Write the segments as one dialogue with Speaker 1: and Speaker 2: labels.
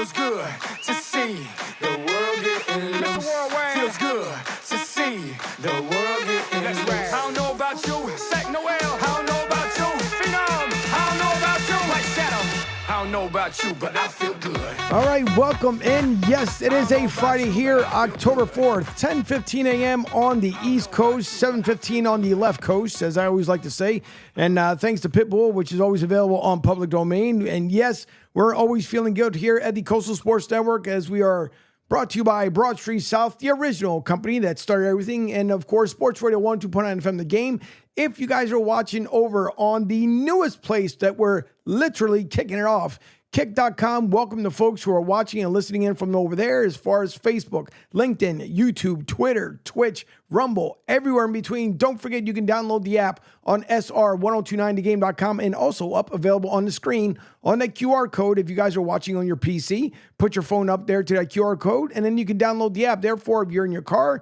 Speaker 1: Feels good to see the world getting loose. Mr. Worldwide. Feels good to see the world getting loose. Right. I don't know about you, Sack Noel. I don't know about you, Phenom. I don't know about you, White Shadow. I don't know about you, but I feel good.
Speaker 2: All right, welcome in. Yes, it is a Friday here, October 4th, 10:15 a.m. on the East Coast, 7:15 on the left coast, as I always like to say. And thanks to Pitbull, which is always available on public domain. And yes, we're always feeling good here at the Coastal Sports Network as we are brought to you by Broad Street South, the original company that started everything. And of course, Sports Radio 102.9 FM, The Game. If you guys are watching over on the newest place that we're literally kicking it off, Kick.com, welcome to folks who are watching and listening in from over there as far as Facebook, LinkedIn, YouTube, Twitter, Twitch, Rumble, everywhere in between. Don't forget you can download the app on SR1029thegame.com and also up available on the screen on that QR code. If you guys are watching on your PC, put your phone up there to that QR code and then you can download the app. Therefore, if you're in your car,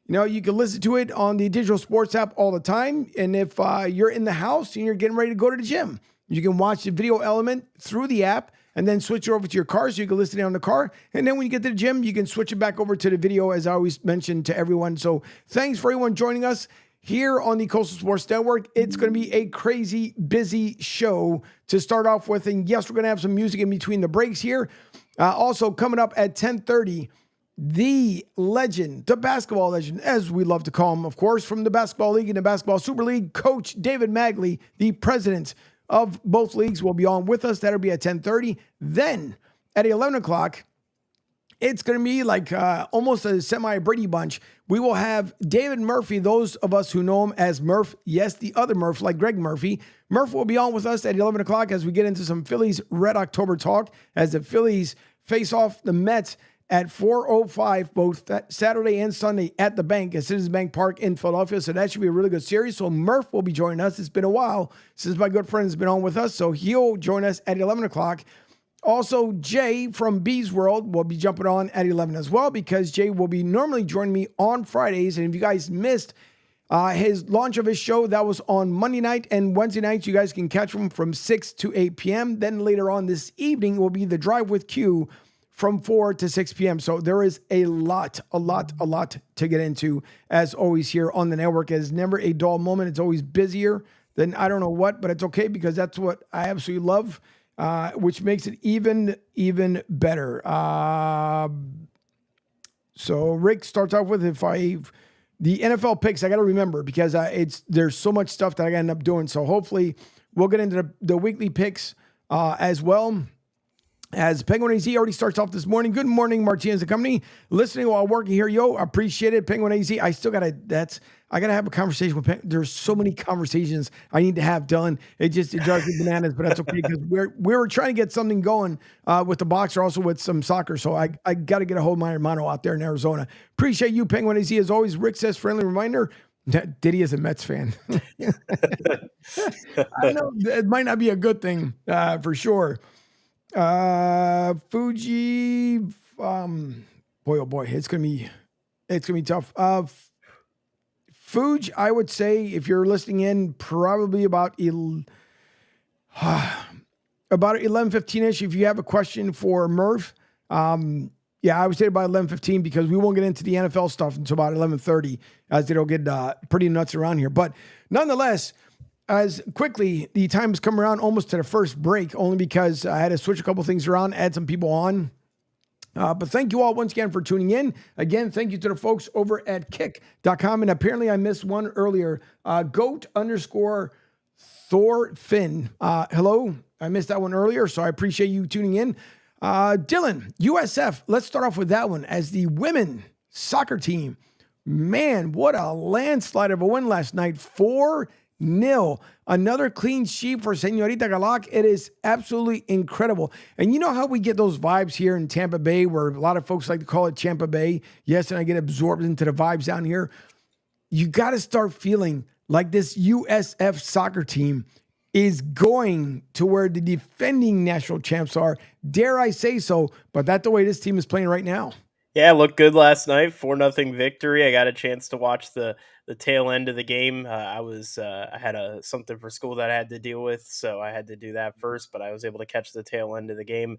Speaker 2: you know, you can listen to it on the digital sports app all the time. And if you're in the house and you're getting ready to go to the gym, you can watch the video element through the app and then switch it over to your car so you can listen in on the car. And then when you get to the gym, you can switch it back over to the video, as I always mention to everyone. So thanks for everyone joining us here on the Coastal Sports Network. It's going to be a crazy, busy show to start off with. And yes, we're going to have some music in between the breaks here. Also coming up at 10:30, the legend, the basketball legend, as we love to call him, of course, from the Basketball League and the Basketball Super League, Coach David Magley, the president of both leagues, will be on with us. That'll be at 10:30. Then at 11 o'clock, it's going to be like almost a semi-Brady Bunch. We will have David Murphy, those of us who know him as Murph. Yes, the other Murph, like Greg Murphy. Murph will be on with us at 11 o'clock as we get into some Phillies Red October talk as the Phillies face off the Mets at 4:05, both Saturday and Sunday at the bank, at Citizens Bank Park in Philadelphia. So that should be a really good series. So Murph will be joining us. It's been a while since my good friend has been on with us. So he'll join us at 11 o'clock. Also, Jay from Bees World will be jumping on at 11 as well, because Jay will be normally joining me on Fridays. And if you guys missed his launch of his show, that was on Monday night and Wednesday nights. You guys can catch him from 6 to 8 p.m. Then later on this evening will be the Drive with Q from 4 to 6 p.m. So there is a lot to get into, as always, here on the network. It's never a dull moment. It's always busier than I don't know what, but it's okay because that's what I absolutely love, which makes it even better. So Rick starts off with the NFL picks. I got to remember because there's so much stuff that I got to end up doing. So hopefully we'll get into the weekly picks as well. As Penguin AZ already starts off this morning. Good morning, Martinez and company. Listening while working here, yo, appreciate it, Penguin AZ. I gotta have a conversation with Penguin. There's so many conversations I need to have done. It drives me bananas, but that's okay because we were trying to get something going with the boxer, also with some soccer. So I got to get a hold of my hermano out there in Arizona. Appreciate you, Penguin AZ, as always. Rick says, friendly reminder, Diddy is a Mets fan. I know it might not be a good thing for sure. Fuji, boy, oh boy, it's gonna be tough. Fuji, I would say if you're listening in, probably about 11:15ish. If you have a question for Murph, yeah, I would say about 11:15 because we won't get into the NFL stuff until about 11:30, as it'll get pretty nuts around here. But nonetheless, as quickly, the time has come around almost to the first break, only because I had to switch a couple things around, add some people on. But thank you all once again for tuning in. Again, thank you to the folks over at kick.com. And apparently I missed one earlier. Goat_Thorfinn. Hello. I missed that one earlier, so I appreciate you tuning in. Dylan, USF. Let's start off with that one. As the women soccer team, man, what a landslide of a win last night. 4-0. Another clean sheet for Señorita Galak. It is absolutely incredible. And you know how we get those vibes here in Tampa Bay, where a lot of folks like to call it Tampa Bay. Yes, and I get absorbed into the vibes down here. You got to start feeling like this USF soccer team is going to where the defending national champs are. Dare I say so, but that's the way this team is playing right now.
Speaker 3: Yeah, looked good last night. 4-0 victory. I got a chance to watch the the tail end of the game. I had something for school that I had to deal with, so I had to do that first. But I was able to catch the tail end of the game,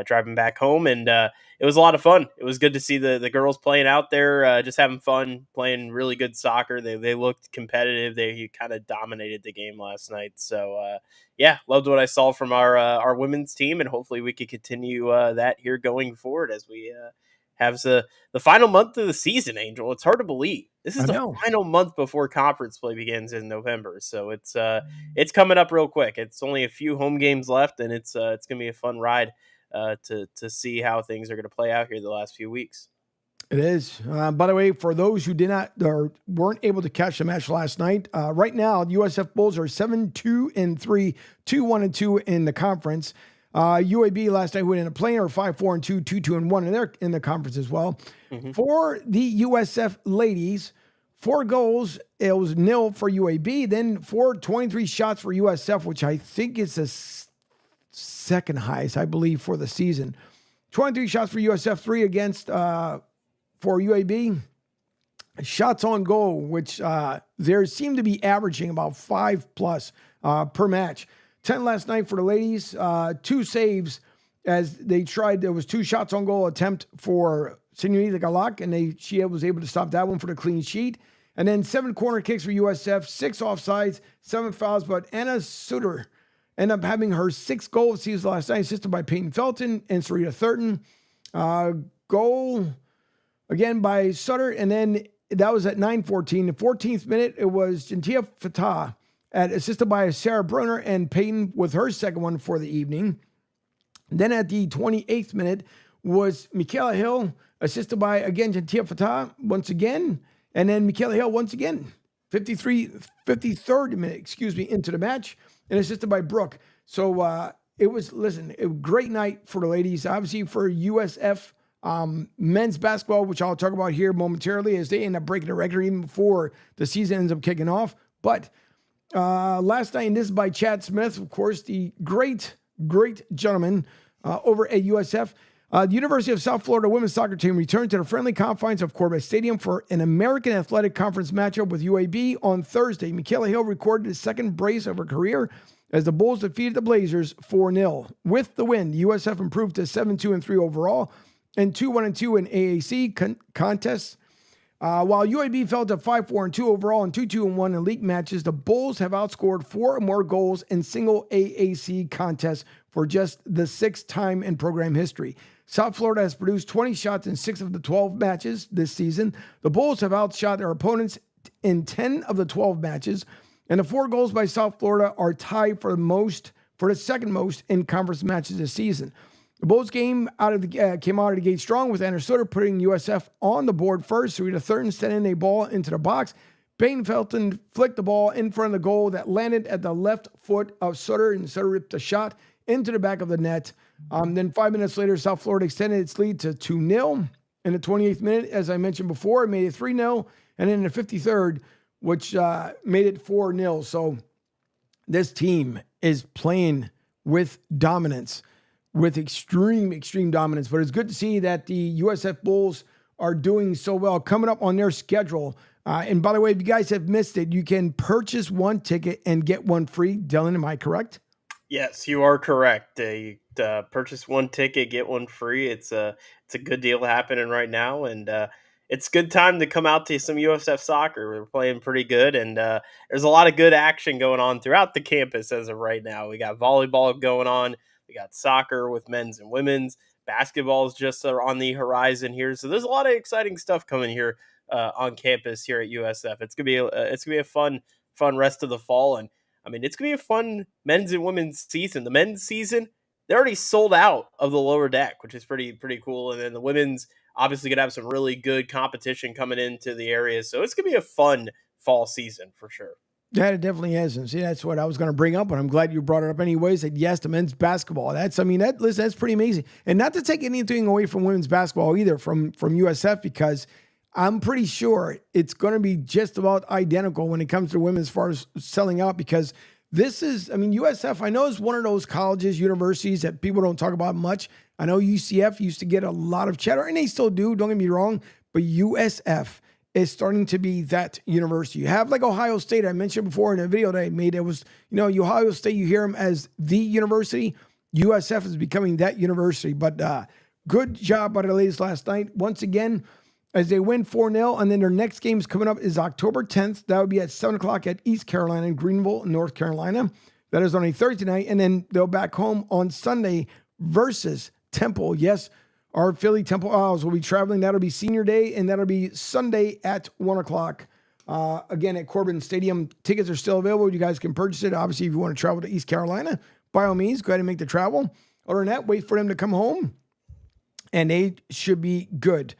Speaker 3: driving back home, and it was a lot of fun. It was good to see the girls playing out there, just having fun, playing really good soccer. They looked competitive. They kind of dominated the game last night. So yeah, loved what I saw from our women's team, and hopefully we could continue that here going forward as we have the final month of the season. Angel, it's hard to believe this is
Speaker 2: I
Speaker 3: the
Speaker 2: know.
Speaker 3: final month before conference play begins in November. So it's coming up real quick. It's only a few home games left, and it's gonna be a fun ride to see how things are going to play out here the last few weeks.
Speaker 2: It is. By the way, for those who did not or weren't able to catch the match last night, right now the USF Bulls are 7-2-3, 2-1-2 in the conference. UAB last night who ended up playing are 5-4-2, 2-2-1, and they're in the conference as well. Mm-hmm. For the USF ladies, 4 goals. It was 0 for UAB. Then 23 shots for USF, which I think is the second highest, I believe, for the season. 23 shots for USF, 3 against for UAB. Shots on goal, which there seem to be averaging about 5+ per match. 10 last night for the ladies. 2 saves as they tried. There was 2 shots on goal attempt for Senorita Galak, and she was able to stop that one for the clean sheet. And then 7 corner kicks for USF, 6 offsides, 7 fouls. But Anna Suter ended up having her 6th goal of the season last night, assisted by Peyton Felton and Sarita Thurton. Goal again by Sutter, and then that was at 9:14. The 14th minute, it was Gentia Fatah, assisted by Sarah Brunner and Peyton with her 2nd one for the evening. Then at the 28th minute was Michaela Hill, assisted by, again, Gentia Fatah once again, and then Michaela Hill once again. 53rd minute, into the match, and assisted by Brooke. So it was a great night for the ladies. Obviously for USF men's basketball, which I'll talk about here momentarily, as they end up breaking the record even before the season ends up kicking off. But last night, and this is by Chad Smith, of course, the great gentleman over at USF. The University of South Florida women's soccer team returned to the friendly confines of Corbett Stadium for an American Athletic Conference matchup with UAB on Thursday. Michaela Hill recorded his 2nd brace of her career as the Bulls defeated the Blazers 4-0. With the win, USF improved to 7-2-3 overall and 2-1-2 in AAC contests. While UAB fell to 5-4-2 overall and 2-2-1 in league matches, the Bulls have outscored 4 or more goals in single AAC contests for just the 6th time in program history. South Florida has produced 20 shots in 6 of the 12 matches this season. The Bulls have outshot their opponents in 10 of the 12 matches, and the 4 goals by South Florida are tied for the 2nd most in conference matches this season. The Bulls came out of the gate strong, with Anna Sutter putting USF on the board first. Sarita Thurton sent in a ball into the box. Peyton Felton flicked the ball in front of the goal that landed at the left foot of Sutter, and Sutter ripped a shot into the back of the net. Then 5 minutes later, South Florida extended its lead to 2-0. In the 28th minute, as I mentioned before, it made it 3-0. And then in the 53rd, which made it 4-0. So this team is playing with dominance, with extreme dominance. But it's good to see that the USF Bulls are doing so well. Coming up on their schedule. And by the way, if you guys have missed it, you can purchase 1 ticket and get 1 free. Dylan, am I correct?
Speaker 3: Yes, you are correct. You purchase 1 ticket, get 1 free. It's a good deal happening right now, and it's a good time to come out to some USF soccer. We're playing pretty good, and there's a lot of good action going on throughout the campus as of right now. We got volleyball going on. We got soccer with men's and women's. Basketball is just on the horizon here, so there's a lot of exciting stuff coming here on campus here at USF. It's gonna be a fun rest of the fall, and I mean, it's going to be a fun men's and women's season. The men's season, they're already sold out of the lower deck, which is pretty cool. And then the women's obviously going to have some really good competition coming into the area. So it's going to be a fun fall season for sure.
Speaker 2: Yeah, it definitely is. And see, that's what I was going to bring up, and I'm glad you brought it up anyways, that yes, the men's basketball. That's pretty amazing. And not to take anything away from women's basketball either from USF, because I'm pretty sure it's going to be just about identical when it comes to women as far as selling out, because USF, I know, is one of those colleges, universities that people don't talk about much. I know UCF used to get a lot of chatter, and they still do, don't get me wrong, but USF is starting to be that university. You have like Ohio State, I mentioned before in a video that I made, it was, Ohio State, you hear them as the university. USF is becoming that university, but good job by the ladies last night. Once again, as they win 4-0, and then their next game is coming up is October 10th. That would be at 7 o'clock at East Carolina in Greenville, North Carolina. That is on a Thursday night, and then they'll back home on Sunday versus Temple. Yes, our Philly Temple Owls will be traveling. That'll be senior day, and that'll be Sunday at 1 o'clock. Again, at Corbin Stadium. Tickets are still available. You guys can purchase it. Obviously, if you want to travel to East Carolina, by all means, go ahead and make the travel. Other than that, wait for them to come home, and they should be good.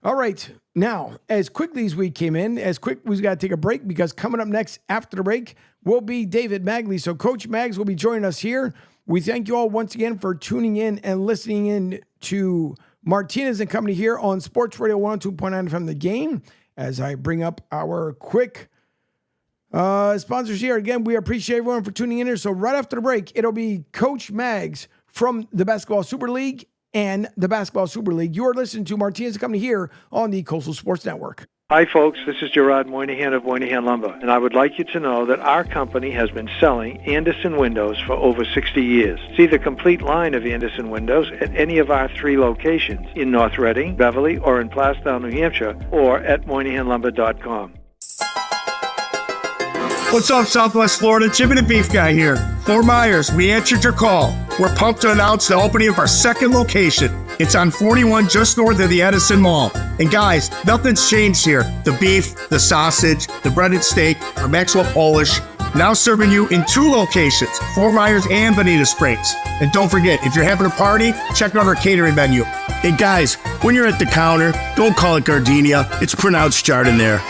Speaker 2: All right. Now, as quickly as we came in, we got to take a break, because coming up next after the break will be David Magley. So Coach Mags will be joining us here. We thank you all once again for tuning in and listening in to Martinez and Company here on Sports Radio 102.9 from The Game. As I bring up our quick sponsors here. Again, we appreciate everyone for tuning in here. So right after the break, it'll be Coach Mags from the Basketball Super League and the Basketball Super League. You are listening to Martinez and Company here on the Coastal Sports Network.
Speaker 4: Hi, folks. This is Gerard Moynihan of Moynihan Lumber, and I would like you to know that our company has been selling Anderson windows for over 60 years. See the complete line of Anderson windows at any of our 3 locations in North Reading, Beverly, or in Plastown, New Hampshire, or at MoynihanLumber.com.
Speaker 5: What's up, Southwest Florida? Jim and the Beef Guy here. Fort Myers, we answered your call. We're pumped to announce the opening of our second location. It's on 41 just north of the Edison Mall. And guys, nothing's changed here. The beef, the sausage, the breaded steak, our Maxwell Polish. Now serving you in 2 locations, Fort Myers and Bonita Springs. And don't forget, if you're having a party, check out our catering menu. Hey guys, when you're at the counter, don't call it gardenia. It's pronounced Chardonnay.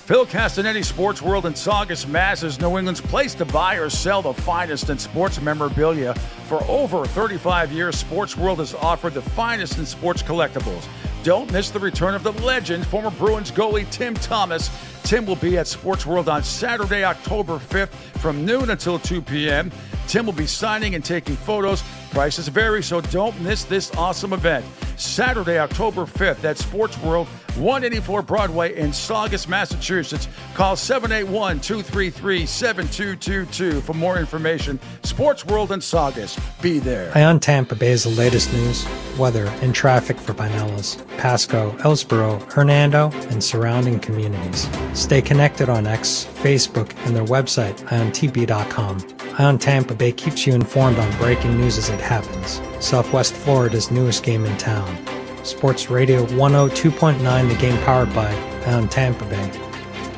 Speaker 6: Phil Castanetti Sports World in Saugus, Mass. is New England's place to buy or sell the finest in sports memorabilia. For over 35 years, Sports World has offered the finest in sports collectibles. Don't miss the return of the legend, former Bruins goalie Tim Thomas. Tim will be at Sports World on Saturday, October 5th from noon until 2 p.m. Tim will be signing and taking photos. Prices vary, so don't miss this awesome event. Saturday, October 5th at Sports World, 184 Broadway in Saugus, Massachusetts. Call 781-233-7222 for more information. Sports World in Saugus. Be there.
Speaker 7: Ion Tampa Bay is the latest news, weather, and traffic for Pinellas, Pasco, Ellsboro, Hernando, and surrounding communities. Stay connected on X, Facebook, and their website, iontp.com. Ion Tampa Bay keeps you informed on breaking news as it happens. Southwest Florida's newest game in town. Sports Radio 102.9, the game powered by Ion Tampa Bay.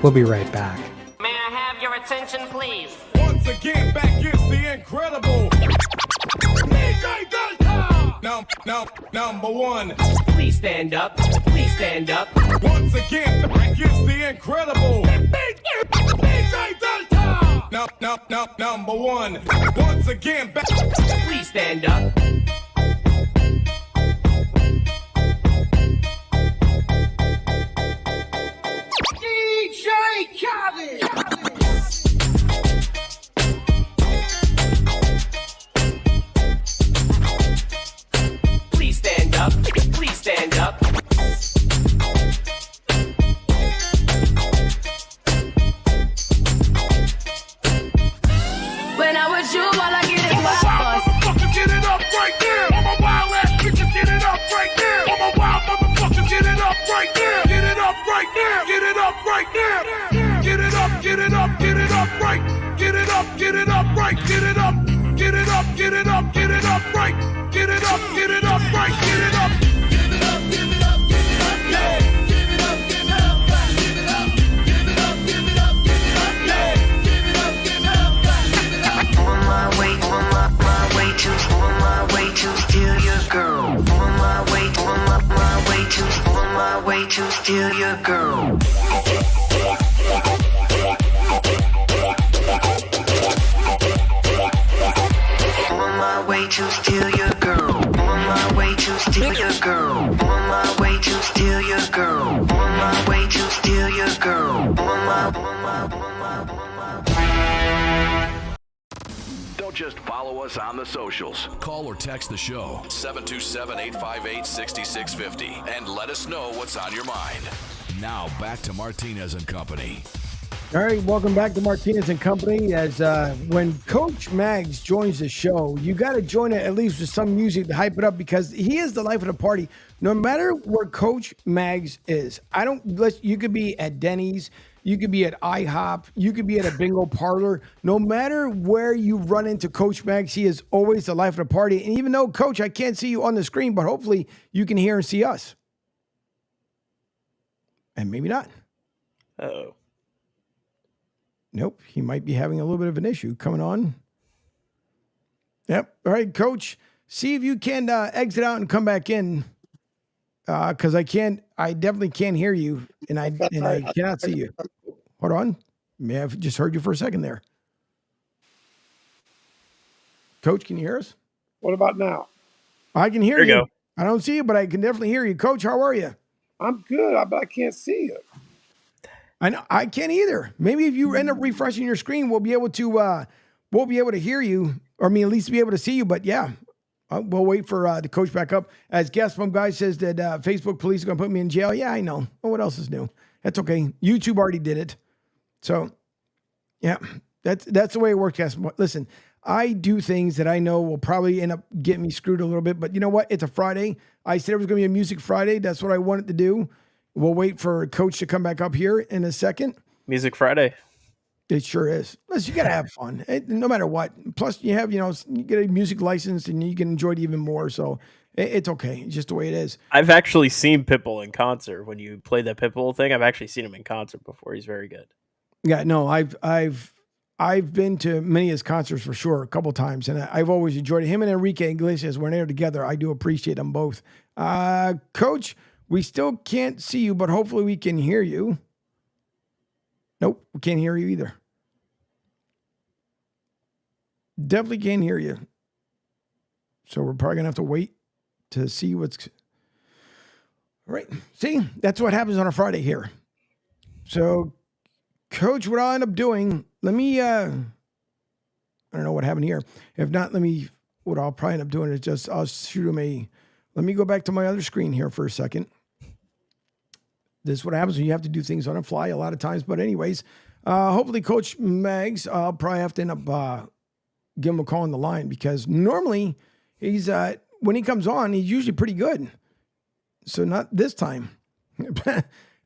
Speaker 7: We'll be right back.
Speaker 8: May I have your attention, please?
Speaker 1: Once again, back is the incredible DJ Delta. Number one.
Speaker 8: Please stand up. Please stand up.
Speaker 1: Once again, back is the incredible DJ Delta. Number one. Once again, back.
Speaker 8: Please stand up.
Speaker 1: DJ Khaled.
Speaker 8: Please stand up. Please stand up.
Speaker 9: When I'm with you, all I get is wild thoughts.
Speaker 1: Motherfuckers, get it up right there. All my wild ass bitches, get it up right there. All my wild motherfuckers, get it up right there. Get it up right there. Get it up right there. Get it up, get it up, get it up right. Get it up right. Get it up, get it up, get it up, get it up right. Get it up right. Get it up. Give it up, give it up, give it up, yeah. Give it up, give it up, give it up, give it up, give it up, give it up, yeah. Give it up, give it up, give it up.
Speaker 10: On my way to steal your girl. On my way to steal your girl. On my way to steal your girl. On my way to steal your girl. On my way to steal your girl. On my way to steal your girl.
Speaker 11: Don't just follow us on the socials. Call or text the show 727-858-6650 and let us know what's on your mind. Now back to Martinez and Company.
Speaker 2: All right, welcome back to Martinez and Company. As when Coach Mags joins the show, you got to join it at least with some music to hype it up because he is the life of the party. No matter where Coach Mags is, you could be at Denny's, you could be at IHOP, you could be at a bingo parlor. No matter where you run into Coach Mags, he is always the life of the party. And even though, Coach, I can't see you on the screen, but hopefully you can hear and see us. And maybe not.
Speaker 3: Uh-oh.
Speaker 2: Nope, he might be having a little bit of an issue coming on. Yep. All right, Coach, see if you can exit out and come back in because I definitely can't hear you, and I cannot see you. Hold on. May have just heard you for a second there. Coach, can you hear us?
Speaker 12: What about now?
Speaker 2: I can hear
Speaker 3: There you
Speaker 2: you.
Speaker 3: go.
Speaker 2: I don't see you, but I can definitely hear you. Coach, how are you?
Speaker 12: I'm good, but I can't see you.
Speaker 2: I know I can't either. Maybe if you end up refreshing your screen, we'll be able to hear you, or at least be able to see you. But yeah, we'll wait for the coach back up. As guest from guy says that Facebook police are going to put me in jail. Yeah, I know. Well, what else is new? That's okay. YouTube already did it. So yeah, that's the way it works. Guys, listen, I do things that I know will probably end up getting me screwed a little bit. But you know what? It's a Friday. I said it was going to be a music Friday. That's what I wanted to do. We'll wait for Coach to come back up here in a second.
Speaker 3: Music Friday.
Speaker 2: It sure is. Listen, you got to have fun, no matter what. Plus, you have, you get a music license and you can enjoy it even more. So it's okay. It's just the way it is.
Speaker 3: I've actually seen Pitbull in concert. When you play that Pitbull thing, I've actually seen him in concert before. He's very good.
Speaker 2: Yeah, no, I've been to many of his concerts for sure, a couple times, and I've always enjoyed it. Him and Enrique Iglesias, when they're together, I do appreciate them both. Coach, we still can't see you, but hopefully we can hear you. Nope, we can't hear you either. Definitely can't hear you. So we're probably going to have to wait to see what's... All right, see, that's what happens on a Friday here. So, Coach, what I'll end up doing, let me... I don't know what happened here. If not, what I'll probably end up doing is just, I'll shoot him let me go back to my other screen here for a second. This is what happens when you have to do things on the fly a lot of times. But anyways, hopefully Coach Mags, I'll probably have to end up give him a call on the line because normally he's when he comes on, he's usually pretty good. So not this time.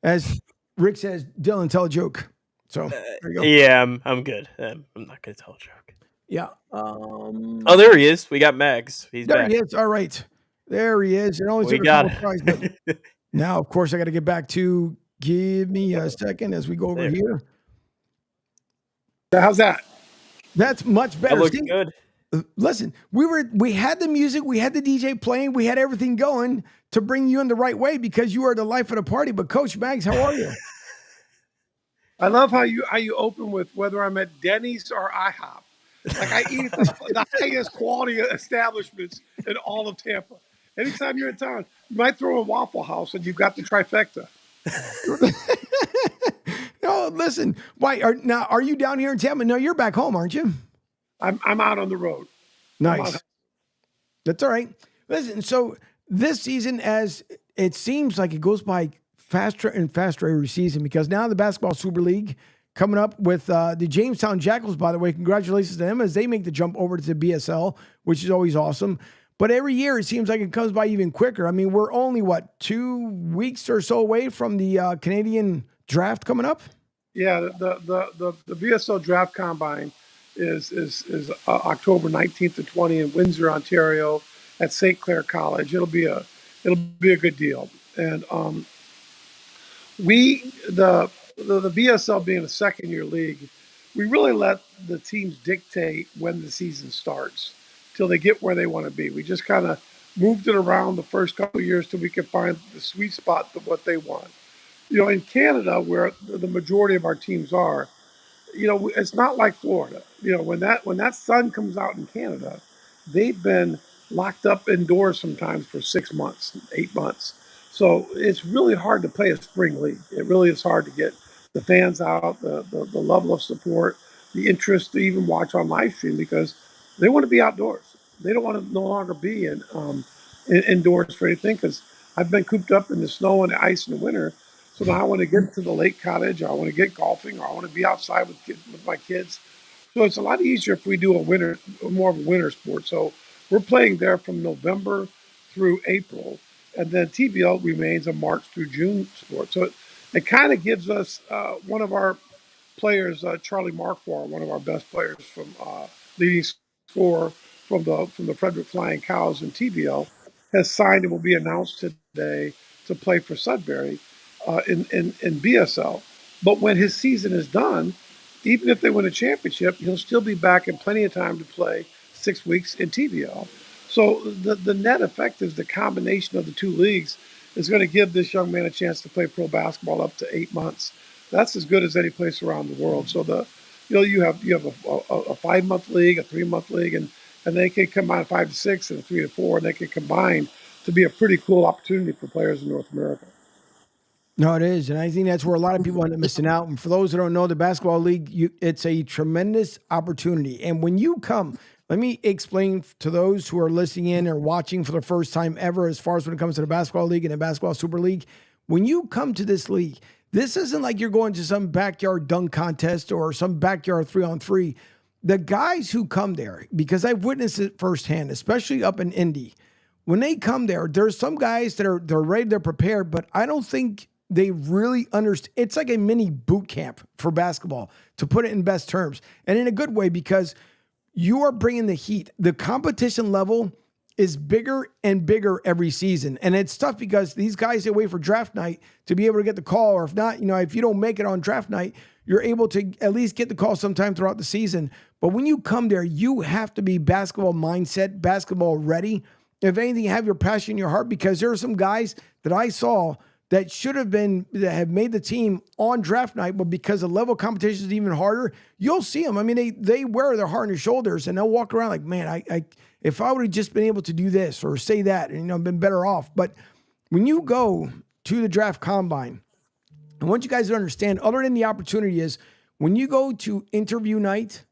Speaker 2: As Rick says, Dylan, tell a joke. So there you go.
Speaker 3: Yeah, I'm good. I'm not going to tell a joke.
Speaker 2: Yeah.
Speaker 3: Oh, there he is. We got Mags. He's
Speaker 2: there
Speaker 3: back.
Speaker 2: He is. All right. There he is. It only
Speaker 3: We
Speaker 2: took
Speaker 3: got
Speaker 2: a couple tries, but now, of course, I got to get back to give me a second as we go over here.
Speaker 12: How's that?
Speaker 2: That's much better.
Speaker 3: That looks good.
Speaker 2: Listen, we had the music, we had the DJ playing, we had everything going to bring you in the right way because you are the life of the party. But Coach Mags, how are you?
Speaker 12: I love how you open with whether I'm at Denny's or IHOP. Like I eat at the highest quality establishments in all of Tampa. Anytime you're in town, you might throw a Waffle House and you've got the trifecta.
Speaker 2: No, listen. Are you down here in Tampa? No, you're back home, aren't you?
Speaker 12: I'm out on the road.
Speaker 2: Nice. That's all right. Listen, so this season, as it seems like it goes by faster and faster every season because now the Basketball Super League coming up with the Jamestown Jackals, by the way. Congratulations to them as they make the jump over to the BSL, which is always awesome. But every year it seems like it comes by even quicker. I mean, we're only, 2 weeks or so away from the Canadian draft coming up?
Speaker 12: Yeah, the BSL Draft Combine is October 19th to 20th in Windsor, Ontario, at St. Clair College. It'll be a good deal. And the BSL being a second-year league, we really let the teams dictate when the season starts till they get where they want to be. We just kind of moved it around the first couple of years till we could find the sweet spot of what they want. In Canada, where the majority of our teams are, it's not like Florida. When that sun comes out in Canada, they've been locked up indoors sometimes for 6 months, 8 months. So it's really hard to play a spring league. It really is hard to get the fans out, the level of support, the interest to even watch on live stream because they want to be outdoors. They don't want to no longer be indoors for anything because I've been cooped up in the snow and the ice in the winter. So now I want to get to the lake cottage, or I want to get golfing, or I want to be outside with my kids. So it's a lot easier if we do more of a winter sport. So we're playing there from November through April, and then TBL remains a March through June sport. So it kind of gives us one of our players, Charlie Markwar, one of our best players from leading scorer from the Frederick Flying Cows in TBL, has signed and will be announced today to play for Sudbury in BSL. But when his season is done, even if they win a championship, he'll still be back in plenty of time to play 6 weeks in TBL. So the net effect is the combination of the two leagues is going to give this young man a chance to play pro basketball up to 8 months. That's as good as any place around the world. So you have a 5 month league, a 3 month league, and they can combine 5 to 6 and 3 to 4, and they can combine to be a pretty cool opportunity for players in North America.
Speaker 2: No, it is, and I think that's where a lot of people end up missing out. And for those that don't know, the basketball league, it's a tremendous opportunity. And when you come, let me explain to those who are listening in or watching for the first time ever, as far as when it comes to the basketball league and the basketball super league. When you come to this league, this isn't like you're going to some backyard dunk contest or some backyard 3-on-3. The guys who come there, because I've witnessed it firsthand, especially up in Indy, when they come there, there's some guys that they're ready, they're prepared, but I don't think they really understand. It's like a mini boot camp for basketball, to put it in best terms, and in a good way, because you are bringing the heat. The competition level is bigger and bigger every season, and it's tough because these guys, they wait for draft night to be able to get the call, or if not, if you don't make it on draft night, you're able to at least get the call sometime throughout the season. But when you come there, you have to be basketball mindset, basketball ready. If anything, have your passion in your heart, because there are some guys that I saw that that have made the team on draft night, but because the level of competition is even harder, you'll see them. I mean, they wear their heart on their shoulders, and they'll walk around like, man, if I would have just been able to do this or say that, and been better off. But when you go to the draft combine, and what you guys don't understand, other than the opportunity, is when you go to interview night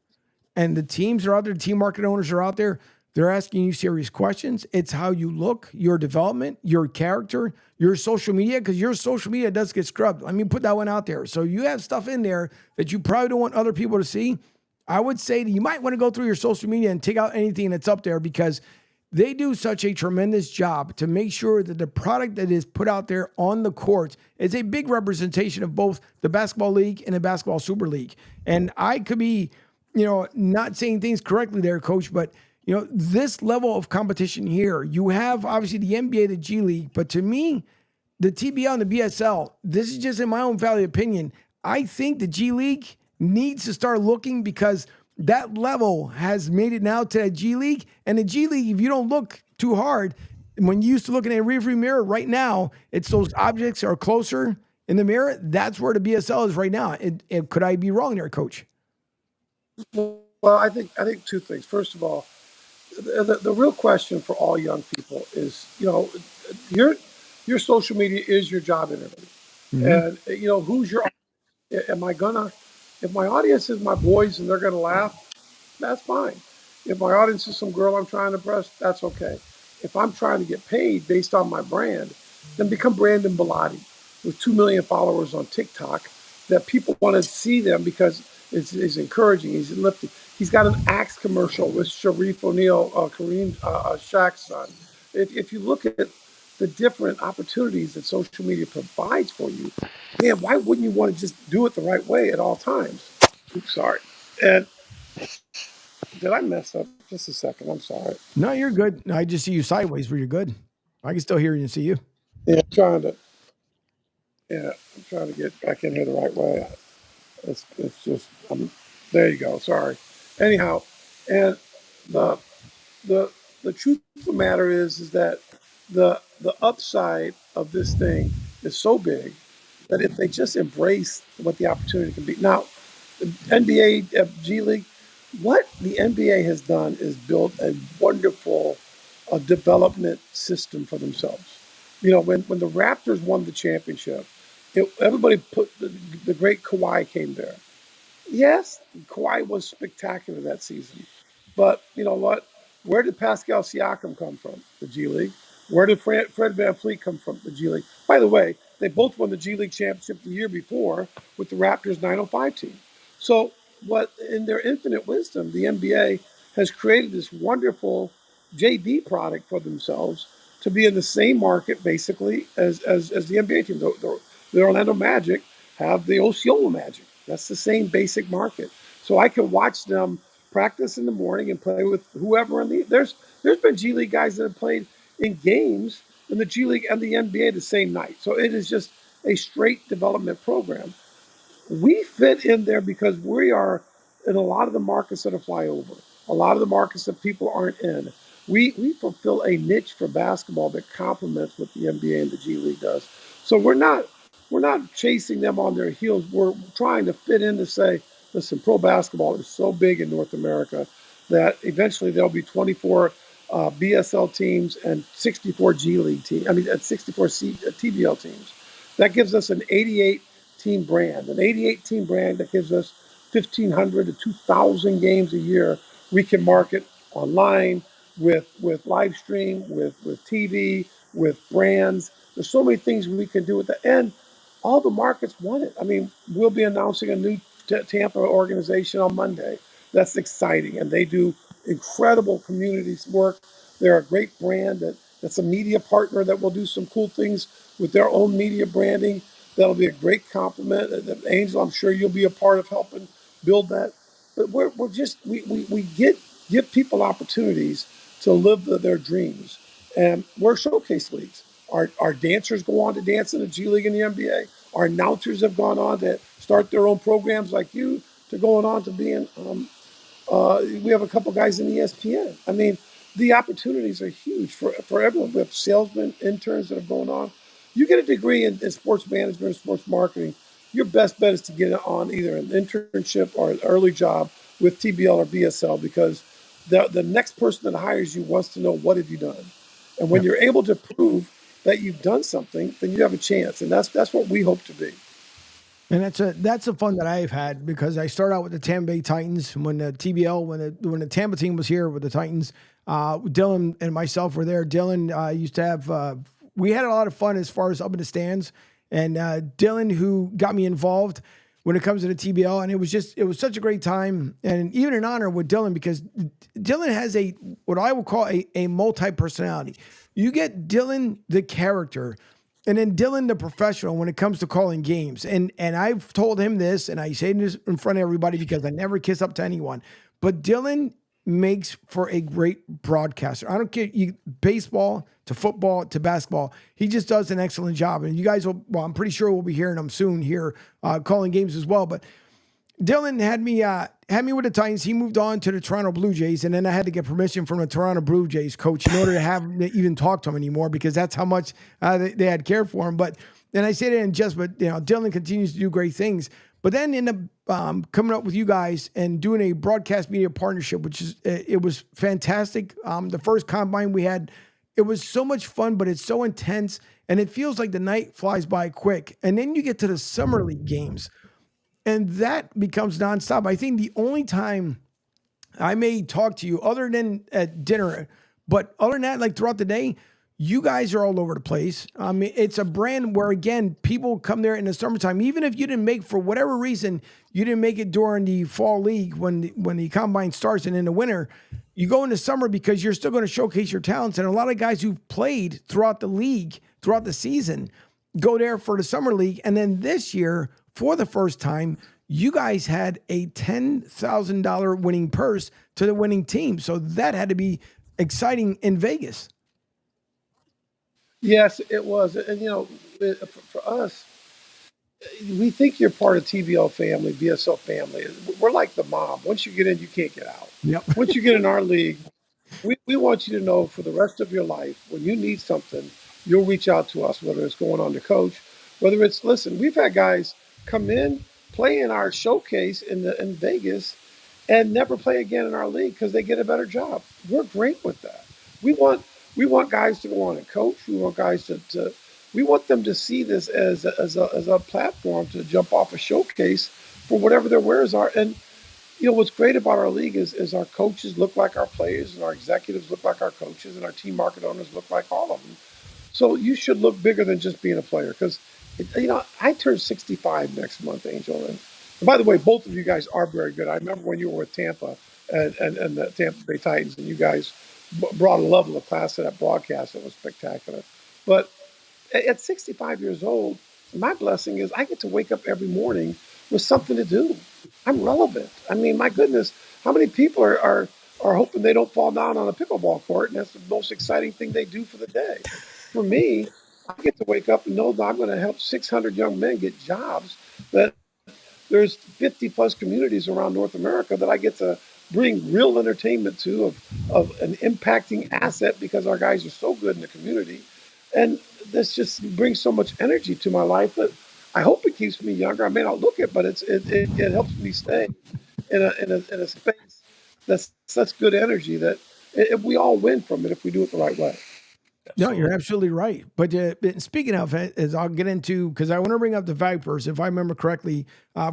Speaker 2: and the teams are out there, the team market owners are out there, they're asking you serious questions. It's how you look, your development, your character, your social media, because your social media does get scrubbed. Let me put that one out there. So you have stuff in there that you probably don't want other people to see. I would say that you might want to go through your social media and take out anything that's up there, because they do such a tremendous job to make sure that the product that is put out there on the court is a big representation of both the basketball league and the basketball super league. And I could be, not saying things correctly there, Coach, but this level of competition here, you have obviously the NBA, the G League, but to me, the TBL and the BSL, this is just in my own valid opinion, I think the G League needs to start looking, because that level has made it now to the G League. And the G League, if you don't look too hard, when you used to look in a rearview mirror, right now, it's those objects are closer in the mirror. That's where the BSL is right now. Could I be wrong there, Coach?
Speaker 12: Well, I think two things. First of all, the real question for all young people is, your social media is your job interview. And, who's your, if my audience is my boys and they're going to laugh, that's fine. If my audience is some girl I'm trying to impress, that's okay. If I'm trying to get paid based on my brand, then become Brandon Bellotti with 2 million followers on TikTok that people want to see them because it's encouraging. He's lifting. He's got an Axe commercial with Sharif O'Neal, Kareem Shaq's son. If you look at the different opportunities that social media provides for you, man, why wouldn't you want to just do it the right way at all times? Oops, sorry. And did I mess up? Just a second. I'm sorry.
Speaker 2: No, you're good. I just see you sideways, but you're good. I can still hear you and see you.
Speaker 12: Yeah, I'm trying to get back in here the right way. It's just, there you go. Sorry. Anyhow, and the the truth of the matter is that the upside of this thing is so big that if they just embrace what the opportunity can be. Now, the NBA, G League, what the NBA has done is built a wonderful development system for themselves. When the Raptors won the championship, everybody put the great Kawhi came there. Yes, Kawhi was spectacular that season. But you know what? Where did Pascal Siakam come from? The G League. Where did Fred VanVleet come from? The G League. By the way, They both won the G League championship the year before with the Raptors 905 team. So, what in their infinite wisdom, the NBA has created this wonderful JV product for themselves to be in the same market basically as the NBA team. The Orlando Magic have the Osceola Magic. That's the same basic market. So I can watch them practice in the morning and play with whoever in the there's been G League guys that have played in games in the G League and the NBA the same night. So it is just a straight development program. We fit in there because we are in a lot of the markets that are flyover, a lot of the markets that people aren't in. We fulfill a niche for basketball that complements what the NBA and the G League does. So we're not chasing them on their heels. We're trying to fit in to say, listen, pro basketball is so big in North America that eventually there'll be 24 BSL teams and 64 G League teams. I mean, at 64 TBL teams. That gives us an 88 team brand, an 88 team brand that gives us 1,500 to 2,000 games a year. We can market online with live stream, with TV, with brands. There's so many things we can do with the end. All the markets want it. I mean, we'll be announcing a new Tampa organization on Monday. That's exciting, and they do incredible community work. They're a great brand that's a media partner that will do some cool things with their own media branding. That'll be a great compliment. Angel, I'm sure you'll be a part of helping build that. But we're just we give people opportunities to live their dreams, and we're showcase leagues. Our dancers go on to dance in the G League and the NBA. Our announcers have gone on to start their own programs like you, to going on to being we have a couple guys in ESPN. I mean, the opportunities are huge for everyone. We have salesmen, interns that are going on. You get a degree in sports management or sports marketing, your best bet is to get on either an internship or an early job with TBL or BSL, because the next person that hires you wants to know, what have you done? And when you're able to prove that you've done something, then you have a chance. And that's what we hope to be.
Speaker 2: And that's a fun that I've had, because I started out with the Tampa Bay Titans when the TBL when the Tampa team was here with the Titans. Dylan and myself were there. Dylan used to have we had a lot of fun as far as up in the stands, and Dylan, who got me involved when it comes to the TBL, and it was such a great time, and even an honor with Dylan, because Dylan has what I would call a multi personality. You get Dylan the character, and then Dylan, the professional, when it comes to calling games. And I've told him this, and I say this in front of everybody because I never kiss up to anyone. But Dylan makes for a great broadcaster. I don't care, baseball to football to basketball. He just does an excellent job. And you guys will, well, I'm pretty sure we'll be hearing him soon here calling games as well. But Dylan had me with the Titans. He moved on to the Toronto Blue Jays, and then I had to get permission from the Toronto Blue Jays coach in order to have him to even talk to him anymore, because that's how much they had cared for him. But then I say that in jest, but Dylan continues to do great things. But then end up coming up with you guys and doing a broadcast media partnership, which is it was fantastic. The first combine we had, it was so much fun, but it's so intense, and it feels like the night flies by quick. And then you get to the summer league games, and that becomes nonstop. I think the only time I may talk to you, other than at dinner, but other than that, like throughout the day, you guys are all over the place. I mean, it's a brand where, again, people come there in the summertime. Even if you didn't make, for whatever reason, you didn't make it during the fall league when the combine starts, and in the winter, you go in the summer because you're still going to showcase your talents. And a lot of guys who've played throughout the league, throughout the season, go there for the summer league. And then this year, for the first time, you guys had a $10,000 winning purse to the winning team. So that had to be exciting in Vegas.
Speaker 12: Yes, it was. And, for us, we think you're part of TBL family, BSL family. We're like the mob. Once you get in, you can't get out.
Speaker 2: Yep.
Speaker 12: Once you get in our league, we want you to know for the rest of your life, when you need something, you'll reach out to us, whether it's going on to coach, whether it's, listen, we've had guys come in, play in our showcase in Vegas, and never play again in our league because they get a better job. We're great with that. We want we want guys to go on and coach. We want guys to we want them to see this as a platform to jump off a showcase for whatever their wares are. And what's great about our league is our coaches look like our players, and our executives look like our coaches, and our team market owners look like all of them. So you should look bigger than just being a player, because I turn 65 next month, Angel. And by the way, both of you guys are very good. I remember when you were with Tampa and the Tampa Bay Titans, and you guys brought a level of class to that broadcast that was spectacular. But at 65 years old, my blessing is I get to wake up every morning with something to do. I'm relevant. I mean, my goodness, how many people are hoping they don't fall down on a pickleball court, and that's the most exciting thing they do for the day. For me, I get to wake up and know that I'm going to help 600 young men get jobs. That there's 50 plus communities around North America that I get to bring real entertainment to of an impacting asset because our guys are so good in the community. And this just brings so much energy to my life that I hope it keeps me younger. I may not look it, but it helps me stay in a space that's such good energy that we all win from it if we do it the right way.
Speaker 2: No, you're
Speaker 3: Absolutely.
Speaker 2: absolutely right. But speaking of it, as I'll get into, because I want to bring up the Vipers, if I remember correctly,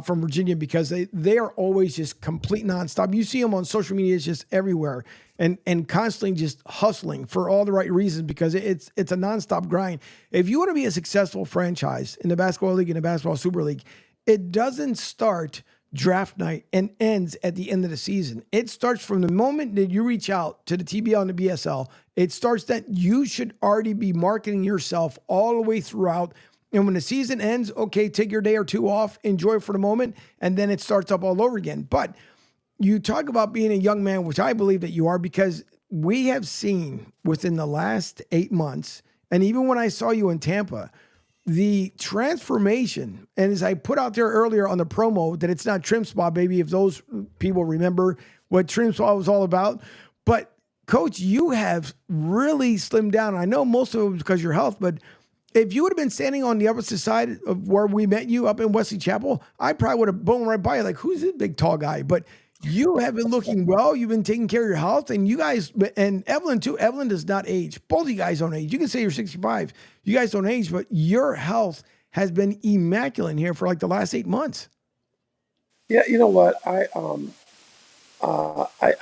Speaker 2: from Virginia, because they are always just complete nonstop. You see them on social media, it's just everywhere, and constantly just hustling for all the right reasons because it's a nonstop grind. If you want to be a successful franchise in the basketball league and the basketball super league, it doesn't start draft night and ends at the end of the season. It starts from the moment that you reach out to the TBL and the BSL. It starts that you should already be marketing yourself all the way throughout. And when the season ends, okay, take your day or two off, enjoy it for the moment, and then it starts up all over again. But you talk about being a young man, which I believe that you are, because we have seen within the last 8 months, and even when I saw you in Tampa, the transformation, and as I put out there earlier on the promo, that it's not Trim Spa, baby, if those people remember what Trim Spa was all about. But, Coach, you have really slimmed down. I know most of it was because of your health, but if you would have been standing on the opposite side of where we met you up in Wesley Chapel, I probably would have blown right by you, like, who's this big, tall guy? But you have been looking well. You've been taking care of your health. And you guys, and Evelyn too, Evelyn does not age. Both of you guys don't age. You can say you're 65. You guys don't age, but your health has been immaculate here for like the last 8 months.
Speaker 12: Yeah, you know what? I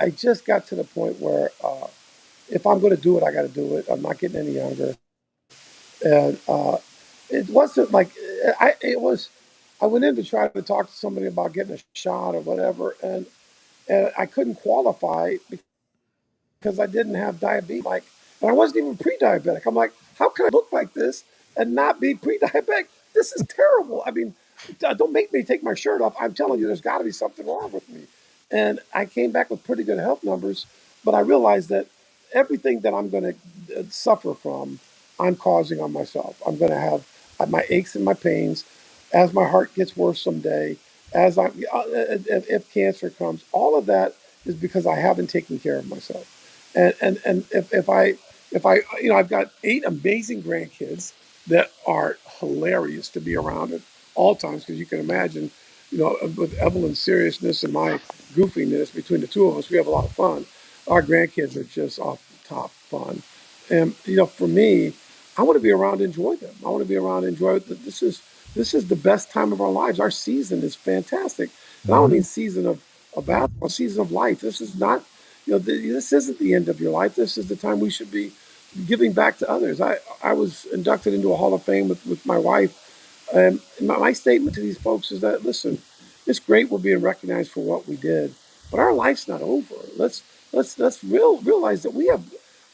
Speaker 12: just got to the point where if I'm going to do it, I got to do it. I'm not getting any younger, and it wasn't like I. It was. I went in to try to talk to somebody about getting a shot or whatever, and I couldn't qualify because I didn't have diabetes. Like, and I wasn't even pre-diabetic. I'm like, how can I look like this and not be pre-diabetic? This is terrible. I mean, don't make me take my shirt off. I'm telling you, there's got to be something wrong with me. And I came back with pretty good health numbers, but I realized that everything that I'm going to suffer from, I'm causing on myself. I'm going to have my aches and my pains as my heart gets worse someday. As if cancer comes, all of that is because I haven't taken care of myself. And if I I've got 8 amazing grandkids that are hilarious to be around at all times because you can imagine, with Evelyn's seriousness and my goofiness between the two of us, we have a lot of fun. Our grandkids are just off the top fun, and for me, I want to be around to enjoy them. I want to be around to enjoy it. This is the best time of our lives. Our season is fantastic, and I don't mean season of basketball, season of life. This is not this isn't the end of your life. This is the time we should be giving back to others. I was inducted into a Hall of Fame with my wife. And my statement to these folks is that, listen, it's great we're being recognized for what we did, but our life's not over. Let's realize that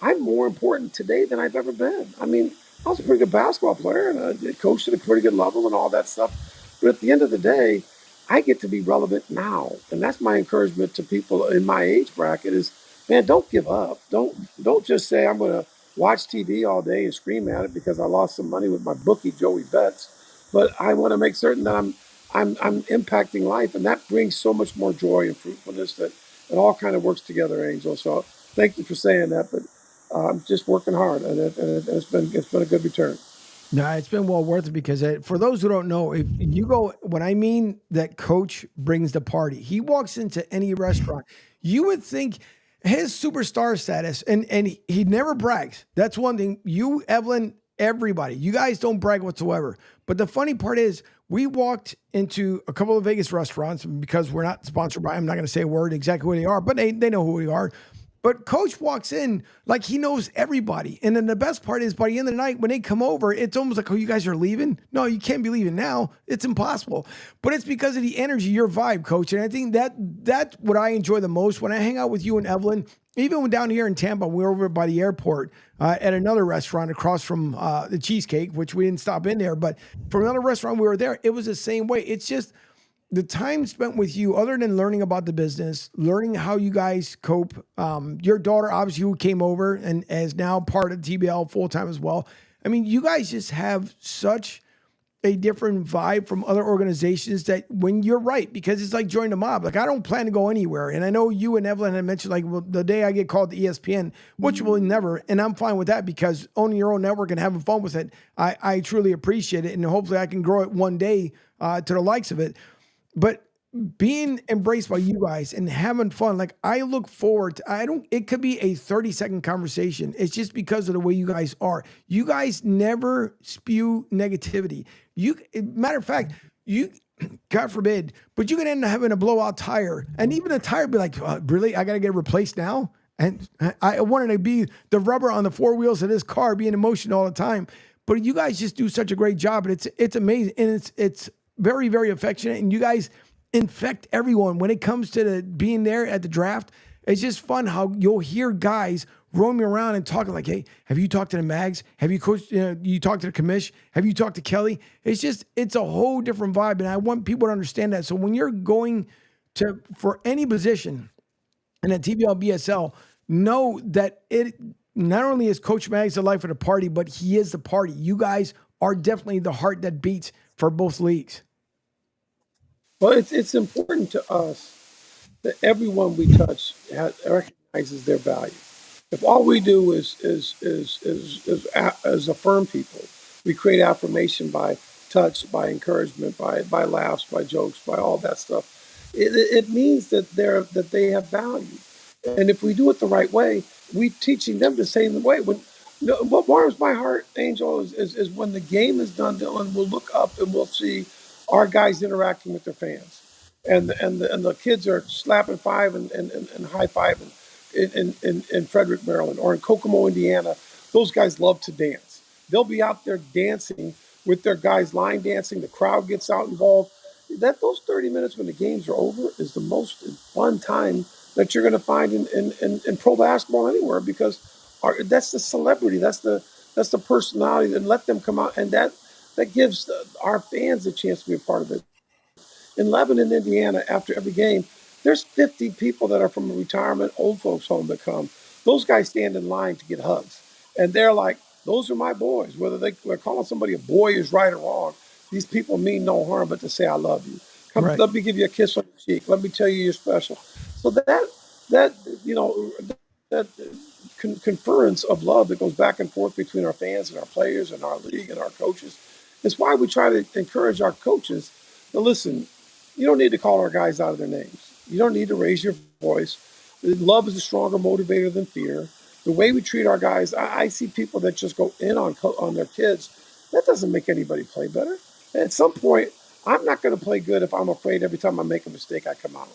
Speaker 12: I'm more important today than I've ever been. I mean, I was a pretty good basketball player and I coached at a pretty good level and all that stuff. But at the end of the day, I get to be relevant now. And that's my encouragement to people in my age bracket is, man, don't give up. Don't just say I'm going to watch TV all day and scream at it because I lost some money with my bookie, Joey Betts. But I want to make certain that I'm impacting life. And that brings so much more joy and fruitfulness that it all kind of works together, Angel. So thank you for saying that. But I'm just working hard and it's been a good return.
Speaker 2: No, it's been well worth it because for those who don't know, if you go, when I mean that Coach brings the party, he walks into any restaurant, you would think his superstar status, and he never brags. That's one thing. You, Evelyn, everybody, you guys don't brag whatsoever. But the funny part is, we walked into a couple of Vegas restaurants because we're not sponsored by, I'm not going to say a word exactly who they are, but they know who we are. But coach walks in like he knows everybody. And then the best part is by the end of the night, when they come over, it's almost like, oh, you guys are leaving? No, you can't be leaving now. It's impossible. But it's because of the energy, your vibe, coach. And I think that's what I enjoy the most when I hang out with you and Evelyn. Even when down here in Tampa, we were over by the airport at another restaurant across from the Cheesecake, which we didn't stop in there. But from another restaurant, we were there. It was the same way. It's just the time spent with you, other than learning about the business, learning how you guys cope. Your daughter, obviously, who came over and is now part of TBL full time as well. I mean, you guys just have such a different vibe from other organizations that when you're right, because it's like joining the mob. Like, I don't plan to go anywhere. And I know you and Evelyn had mentioned, like, well, the day I get called to ESPN, which will never, and I'm fine with that because owning your own network and having fun with it, I truly appreciate it. And hopefully I can grow it one day to the likes of it. But being embraced by you guys and having fun, like I look forward to, it could be a 30-second conversation. It's just because of the way you guys are. You guys never spew negativity. Matter of fact, God forbid, but you can end up having a blowout tire and even the tire be like, really? I got to get replaced now? And I wanted to be the rubber on the four wheels of this car being in motion all the time. But you guys just do such a great job. And it's amazing. And it's very, very affectionate. And you guys infect everyone when it comes to being there at the draft. It's just fun how you'll hear guys roaming around and talking like, hey, have you talked to the Mags? Have you coached, you talked to the commish? Have you talked to Kelly? It's a whole different vibe. And I want people to understand that. So when you're going for any position in a TBL BSL, know that it not only is Coach Mags the life of the party, but he is the party. You guys are definitely the heart that beats for both leagues.
Speaker 12: Well, it's important to us that everyone we touch recognizes their value. If all we do is affirm people, we create affirmation by touch, by encouragement, by laughs, by jokes, by all that stuff. It means that they have value, and if we do it the right way, we teaching them the same way. What warms my heart, Angel, is when the game is done, Dylan, we'll look up and we'll see our guys interacting with their fans, and the kids are slapping five and high fiving in Frederick, Maryland, or in Kokomo, Indiana. Those guys love to dance. They'll be out there dancing with their guys, line dancing. The crowd gets out involved. Those 30 minutes when the games are over is the most fun time that you're going to find in pro basketball anywhere, because that's the celebrity, that's the personality, and let them come out, and that gives our fans a chance to be a part of it. In Lebanon, Indiana, after every game, there's 50 people that are from a retirement old folks home that come. Those guys stand in line to get hugs. And they're like, those are my boys. Whether they're calling somebody a boy is right or wrong, these people mean no harm but to say, I love you. Come, right. Let me give you a kiss on the cheek. Let me tell you you're special. So that conference of love that goes back and forth between our fans and our players and our league and our coaches is why we try to encourage our coaches to listen. You don't need to call our guys out of their names. You don't need to raise your voice. Love is a stronger motivator than fear. The way we treat our guys, I see people that just go in on their kids. That doesn't make anybody play better. At some point, I'm not going to play good if I'm afraid every time I make a mistake I come out.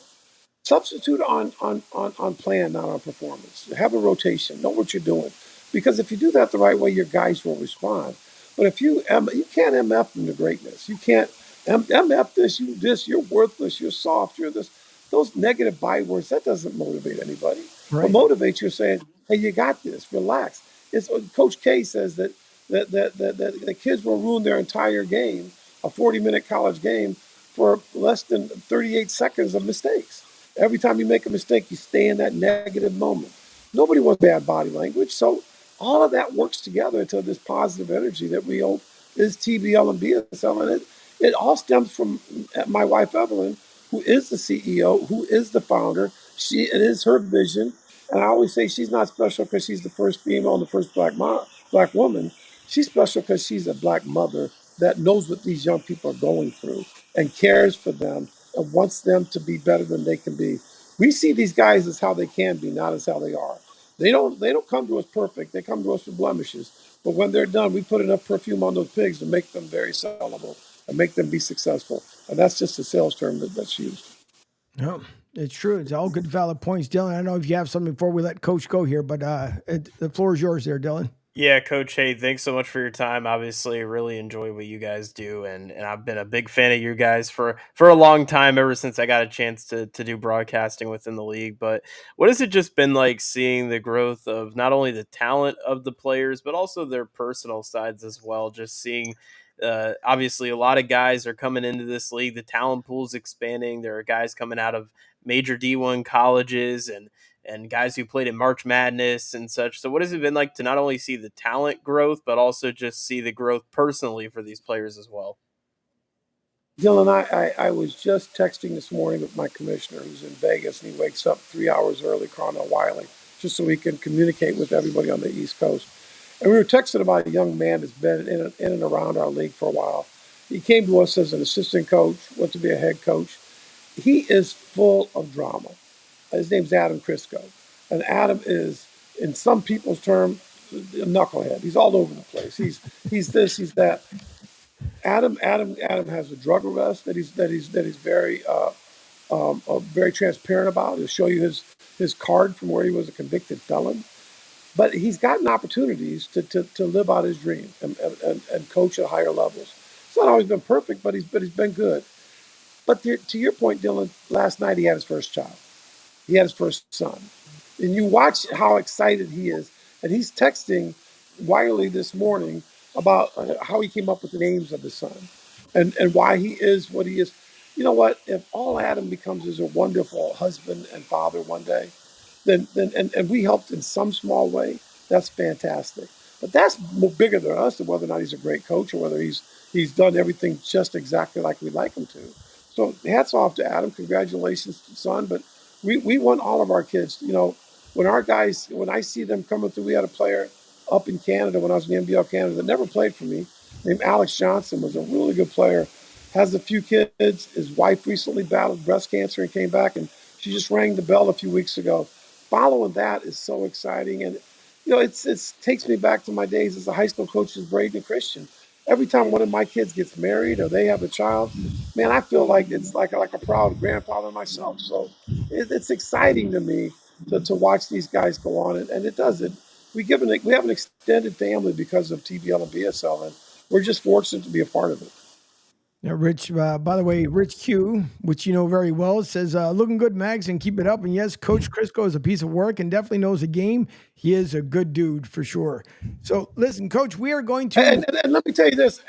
Speaker 12: Substitute on plan, not on performance. Have a rotation. Know what you're doing. Because if you do that the right way, your guys will respond. But if you can't MF into greatness. You can't MF this, you're worthless, you're soft, you're this. Those negative bywords, that doesn't motivate anybody. Right. What motivates you is saying, hey, you got this, relax. It's Coach K says that the kids will ruin their entire game, a 40-minute college game, for less than 38 seconds of mistakes. Every time you make a mistake, you stay in that negative moment. Nobody wants bad body language. So all of that works together into this positive energy that we hope is TBL and BSL. And it all stems from my wife, Evelyn, who is the CEO, who is the founder. It is her vision. And I always say she's not special because she's the first female and the first black woman. She's special because she's a black mother that knows what these young people are going through and cares for them and wants them to be better than they can be. We see these guys as how they can be, not as how they are. They don't come to us perfect. They come to us with blemishes. But when they're done, we put enough perfume on those pigs to make them very sellable and make them be successful. And that's just a sales term that's used.
Speaker 2: No, It's true. It's all good, valid points, Dylan. I don't know if you have something before we let Coach go here, but the floor is yours there, Dylan.
Speaker 3: Yeah, Coach. Hey, thanks so much for your time. Obviously, really enjoy what you guys do, and I've been a big fan of you guys for a long time, ever since I got a chance to do broadcasting within the league. But what has it just been like seeing the growth of not only the talent of the players, but also their personal sides as well? Just seeing, obviously, a lot of guys are coming into this league. The talent pool's expanding. There are guys coming out of major D1 colleges and guys who played in March Madness and such. So, what has it been like to not only see the talent growth, but also just see the growth personally for these players as well?
Speaker 12: Dylan, I was just texting this morning with my commissioner who's in Vegas, and he wakes up 3 hours early, Connell Wiley, just so he can communicate with everybody on the East Coast. And we were texting about a young man that's been in and around our league for a while. He came to us as an assistant coach, went to be a head coach. He is full of drama. His name's Adam Crisco. And Adam is, in some people's term, a knucklehead. He's all over the place. He's this, he's that. Adam has a drug arrest that he's very transparent about. He'll show you his card from where he was a convicted felon. But he's gotten opportunities to live out his dream and coach at higher levels. It's not always been perfect, but he's been good. But to your point, Dylan, last night he had his first child. He had his first son. And you watch how excited he is. And he's texting Wiley this morning about how he came up with the names of his son and why he is what he is. You know what? If all Adam becomes is a wonderful husband and father one day, then and we helped in some small way, that's fantastic. But that's bigger than us than whether or not he's a great coach or whether he's done everything just exactly like we like him to. So hats off to Adam. Congratulations, son. But we want all of our kids. When our guys, when I see them coming through, we had a player up in Canada when I was in the NBL Canada that never played for me, named Alex Johnson, was a really good player. Has a few kids. His wife recently battled breast cancer and came back, and she just rang the bell a few weeks ago. Following that is so exciting, and it's takes me back to my days as a high school coach as Braden and Christian. Every time one of my kids gets married or they have a child, man, I feel like it's like a proud grandfather myself. So it's exciting to me to watch these guys go on, and it does it. We have an extended family because of TBL and BSL, and we're just fortunate to be a part of it.
Speaker 2: Now, Rich, by the way, Rich Q, which you know very well, says, looking good, Mags, and keep it up. And yes, Coach Crisco is a piece of work and definitely knows the game. He is a good dude for sure. So, listen, Coach, we are going to.
Speaker 12: And let me tell you this,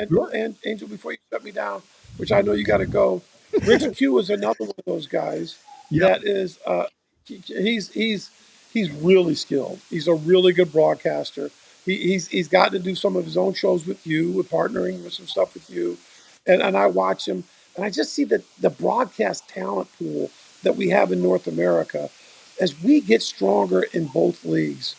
Speaker 2: Sure.
Speaker 12: and Angel, before you shut me down, which I know you got to go, Rich Q is another one of those guys
Speaker 2: Yep.
Speaker 12: that is, he's really skilled. He's a really good broadcaster. He's gotten to do some of his own shows with you, with partnering with some stuff with you, and I watch him, and I just see the broadcast talent pool that we have in North America. As we get stronger in both leagues,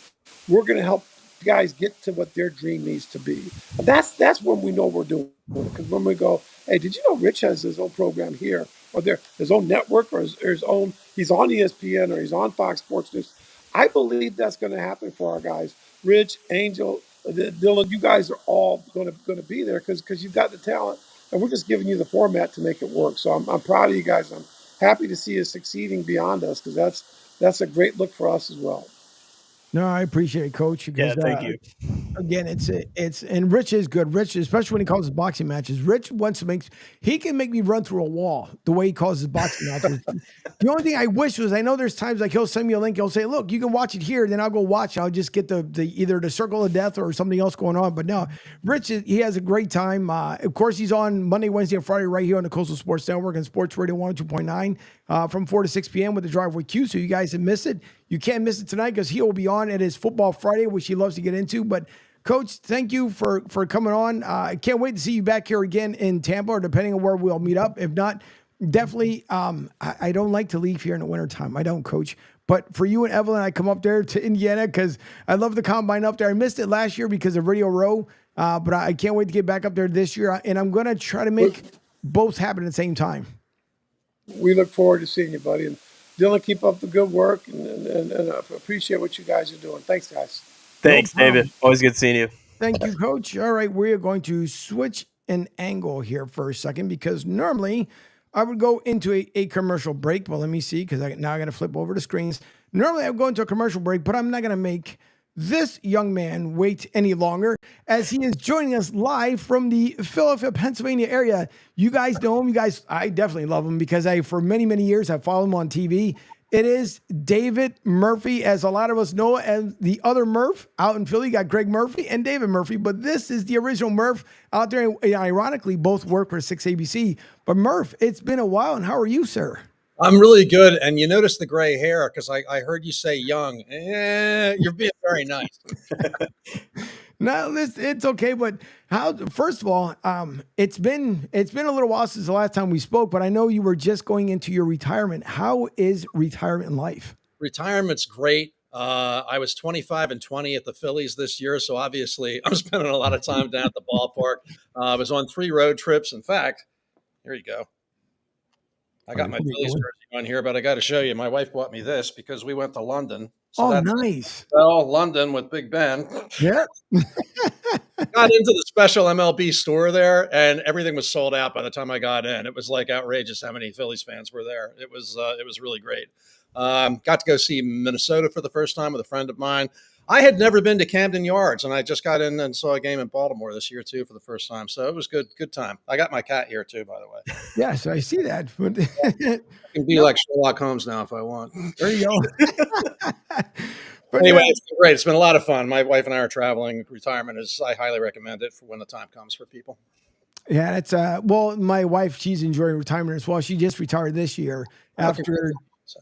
Speaker 12: we're going to help guys get to what their dream needs to be. That's when we know we're doing it. Because when we go, hey, did you know Rich has his own program here, or his own network, or his own? He's on ESPN or he's on Fox Sports News. I believe that's going to happen for our guys. Rich, Angel, Dylan, you guys are all going to be there because you've got the talent, and we're just giving you the format to make it work. So I'm proud of you guys. I'm happy to see you succeeding beyond us because that's a great look for us as well.
Speaker 2: No, I appreciate it, Coach,
Speaker 3: Yeah,
Speaker 2: because
Speaker 3: thank you.
Speaker 2: again, it's and Rich is good. Rich, especially when he calls his boxing matches. Rich wants to he can make me run through a wall the way he calls his boxing matches. The only thing I wish was I know there's times like he'll send me a link. He'll say, "Look, you can watch it here." Then I'll go watch. I'll just get the either the Circle of Death or something else going on. But no, Rich he has a great time. Of course, he's on Monday, Wednesday, and Friday right here on the Coastal Sports Network and Sports Radio 102.9 from 4 to 6 p.m. with the Driveway Q. So you guys have missed it. You can't miss it tonight because he will be on at his Football Friday, which he loves to get into. But Coach, thank you for coming on. I can't wait to see you back here again in Tampa, or depending on where we'll meet up. If not, definitely. I don't like to leave here in the wintertime. I don't, Coach. But for you and Evelyn, I come up there to Indiana because I love the combine up there. I missed it last year because of Radio Row, but I can't wait to get back up there this year. And I'm going to try to make both happen at the same time.
Speaker 12: We look forward to seeing you, buddy. And Dylan, keep up the good work and appreciate what you guys are doing. Thanks, guys.
Speaker 3: Thanks, David. Always good seeing you.
Speaker 2: Thank you, Coach. All right, we are going to switch an angle here for a second because normally I would go into a commercial break. Well, let me see, because now I got to flip over the screens. Normally I would go into a commercial break, but I'm not going to make this young man wait any longer, as he is joining us live from the Philadelphia, Pennsylvania area. You guys know him. I definitely love him because for many, many years, I followed him on TV. It is David Murphy, as a lot of us know as the other Murph out in Philly. You got Greg Murphy and David Murphy, but this is the original Murph out there. And ironically, both work for 6ABC. But Murph, it's been a while, and how are you, sir?
Speaker 13: I'm really good. And you notice the gray hair because I heard you say young. You're being very nice.
Speaker 2: No, it's okay. But first of all, it's been a little while since the last time we spoke, but I know you were just going into your retirement. How is retirement life?
Speaker 13: Retirement's great. I was 25 and 20 at the Phillies this year. So obviously I'm spending a lot of time down at the ballpark. I was on 3 road trips. In fact, here you go. I got my Phillies jersey on here, but I got to show you. My wife bought me this because we went to London.
Speaker 2: So nice.
Speaker 13: Well, London with Big Ben.
Speaker 2: Yeah.
Speaker 13: Got into the special MLB store there, and everything was sold out by the time I got in. It was like outrageous how many Phillies fans were there. It was really great. Got to go see Minnesota for the first time with a friend of mine. I had never been to Camden Yards, and I just got in and saw a game in Baltimore this year too for the first time. So it was good time. I got my cat here too, by the way.
Speaker 2: Yes, I see that.
Speaker 13: I can be like Sherlock Holmes now if I want.
Speaker 2: There you go.
Speaker 13: But anyway, it's been great. It's been a lot of fun. My wife and I are traveling. Retirement I highly recommend it for when the time comes for people.
Speaker 2: Yeah, it's well, my wife, she's enjoying retirement as well. She just retired this year after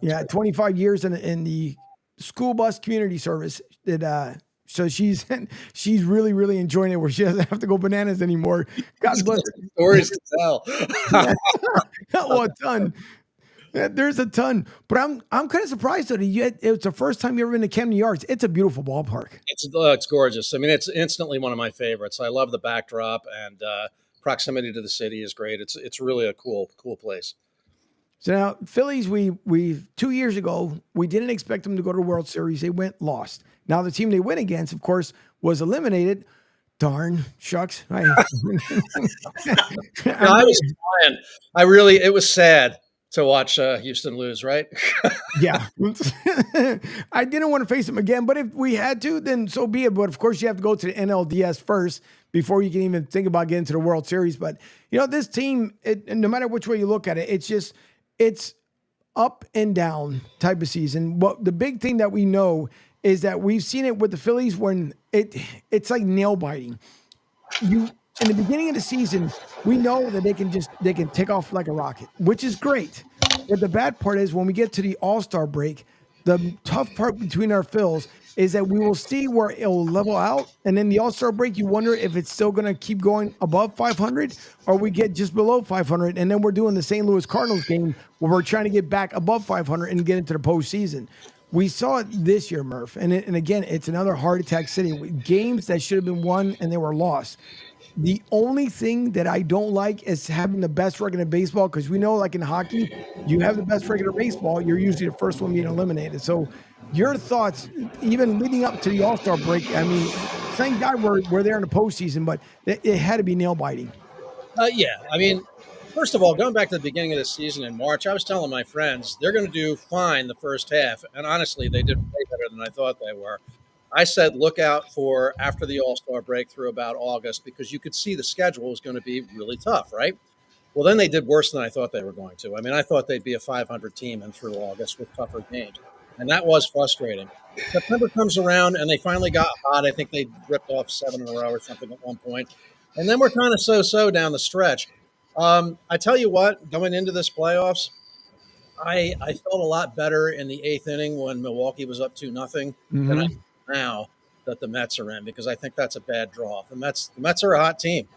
Speaker 2: 25 years in the school bus community service. So she's really, really enjoying it, where she doesn't have to go bananas anymore. God bless.
Speaker 13: Stories to tell.
Speaker 2: Oh, a ton. Yeah, there's a ton, but I'm kind of surprised that it's the first time you ever been to Camden Yards. It's a beautiful ballpark.
Speaker 13: It's gorgeous. I mean, it's instantly one of my favorites. I love the backdrop, and proximity to the city is great. It's really a cool place.
Speaker 2: So now, Phillies, we 2 years ago, we didn't expect them to go to the World Series. They lost. Now the team they went against, of course, was eliminated. Darn shucks. I
Speaker 13: was flying. It was sad to watch Houston lose, right?
Speaker 2: Yeah. I didn't want to face them again, but if we had to, then so be it. But of course, you have to go to the NLDS first before you can even think about getting to the World Series. But, this team, no matter which way you look at it, it's up and down type of season. What the big thing that we know is that we've seen it with the Phillies when it's like nail biting. In the beginning of the season, we know that they can take off like a rocket, which is great. But the bad part is when we get to the All-Star break, the tough part between our Phils is that we will see where it will level out. And then the All-Star break, you wonder if it's still going to keep going above 500 or we get just below 500. And then we're doing the St. Louis Cardinals game where we're trying to get back above 500 and get into the postseason. We saw it this year, Murph. And again, it's another heart attack city with games that should have been won and they were lost. The only thing that I don't like is having the best record in baseball, because we know, like in hockey, you have the best record in baseball, you're usually the first one being eliminated. So your thoughts, even leading up to the All-Star break, I mean, thank God we're there in the postseason, but it had to be nail-biting.
Speaker 13: Yeah, I mean, first of all, going back to the beginning of the season in March, I was telling my friends they're going to do fine the first half, and honestly, they did way better than I thought they were. I said, look out for after the All-Star break through about August, because you could see the schedule was going to be really tough, right? Well, then they did worse than I thought they were going to. I mean, I thought they'd be a 500 team and through August with tougher games. And that was frustrating. September comes around and they finally got hot. I think they ripped off 7 in a row or something at one point. And then we're kind of so-so down the stretch. I tell you what, going into this playoffs, I felt a lot better in the 8th inning when Milwaukee was up 2-0 than I now that the Mets are in, because I think that's a bad draw. The Mets are a hot team.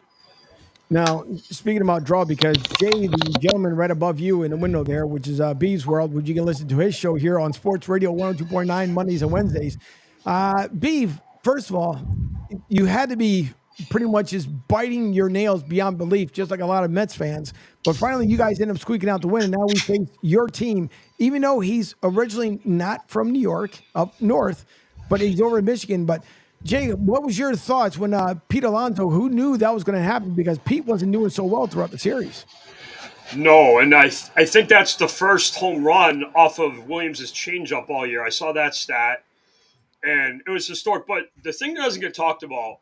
Speaker 2: Now, speaking about draw, because Jay, the gentleman right above you in the window there, which is Bee's World, which you can listen to his show here on Sports Radio 102.9 Mondays and Wednesdays. Bee, first of all, you had to be pretty much just biting your nails beyond belief, just like a lot of Mets fans. But finally, you guys end up squeaking out the win, and now we face your team, even though he's originally not from New York, up north, but he's over in Michigan. But Jay, what was your thoughts when Pete Alonso, who knew that was going to happen because Pete wasn't doing so well throughout the series?
Speaker 14: No, and I think that's the first home run off of Williams' changeup all year. I saw that stat, and it was historic. But the thing that doesn't get talked about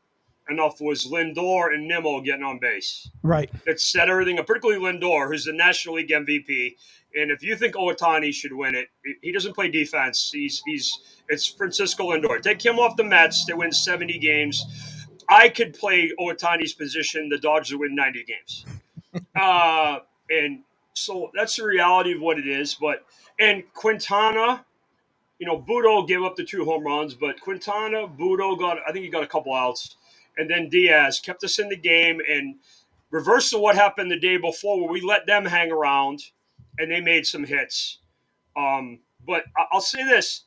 Speaker 14: enough was Lindor and Nimmo getting on base.
Speaker 2: Right.
Speaker 14: It set everything up, particularly Lindor, who's the National League MVP. And if you think Ohtani should win it, he doesn't play defense. It's Francisco Lindor. Take him off the Mets, they win 70 games. I could play Ohtani's position. The Dodgers would win 90 games. And so that's the reality of what it is. And Quintana, Budo gave up the 2 home runs, but Quintana, Budo I think he got a couple outs. And then Diaz kept us in the game, and reverse of what happened the day before where we let them hang around and they made some hits. But I'll say this.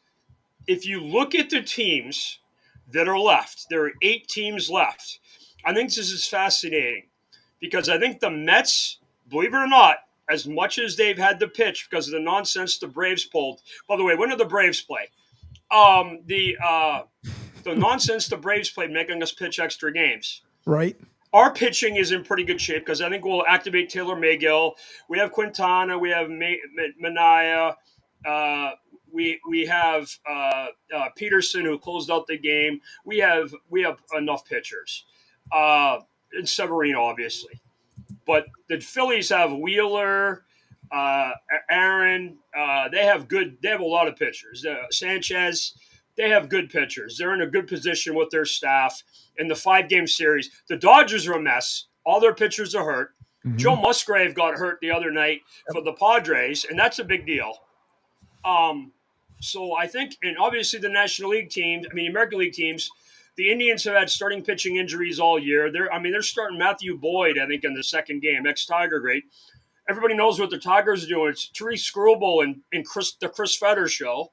Speaker 14: If you look at the teams that are left, there are 8 teams left. I think this is fascinating because I think the Mets, believe it or not, as much as they've had to pitch because of the nonsense the Braves pulled. By the way, when did the Braves play? The nonsense the Braves played, making us pitch extra games.
Speaker 2: Right.
Speaker 14: Our pitching is in pretty good shape because I think we'll activate Taylor Maygill. We have Quintana. We have Manaea. We have Peterson, who closed out the game. We have enough pitchers, and Severino, obviously. But the Phillies have Wheeler, Aaron. They have a lot of pitchers. Sanchez. They have good pitchers. They're in a good position with their staff. In the 5-game series, the Dodgers are a mess. All their pitchers are hurt. Mm-hmm. Joe Musgrave got hurt the other night for the Padres, and that's a big deal. So I think, and obviously the National League teams, American League teams, the Indians have had starting pitching injuries all year. They're starting Matthew Boyd, I think, in the 2nd game, ex-Tiger great. Everybody knows what the Tigers are doing. It's Therese Scrubel and the Chris Fetter show.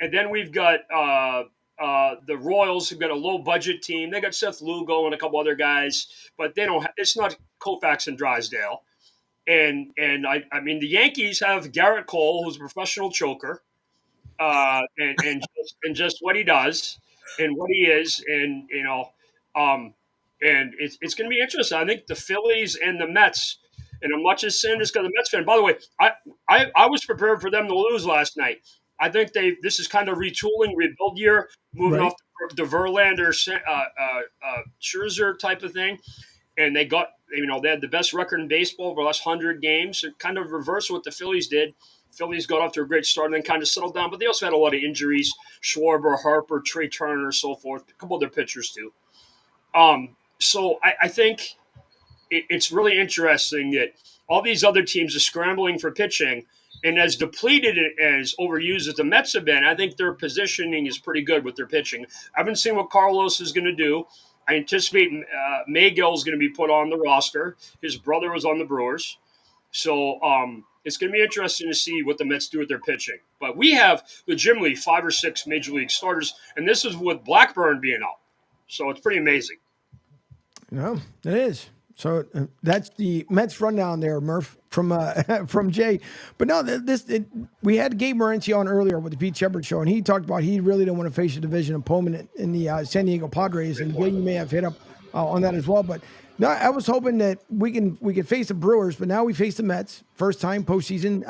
Speaker 14: And then we've got the Royals, who've got a low-budget team. They got Seth Lugo and a couple other guys, but they don't. It's not Koufax and Drysdale. And the Yankees have Garrett Cole, who's a professional choker, and just what he does and what he is, and it's going to be interesting. I think the Phillies and the Mets, and I'm much as Sanders because I'm a Mets fan. By the way, I was prepared for them to lose last night. I think this is kind of retooling, rebuild year, moving off the Verlander, Scherzer type of thing. And they got, they had the best record in baseball over the last 100 games. It kind of reversed what the Phillies did. Phillies got off to a great start and then kind of settled down. But they also had a lot of injuries. Schwarber, Harper, Trey Turner, so forth. A couple other pitchers too. So I think it's really interesting that all these other teams are scrambling for pitching. And as depleted as overused as the Mets have been, I think their positioning is pretty good with their pitching. I haven't seen what Carlos is going to do. I anticipate Maygill is going to be put on the roster. His brother was on the Brewers. So it's going to be interesting to see what the Mets do with their pitching. But we have legitimately 5 or 6 major league starters, and this is with Blackburn being out. So it's pretty amazing.
Speaker 2: No, it is. So that's the Mets rundown there, Murph, from Jay. But no, we had Gabe Morency on earlier with the Pete Shepard show, and he talked about he really don't want to face a division opponent in the San Diego Padres, and Jay, you may have hit up on that as well. But no, I was hoping that we could face the Brewers, but now we face the Mets, first time postseason.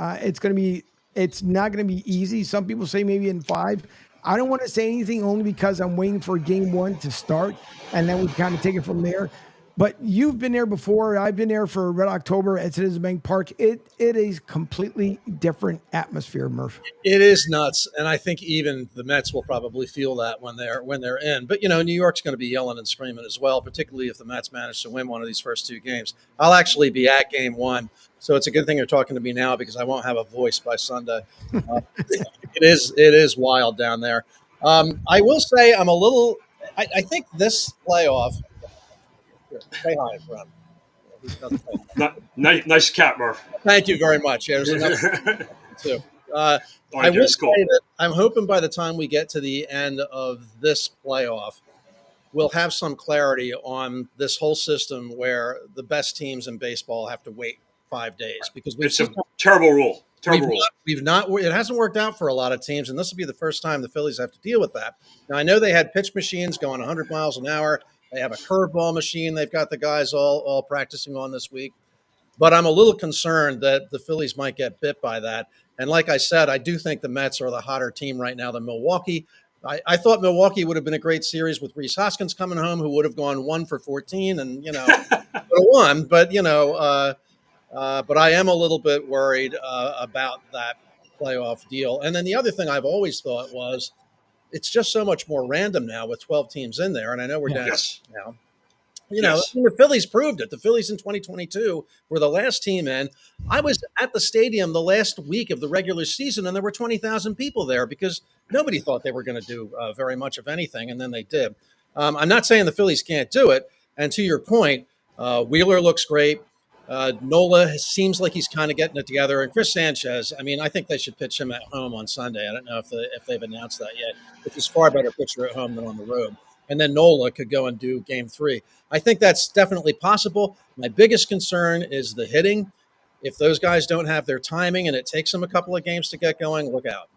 Speaker 2: It's not going to be easy. Some people say maybe in 5. I don't want to say anything only because I'm waiting for game 1 to start, and then we kind of take it from there. But you've been there before. I've been there for Red October at Citizens Bank Park. It is completely different atmosphere, Murph.
Speaker 13: It is nuts, and I think even the Mets will probably feel that when they're in. But New York's going to be yelling and screaming as well, particularly if the Mets manage to win one of these first 2 games. I'll actually be at game 1, so it's a good thing you're talking to me now because I won't have a voice by Sunday. It is wild down there. I will say I'm a little. I think this playoff. Say hi, friend.
Speaker 14: Nice cat, Murph.
Speaker 13: Thank you very much. Yeah, there's another too. I will say that I'm hoping by the time we get to the end of this playoff, we'll have some clarity on this whole system where the best teams in baseball have to wait 5 days because
Speaker 14: it's a terrible rule.
Speaker 13: It hasn't worked out for a lot of teams, and this will be the first time the Phillies have to deal with that. Now, I know they had pitch machines going 100 miles an hour. They have a curveball machine they've got the guys all practicing on this week. But I'm a little concerned that the Phillies might get bit by that. And like I said, I do think the Mets are the hotter team right now than Milwaukee. I thought Milwaukee would have been a great series with Rhys Hoskins coming home, who would have gone 1 for 14 and, would have won. But, but I am a little bit worried about that playoff deal. And then the other thing I've always thought was it's just so much more random now with 12 teams in there. And I know we're down now.
Speaker 14: Yes.
Speaker 13: The Phillies proved it. The Phillies in 2022 were the last team in. I was at the stadium the last week of the regular season, and there were 20,000 people there because nobody thought they were going to do very much of anything, and then they did. I'm not saying the Phillies can't do it. And to your point, Wheeler looks great. Nola seems like he's kind of getting it together. And Chris Sanchez, I mean, I think they should pitch him at home on Sunday. I don't know if they've announced that yet. But he's far better pitcher at home than on the road. And then Nola could go and do game 3. I think that's definitely possible. My biggest concern is the hitting. If those guys don't have their timing and it takes them a couple of games to get going, look out.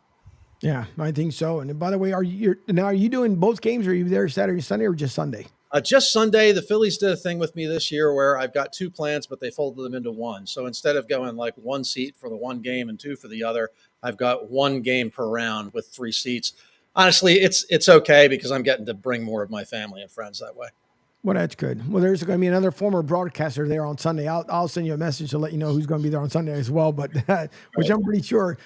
Speaker 2: Yeah, I think so. And by the way, are you doing both games? Or are you there Saturday, Sunday, or just Sunday?
Speaker 13: Just Sunday. The Phillies did a thing with me this year where I've got 2 plans, but they folded them into one. So instead of going like 1 seat for the one game and 2 for the other, I've got 1 game per round with 3 seats. Honestly, it's okay because I'm getting to bring more of my family and friends that way.
Speaker 2: Well, that's good. Well, there's going to be another former broadcaster there on Sunday. I'll send you a message to let you know who's going to be there on Sunday as well, but which I'm pretty sure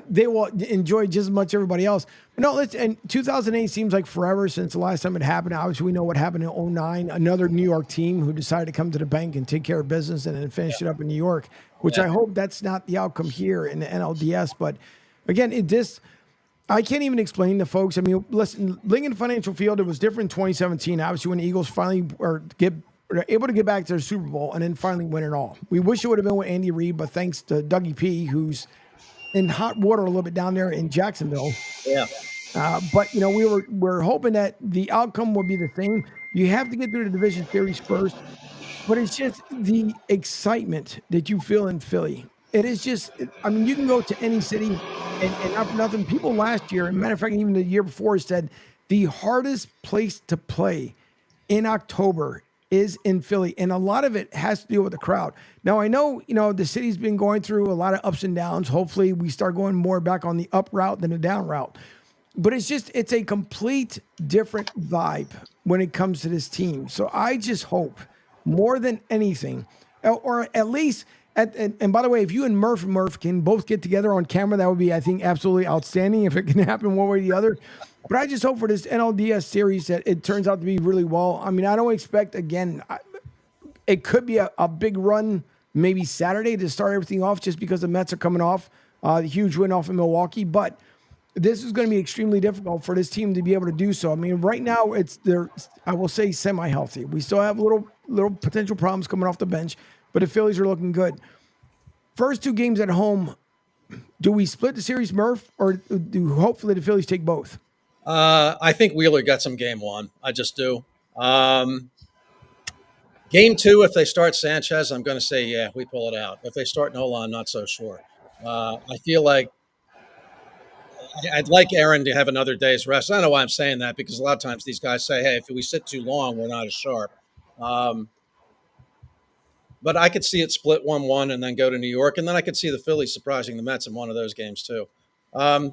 Speaker 2: they will enjoy just as much as everybody else. But no, and 2008 seems like forever since the last time it happened. Obviously, we know what happened in 2009. Another New York team who decided to come to the bank and take care of business and then finish it up in New York, which I hope that's not the outcome here in the NLDS. But again, I can't even explain to folks. I mean, listen, Lincoln Financial Field, it was different in 2017. Obviously, when the Eagles finally were able to get back to the Super Bowl and then finally win it all. We wish it would have been with Andy Reid, but thanks to Dougie P, who's in hot water a little bit down there in Jacksonville.
Speaker 13: Yeah.
Speaker 2: But we're hoping that the outcome will be the same. You have to get through the division series first, but it's just the excitement that you feel in Philly. It is just, I mean, you can go to any city and not for nothing. People last year, and matter of fact, even the year before, said the hardest place to play in October is in Philly. And a lot of it has to deal with the crowd. Now, I know, the city's been going through a lot of ups and downs. Hopefully we start going more back on the up route than the down route. But it's a complete different vibe when it comes to this team. So I just hope more than anything, or at least, and by the way, if you and Murph can both get together on camera, that would be, I think, absolutely outstanding if it can happen one way or the other. But I just hope for this NLDS series that it turns out to be really well. I mean, I don't expect, again, it could be a big run maybe Saturday to start everything off just because the Mets are coming off the huge win off in Milwaukee. But this is going to be extremely difficult for this team to be able to do so. I mean, right now they're, I will say, semi-healthy. We still have little potential problems coming off the bench, but the Phillies are looking good. First 2 games at home, do we split the series, Murph, or do hopefully the Phillies take both?
Speaker 13: I think Wheeler gets him game 1. I just do. Game 2, if they start Sanchez, I'm going to say, yeah, we pull it out. If they start Nola, I'm not so sure. I feel like I'd like Aaron to have another day's rest. I don't know why I'm saying that because a lot of times these guys say, hey, if we sit too long, we're not as sharp. But I could see it split 1-1 and then go to New York. And then I could see the Phillies surprising the Mets in one of those games too. A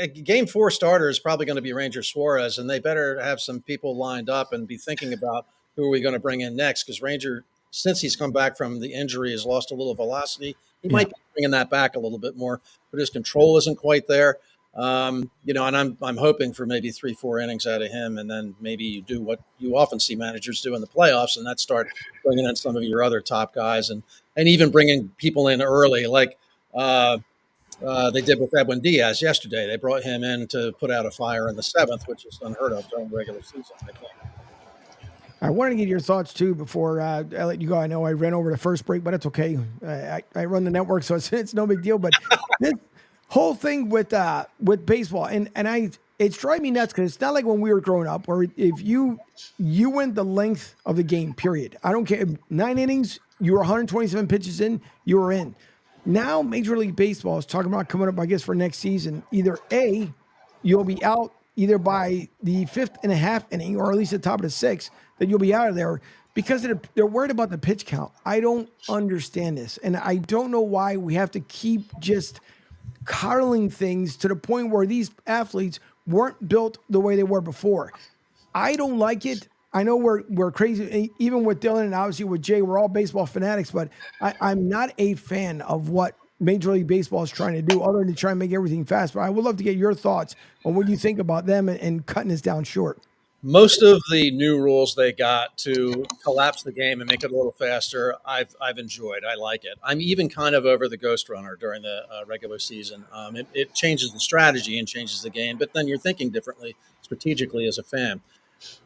Speaker 13: game 4 starter is probably going to be Ranger Suarez, and they better have some people lined up and be thinking about who are we going to bring in next, because Ranger, since he's come back from the injury, has lost a little velocity. He might be bringing that back a little bit more, but his control isn't quite there. And I'm hoping for maybe 3-4 innings out of him, and then maybe you do what you often see managers do in the playoffs, and that's start bringing in some of your other top guys, and even bringing people in early, like they did with Edwin Diaz yesterday. They brought him in to put out a fire in the 7th, which is unheard of during the regular season, I think.
Speaker 2: I wanted to get your thoughts too before I let you go. I know I ran over the first break, but it's okay. I run the network, so it's no big deal. But this whole thing with baseball, and it's driving me nuts because it's not like when we were growing up, where if you went the length of the game, period. I don't care. 9 innings, you were 127 pitches in, you were in. Now Major League Baseball is talking about coming up, I guess, for next season. Either A, you'll be out either by the 5th and a half inning, or at least the top of the 6th, that you'll be out of there. because they're worried about the pitch count. I don't understand this. And I don't know why we have to keep just coddling things to the point where these athletes weren't built the way they were before. I don't like it. I know we're crazy, even with Dylan and obviously with Jay, we're all baseball fanatics, but I'm not a fan of what Major League Baseball is trying to do other than to try and make everything fast. But I would love to get your thoughts on what you think about them and cutting this down short.
Speaker 13: Most of the new rules they got to collapse the game and make it a little faster, I've enjoyed. I like it. I'm even kind of over the Ghost Runner during the regular season. It changes the strategy and changes the game, but then you're thinking differently strategically as a fan.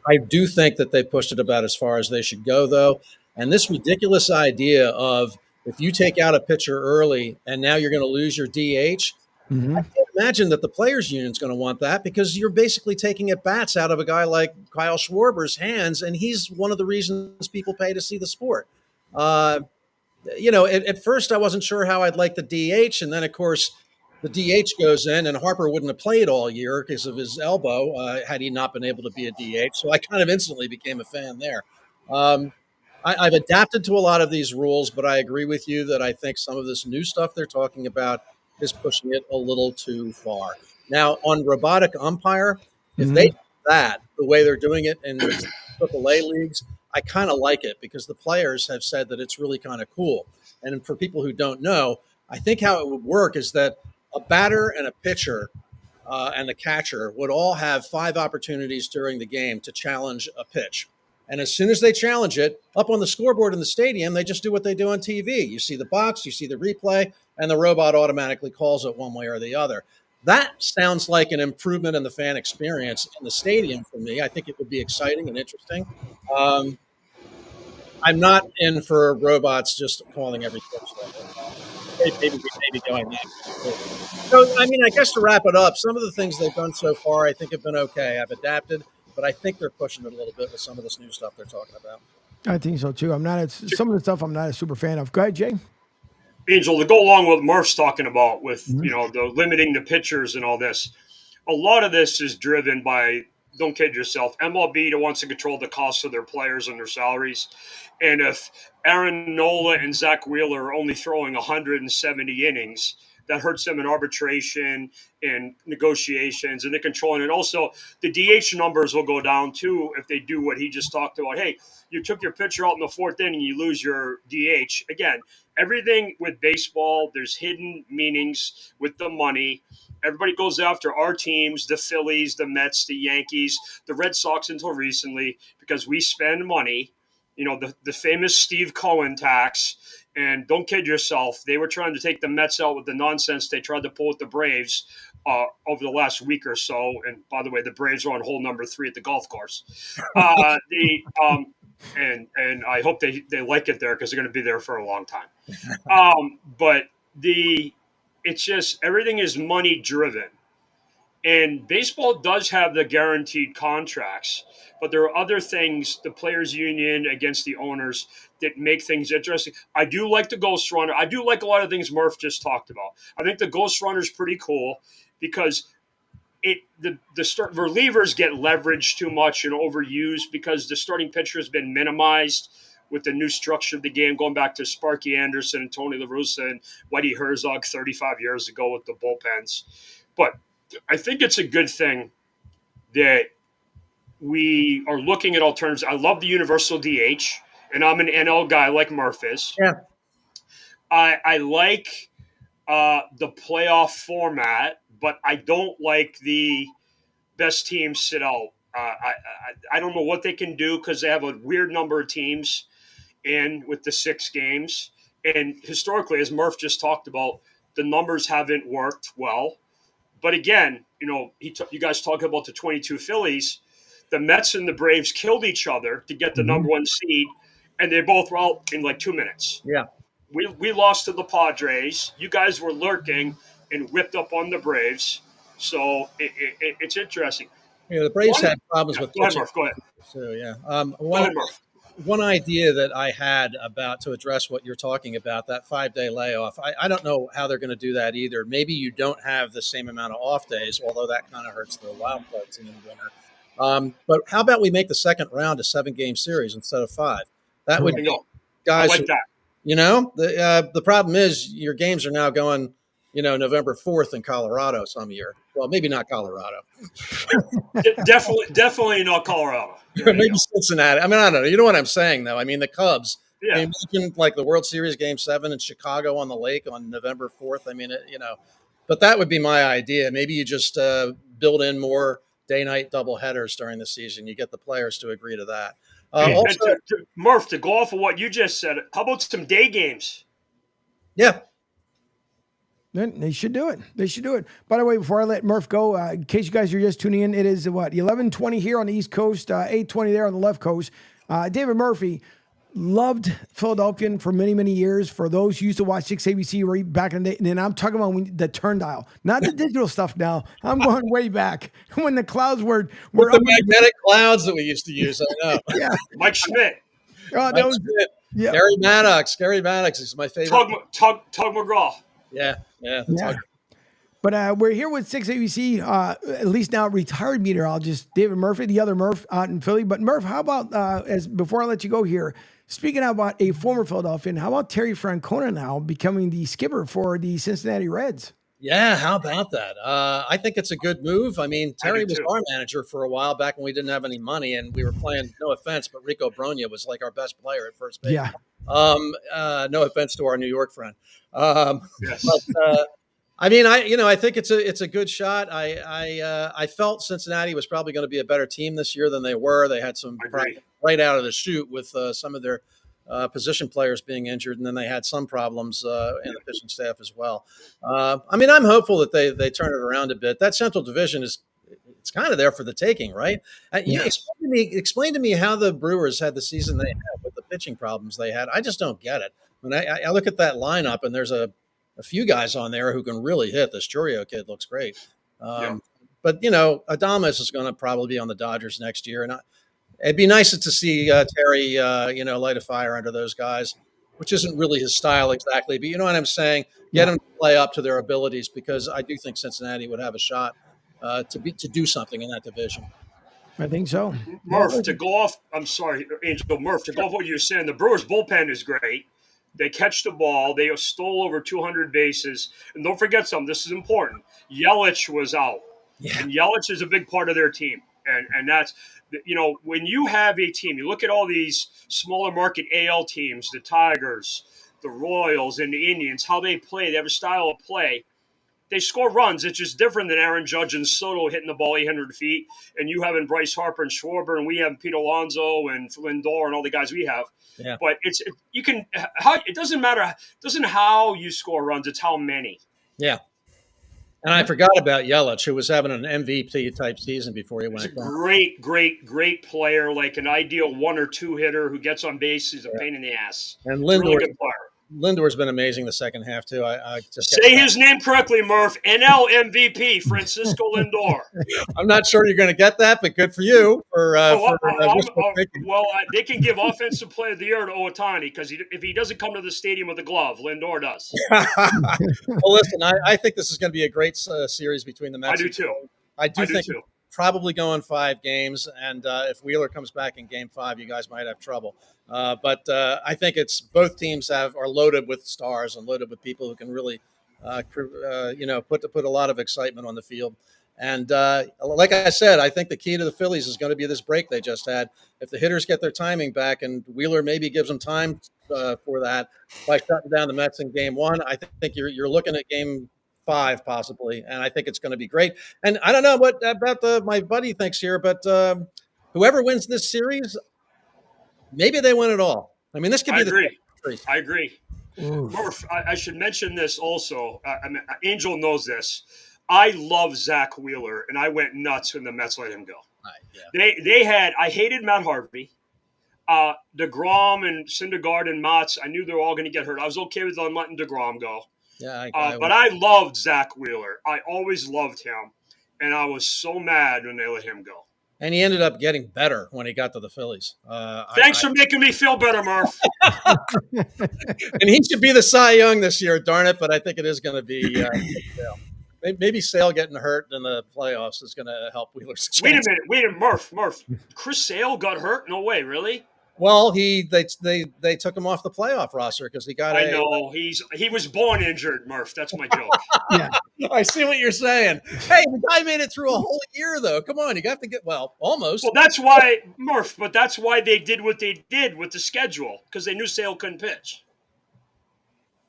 Speaker 13: I do think that they pushed it about as far as they should go, though. And this ridiculous idea of if you take out a pitcher early and now you're going to lose your DH,
Speaker 2: Mm-hmm.
Speaker 13: I can't imagine that the players' union is going to want that because you're basically taking at bats out of a guy like Kyle Schwarber's hands, and he's one of the reasons people pay to see the sport. At first I wasn't sure how I'd like the DH, and then of course the DH goes in, and Harper wouldn't have played all year because of his elbow had he not been able to be a DH. So I kind of instantly became a fan there. Um, I've adapted to a lot of these rules, but I agree with you that I think some of this new stuff they're talking about is pushing it a little too far. Now, on robotic umpire, if they do that the way they're doing it in AAA leagues, I kind of like it because the players have said that it's really kind of cool. And for people who don't know, I think how it would work is that a batter and a pitcher and the catcher would all have 5 opportunities during the game to challenge a pitch. And as soon as they challenge it, up on the scoreboard in the stadium, they just do what they do on TV. You see the box, you see the replay, and the robot automatically calls it one way or the other. That sounds like an improvement in the fan experience in the stadium for me. I think it would be exciting and interesting. I'm not in for robots just calling every pitch. Maybe going that. So, I mean, I guess to wrap it up, some of the things they've done so far I think have been okay. I've adapted, but I think they're pushing it a little bit with some of this new stuff they're talking about.
Speaker 2: I think so too. Some of the stuff I'm not a super fan of. Go ahead, Jay.
Speaker 14: Angel, to go along with what Murph's talking about with the limiting the pitchers and all this, a lot of this is driven by, don't kid yourself, MLB wants to control the cost of their players and their salaries. And if Aaron Nola and Zach Wheeler are only throwing 170 innings, that hurts them in arbitration and negotiations, and they're controlling it. Also, the DH numbers will go down too if they do what he just talked about. Hey, you took your pitcher out in the 4th inning, you lose your DH. Again, everything with baseball, there's hidden meanings with the money. Everybody goes after our teams, the Phillies, the Mets, the Yankees, the Red Sox until recently, because we spend money. The famous Steve Cohen tax. And don't kid yourself, they were trying to take the Mets out with the nonsense they tried to pull with the Braves over the last week or so. And by the way, the Braves are on hole number 3 at the golf course. And I hope they like it there because they're going to be there for a long time. But it's just everything is money driven. And baseball does have the guaranteed contracts, but there are other things, the players' union against the owners, that make things interesting. I do like the Ghost Runner. I do like a lot of things Murph just talked about. I think the Ghost Runner is pretty cool because the relievers get leveraged too much and overused because the starting pitcher has been minimized with the new structure of the game, going back to Sparky Anderson and Tony La Russa and Whitey Herzog 35 years ago with the bullpens. But I think it's a good thing that we are looking at alternatives. I love the universal DH, and I'm an NL guy like Murph is.
Speaker 13: Yeah.
Speaker 14: I like the playoff format, but I don't like the best teams sit out. I don't know what they can do because they have a weird number of teams in with the 6 games. And historically, as Murph just talked about, the numbers haven't worked well. But again, you guys talk about the 22 Phillies. The Mets and the Braves killed each other to get the number 1 seed, and they both were out in like 2 minutes.
Speaker 13: Yeah.
Speaker 14: We lost to the Padres. You guys were lurking and whipped up on the Braves. So it's interesting.
Speaker 13: The Braves had problems with
Speaker 14: Go ahead, Murph. Go ahead.
Speaker 13: So, yeah.
Speaker 14: Go ahead, Murph.
Speaker 13: One idea that I had about to address what you're talking about, that 5-day layoff, I don't know how they're going to do that either. Maybe you don't have the same amount of off days, although that kind of hurts the wild card team in the winter. But how about we make the second round a 7-game series instead of 5? That would
Speaker 14: I
Speaker 13: be
Speaker 14: know. I
Speaker 13: guys.
Speaker 14: like that.
Speaker 13: The problem is your games are now going, November 4th in Colorado some year. Well, maybe not Colorado.
Speaker 14: Definitely not Colorado. There you
Speaker 13: Maybe
Speaker 14: go.
Speaker 13: Cincinnati. I mean, I don't know. You know what I'm saying, though. I mean, the Cubs. I
Speaker 14: Yeah.
Speaker 13: mean, imagine like the World Series Game 7 in Chicago on the lake on November 4th. I mean, but that would be my idea. Maybe you just build in more day-night double headers during the season. You get the players to agree to that.
Speaker 14: And
Speaker 13: Also,
Speaker 14: Murph, to go off of what you just said, how about some day games?
Speaker 13: yeah.
Speaker 2: Then they should do it. They should do it. By the way, before I let Murph go, in case you guys are just tuning in, it is 11:20 here on the East Coast, 8:20 there on the left coast. David Murphy loved Philadelphia for many, many years. For those who used to watch 6 ABC right back in the day, and I'm talking about the turndial, not the digital stuff now. I'm going way back when the clouds were
Speaker 13: With the
Speaker 2: up
Speaker 13: magnetic clouds that we used to use. I know.
Speaker 2: Yeah.
Speaker 14: Mike Schmidt.
Speaker 2: Oh, that was
Speaker 13: Schmidt.
Speaker 2: Yeah.
Speaker 13: Gary Maddox is my favorite.
Speaker 14: Tug McGraw.
Speaker 13: Yeah.
Speaker 2: Yeah.
Speaker 13: Tug.
Speaker 2: But we're here with 6 ABC, at least now retired meteorologist David Murphy, the other Murph out in Philly. But Murph, how about, before I let you go here, speaking about a former Philadelphian, how about Terry Francona now becoming the skipper for the Cincinnati Reds?
Speaker 13: Yeah, how about that? I think it's a good move. I mean, Terry was
Speaker 14: too.
Speaker 13: our manager for a while back when we didn't have any money, and we were playing. No offense, but Rico Bronya was like our best player at first base.
Speaker 2: Yeah.
Speaker 13: No offense to our New York friend.
Speaker 14: Yes.
Speaker 13: But I mean, I think it's a good shot. I felt Cincinnati was probably going to be a better team this year than they were. They had some right out of the chute with some of their position players being injured, and then they had some problems in the pitching staff as well. I mean, I'm hopeful that they turn it around a bit. That Central Division it's kind of there for the taking, right? Explain to me how the Brewers had the season they had with the pitching problems they had. I just don't get it. When I look at that lineup, and there's a few guys on there who can really hit. This Churio kid looks great. But, Adames is going to probably be on the Dodgers next year. And it'd be nice to see Terry, light a fire under those guys, which isn't really his style exactly. But you know what I'm saying? Get them to play up to their abilities, because I do think Cincinnati would have a shot to do something in that division.
Speaker 2: I think so.
Speaker 14: Murph, to go off, I'm sorry, Angel Murph, to go off what you're saying, the Brewers' bullpen is great. They catch the ball. They stole over 200 bases. And don't forget something. This is important. Yelich was out. Yeah. And Yelich is a big part of their team. And that's, when you have a team, you look at all these smaller market AL teams, the Tigers, the Royals, and the Indians, how they play. They have a style of play. They score runs. It's just different than Aaron Judge and Soto hitting the ball 800 feet, and you having Bryce Harper and Schwarber, and we have Pete Alonso and Lindor and all the guys we have.
Speaker 13: Yeah.
Speaker 14: But it doesn't matter. It doesn't how you score runs. It's how many.
Speaker 13: Yeah. And I forgot about Yelich, who was having an MVP type season before he went.
Speaker 14: Great player, like an ideal 1 or 2 hitter who gets on base. He's a pain in the ass.
Speaker 13: And
Speaker 14: really good player.
Speaker 13: Lindor's been amazing the second half too. I just
Speaker 14: say his name correctly, Murph. NL MVP, Francisco Lindor.
Speaker 13: I'm not sure you're going to get that, but good for you.
Speaker 14: They can give Offensive Player of the Year to Ohtani, because if he doesn't come to the stadium with a glove, Lindor does.
Speaker 13: Well, listen, I think this is going to be a great series between the Mets.
Speaker 14: I do too.
Speaker 13: I do think probably going 5 games, and if Wheeler comes back in Game 5, you guys might have trouble. But I think it's both teams are loaded with stars and loaded with people who can really, put a lot of excitement on the field. And like I said, I think the key to the Phillies is going to be this break they just had. If the hitters get their timing back, and Wheeler maybe gives them time for that by shutting down the Mets in Game 1, I think you're looking at Game 5 possibly, and I think it's going to be great. And I don't know what about my buddy thinks here, but whoever wins this series, maybe they win it all. I mean, this could be
Speaker 14: I agree. Murph, I should mention this also. Angel knows this. I love Zach Wheeler, and I went nuts when the Mets let him go.
Speaker 13: Yeah.
Speaker 14: I hated Matt Harvey. DeGrom and Syndergaard and Motts, I knew they were all going to get hurt. I was okay with them letting DeGrom go.
Speaker 13: Yeah,
Speaker 14: but I loved Zach Wheeler. I always loved him, and I was so mad when they let him go.
Speaker 13: And he ended up getting better when he got to the Phillies.
Speaker 14: Thanks for making me feel better, Murph.
Speaker 13: And he should be the Cy Young this year, darn it, but I think it is going to be Sale. Maybe Sale getting hurt in the playoffs is going to help Wheeler's chance.
Speaker 14: Wait a minute, Murph. Chris Sale got hurt? No way, really?
Speaker 13: Well, they took him off the playoff roster because he got.
Speaker 14: I know he was born injured, Murph. That's my joke.
Speaker 2: Yeah,
Speaker 13: I see what you're saying. Hey, the guy made it through a whole year, though. Come on, you have to get almost.
Speaker 14: Well, that's why Murph. But that's why they did what they did with the schedule because they knew Sale couldn't pitch.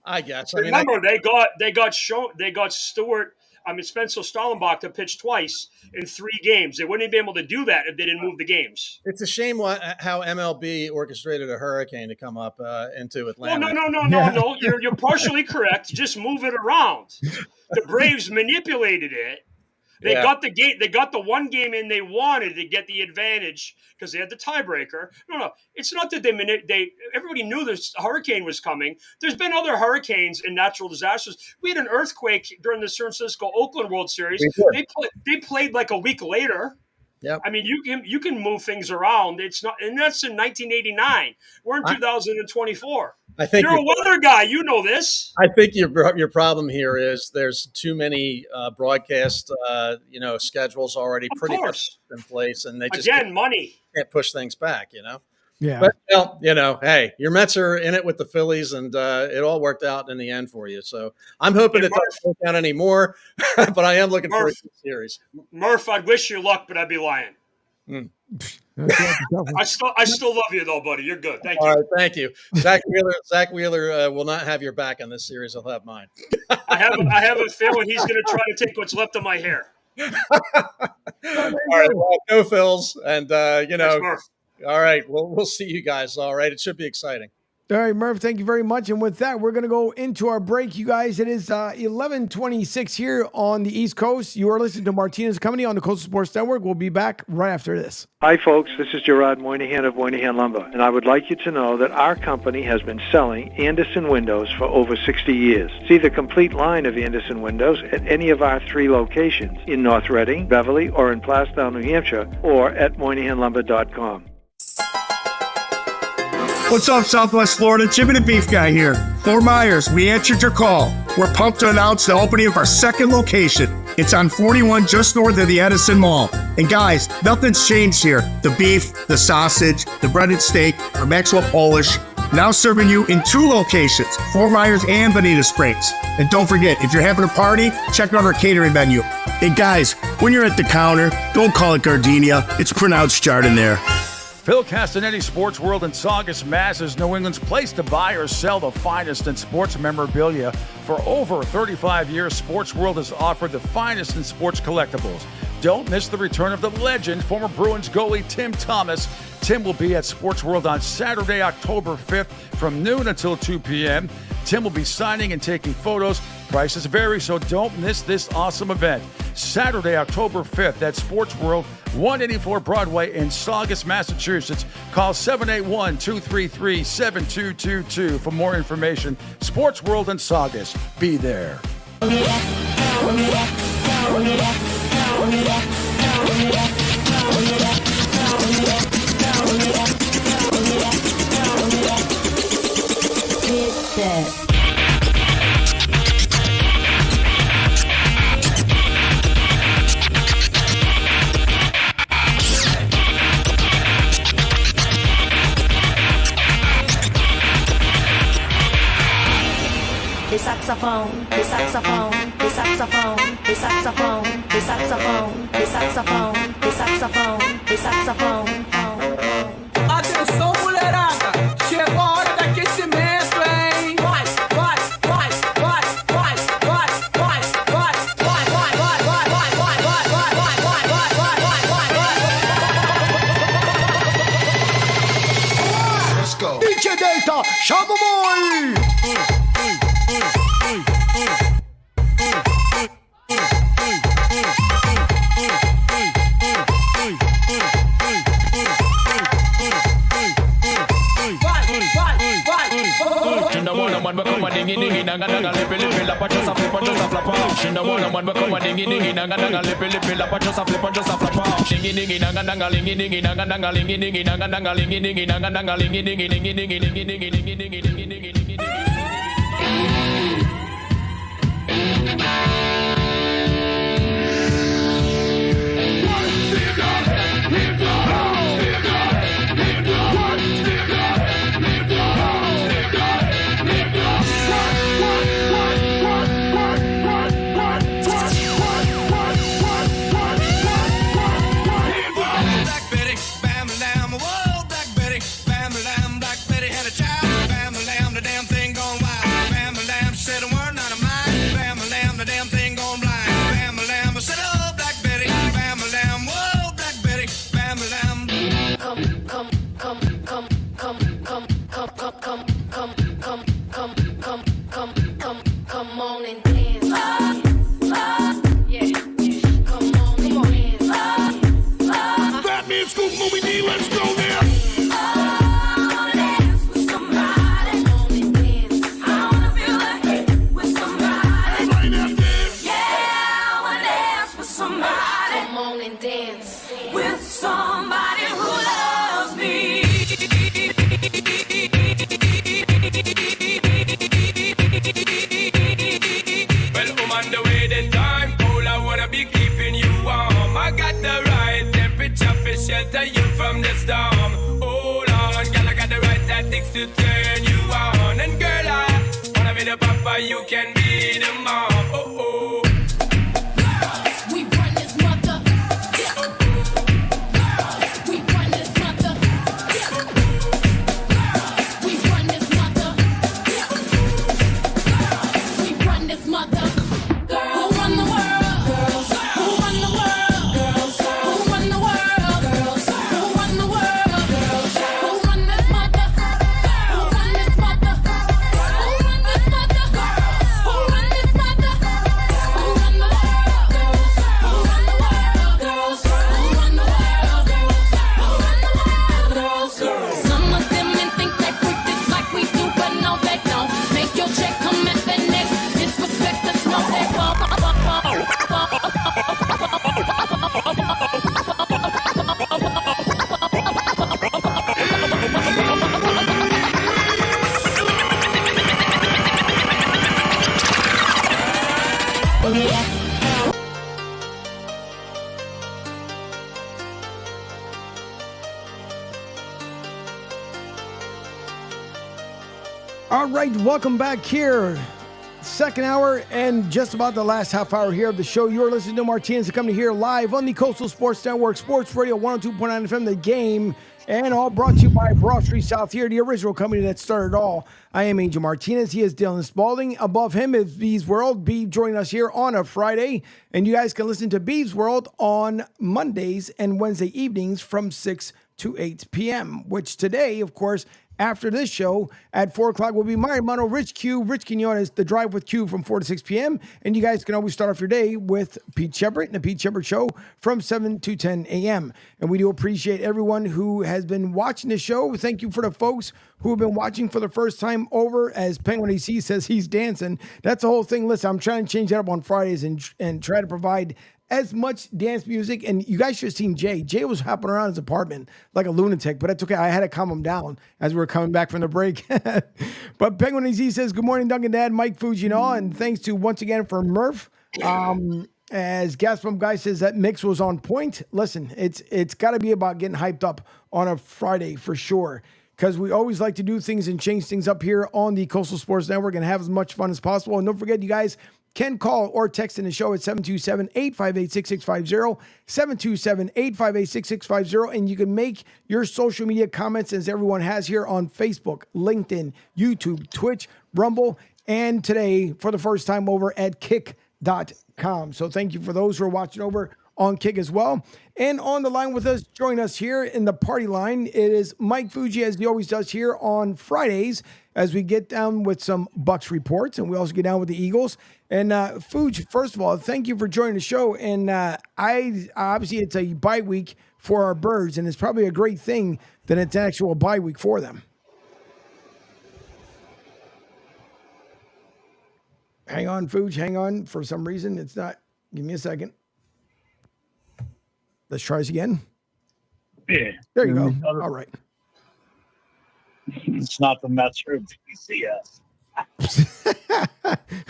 Speaker 13: I guess.
Speaker 14: Remember, they got Stewart. Spencer Stellenbosch to pitch twice in 3 games. They wouldn't be able to do that if they didn't move the games.
Speaker 13: It's a shame how MLB orchestrated a hurricane to come up into Atlanta.
Speaker 14: Well, no. You're partially correct. Just move it around. The Braves manipulated it. They got the game. They got the one game in they wanted to get the advantage because they had the tiebreaker. No, it's not that everybody knew this hurricane was coming. There's been other hurricanes and natural disasters. We had an earthquake during the San Francisco Oakland World Series. They played like a week later.
Speaker 13: Yep.
Speaker 14: You can move things around. It's not, and that's in 1989. We're in 2024.
Speaker 13: I think
Speaker 14: you're a weather guy. You know this.
Speaker 13: I think your problem here is there's too many broadcast schedules already pretty much in place, and they just
Speaker 14: money
Speaker 13: can't push things back.
Speaker 2: Yeah.
Speaker 13: But hey, your Mets are in it with the Phillies, and it all worked out in the end for you. So I'm hoping it doesn't work out anymore, but I am looking for a series.
Speaker 14: Murph, I'd wish you luck, but I'd be lying. I still love you though, buddy. You're good. Thank you.
Speaker 13: All right, thank you. Zach Wheeler will not have your back on this series. He'll have mine.
Speaker 14: I have a feeling he's going to try to take what's left of my hair.
Speaker 13: All right, well, go Phils, and
Speaker 14: Thanks, Murph.
Speaker 13: All right, we'll see you guys. All right, it should be exciting.
Speaker 2: All right, Murph, thank you very much. And with that, we're going to go into our break, you guys. It is 11:26 here on the East Coast. You are listening to Martinez Company on the Coastal Sports Network. We'll be back right after this.
Speaker 4: Hi, folks. This is Gerard Moynihan of Moynihan Lumber, and I would like you to know that our company has been selling Anderson windows for over 60 years. See the complete line of Anderson windows at any of our 3 locations in North Reading, Beverly, or in Plastown, New Hampshire, or at MoynihanLumber.com.
Speaker 5: What's up, Southwest Florida? Jim and the Beef Guy here. Fort Myers, we answered your call. We're pumped to announce the opening of our second location. It's on 41 just north of the Edison Mall. And guys, nothing's changed here. The beef, the sausage, the breaded steak, our Maxwell Polish. Now serving you in 2 locations, Fort Myers and Bonita Springs. And don't forget, if you're having a party, check out our catering menu. Hey guys, when you're at the counter, don't call it gardenia. It's pronounced Chardonnay.
Speaker 6: Phil Castanetti, Sports World in Saugus, Mass. is New England's place to buy or sell the finest in sports memorabilia. For over 35 years, Sports World has offered the finest in sports collectibles. Don't miss the return of the legend, former Bruins goalie Tim Thomas. Tim will be at Sports World on Saturday, October 5th from noon until 2 p.m. Tim will be signing and taking photos. Prices vary, so don't miss this awesome event. Saturday, October 5th at Sports World, 184 Broadway in Saugus, Massachusetts. Call 781-233-7222 for more information. Sports World in Saugus. Be there.
Speaker 9: The saxophone, the saxophone, the saxophone, the saxophone, the saxophone, the saxophone, the saxophone, the saxophone.
Speaker 15: Atenção, mulherada, chegou a hora do aquecimento, hein? Vai, vai, vai, vai, vai, vai, vai, vai, vai, vai, vai, vai, vai, vai, vai, vai, vai, vai, vai, vai.
Speaker 1: Let's go. DJ Delta, chama o boy!
Speaker 16: Man become a dingy dingy nanga nanga lippy lippy lap just a flip and just a flap off. She no wanna man become a dingy dingy nanga nanga lippy lippy lap just a flip and just a flap off. Dingy dingy nanga nanga lingy dingy nanga nanga lingy dingy nanga nanga lingy dingy nanga nanga lingy dingy dingy dingy dingy dingy dingy dingy dingy dingy dingy.
Speaker 15: likes to turn you on. And girl, I wanna be the papa, you can be the mom. Oh, oh.
Speaker 9: We run this mother. We run this mother. We run this mother. We run this mother. Girls. Who run the world? Girls. Who run the world? Girls. Who run the world? Girls. Who run the world? Girls. Who run this mother? Who run this mother? Who run this mother? Who run this mother? Who run the world? Girls. Who run the world? Girls. Who run the world? Girls. Who run the world? Girls. Some of them men think they freak this like we do, but no they don't. Make your check come at the neck. Disrespect us, no they won't.
Speaker 2: All right, welcome back here. Second hour and just about the last half hour here of the show. You're listening to Martinez coming here live on the Coastal Sports Network, Sports Radio 102.9 FM, The Game, and all brought to you by Broad Street South here, the original company that started all. I am Angel Martinez. He is Dylan Spalding. Above him is Bee's World. Bee joining us here on a Friday, and you guys can listen to Bee's World on Mondays and Wednesday evenings from 6 to 8 p.m., which today, of course, after this show at 4 o'clock will be my hermano Rich Quinones, The Drive with Q from 4 to 6 p.m. And you guys can always start off your day with Pete Shepard and the Pete Shepard Show from 7 to 10 a.m. And we do appreciate everyone who has been watching the show. Thank you for the folks who have been watching for the first time over. As Penguin AC says, he's dancing. That's the whole thing. Listen, I'm trying to change that up on Fridays and try to provide as much dance music. And you guys should have seen Jay. Jay was hopping around his apartment like a lunatic, but that's okay. I had to calm him down as we were coming back from the break. But Penguin AZ says, good morning, Duncan Dad, Mike Fujino. And thanks to once again for Murph. As Gaspam Guy says, that mix was on point. Listen, it's got to be about getting hyped up on a Friday for sure, because we always like to do things and change things up here on the Coastal Sports Network and have as much fun as possible. And don't forget, you guys can call or text in the show at 727-858-6650, 727-858-6650, and you can make your social media comments as everyone has here on Facebook, LinkedIn, YouTube, Twitch, Rumble, and today for the first time over at kick.com. So thank you for those who are watching over on Kick as well. And on the line with us, join us here in the party line, it is Mike Fuji, as he always does here on Fridays, as we get down with some Bucks reports, and we also get down with the Eagles. And Fuji, first of all, thank you for joining the show. And I obviously it's a bye week for our Birds, and it's probably a great thing that it's an actual bye week for them. Hang on, Fuji, hang on. For some reason, it's not. Give me a second. Let's try this again.
Speaker 17: Yeah.
Speaker 2: There you go. All right.
Speaker 17: It's not the Metro PCS.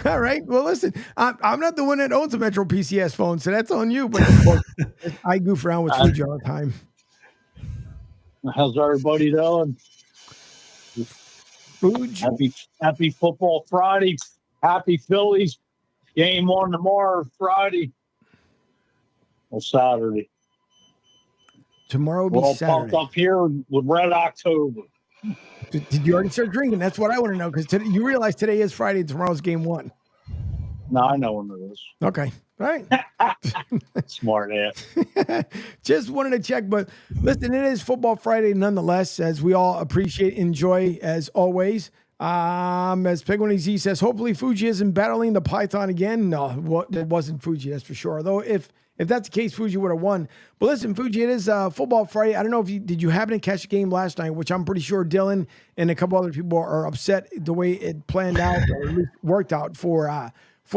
Speaker 2: All right. Well, listen, I'm not the one that owns a Metro PCS phone, so that's on you. But I goof around with Fuji all the time.
Speaker 17: How's everybody doing?
Speaker 2: Fuji.
Speaker 17: Happy Football Friday. Happy Phillies. Game on tomorrow, Friday. Or Saturday.
Speaker 2: Tomorrow will be
Speaker 17: all
Speaker 2: Saturday.
Speaker 17: Pumped up here with Red October.
Speaker 2: Did you already start drinking? That's what I want to know, because you realize today is Friday and tomorrow's game one.
Speaker 17: No, I know when it is.
Speaker 2: Okay. All right.
Speaker 17: Smart ass.
Speaker 2: Just wanted to check, but listen, it is Football Friday nonetheless, as we all appreciate, enjoy as always. As Penguin Z says, hopefully Fuji isn't battling the Python again. No, it wasn't Fuji, that's for sure. Though if that's the case, Fuji would have won. But listen, Fuji, it is Football Friday. I don't know if did you happen to catch the game last night, which I'm pretty sure Dylan and a couple other people are upset the way it planned out or at least worked out for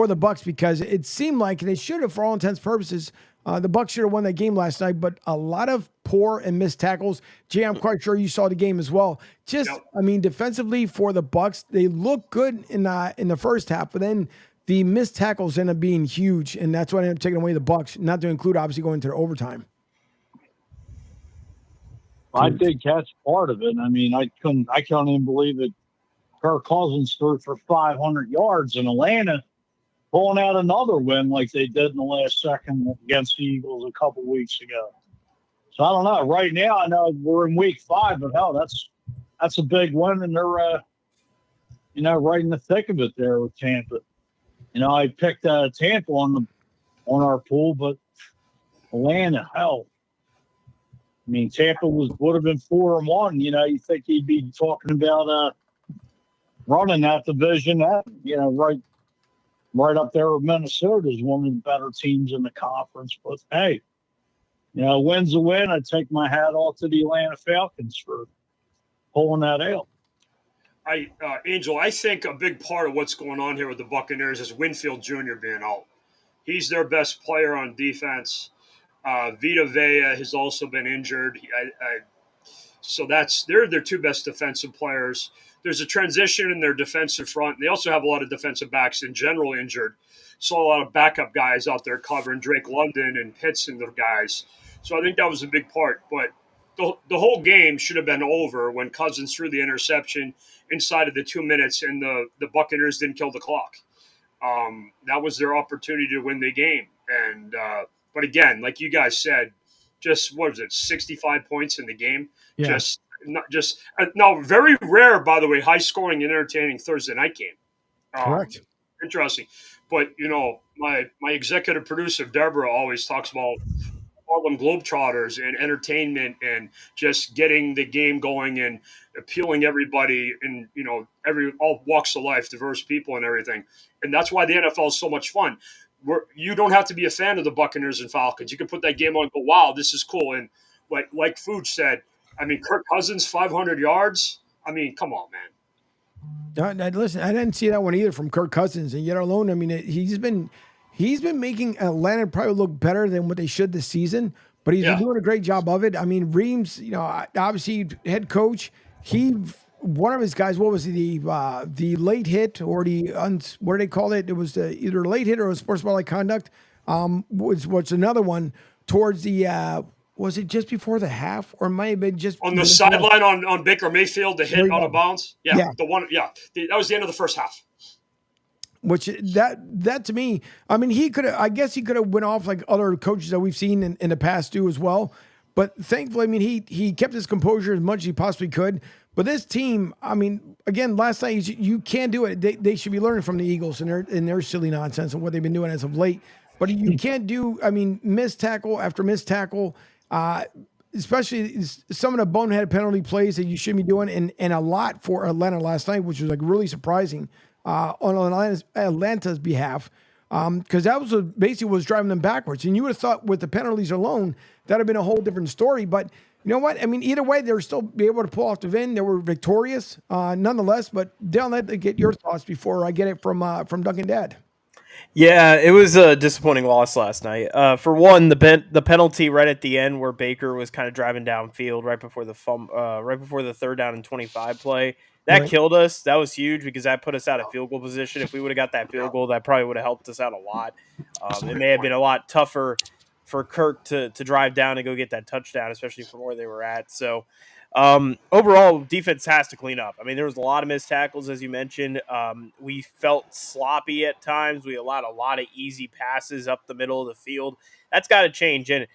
Speaker 2: the Bucks, because it seemed like they should have, for all intents and purposes, the Bucks should have won that game last night, but a lot of poor and missed tackles. Jay, I'm quite sure you saw the game as well. I mean, defensively for the Bucks, they look good in the first half, but then the missed tackles end up being huge, and that's what ended up taking away the Bucks, not to include obviously going to the overtime.
Speaker 17: I did catch part of it. I mean, I couldn't even believe it. Kirk Cousins threw for 500 yards in Atlanta, pulling out another win like they did in the last second against the Eagles a couple weeks ago. So I don't know. Right now, I know we're in week 5, but hell, that's a big win, and they're right in the thick of it there with Tampa. I picked Tampa on our pool, but Atlanta, hell. I mean, Tampa would have been 4-1. You think he'd be talking about running that division. Right up there with Minnesota is one of the better teams in the conference. But hey, a win's a win. I take my hat off to the Atlanta Falcons for pulling that out.
Speaker 14: Angel, I think a big part of what's going on here with the Buccaneers is Winfield Jr. being out. He's their best player on defense. Vita Vea has also been injured. So they're their two best defensive players. There's a transition in their defensive front. They also have a lot of defensive backs in general injured. Saw a lot of backup guys out there covering Drake London and Pitts and the guys. So I think that was a big part. But the whole game should have been over when Cousins threw the interception inside of the 2 minutes and the Buccaneers didn't kill the clock. That was their opportunity to win the game. And but again, like you guys said, just what was it, 65 points in the game?
Speaker 2: Yeah.
Speaker 14: Now, very rare, by the way, high scoring and entertaining Thursday night game.
Speaker 2: Correct.
Speaker 14: Interesting. But my executive producer Deborah always talks about Harlem Globetrotters and entertainment and just getting the game going and appealing everybody and all walks of life, diverse people and everything. And that's why the NFL is so much fun. You don't have to be a fan of the Buccaneers and Falcons. You can put that game on and go, wow, this is cool. And like Fuchs said, I mean, Kirk Cousins, 500 yards. I mean, come on, man.
Speaker 2: Listen, I didn't see that one either from Kirk Cousins, and yet alone, I mean, he's been making Atlanta probably look better than what they should this season. But he's been doing a great job of it. I mean, Reams, obviously head coach. One of his guys, what was he, the late hit or what do they call it? It was either a late hit or a sportsmanlike conduct. Was another one towards the. Was it just before the half, or it might have been just
Speaker 14: on the sideline on Baker Mayfield, the hit out of bounds? Yeah, the one. Yeah, that was the end of the first half.
Speaker 2: Which that to me, I mean, I guess he could have went off like other coaches that we've seen in the past do as well. But thankfully, I mean, he kept his composure as much as he possibly could. But this team, I mean, again, last night you can't do it. They should be learning from the Eagles and their silly nonsense and what they've been doing as of late. But you can't do, I mean, missed tackle after missed tackle. Especially some of the bonehead penalty plays that you shouldn't be doing, and a lot for Atlanta last night, which was like really surprising on Atlanta's behalf, because that was basically was driving them backwards. And you would have thought with the penalties alone, that'd have been a whole different story. But you know what? I mean, either way, they were still be able to pull off the win. They were victorious, nonetheless. But Dale, let me get your thoughts before I get it from Duncan Dad.
Speaker 3: Yeah, it was a disappointing loss last night. For one, the penalty right at the end where Baker was kind of driving downfield right before the third down and 25 play. That killed us. That was huge because that put us out of field goal position. If we would have got that field goal, that probably would have helped us out a lot. It may have been a lot tougher for Kirk to drive down and go get that touchdown, especially from where they were at. So overall, defense has to clean up. I mean, there was a lot of missed tackles, as you mentioned. We felt sloppy at times. We allowed a lot of easy passes up the middle of the field. That's got to change. And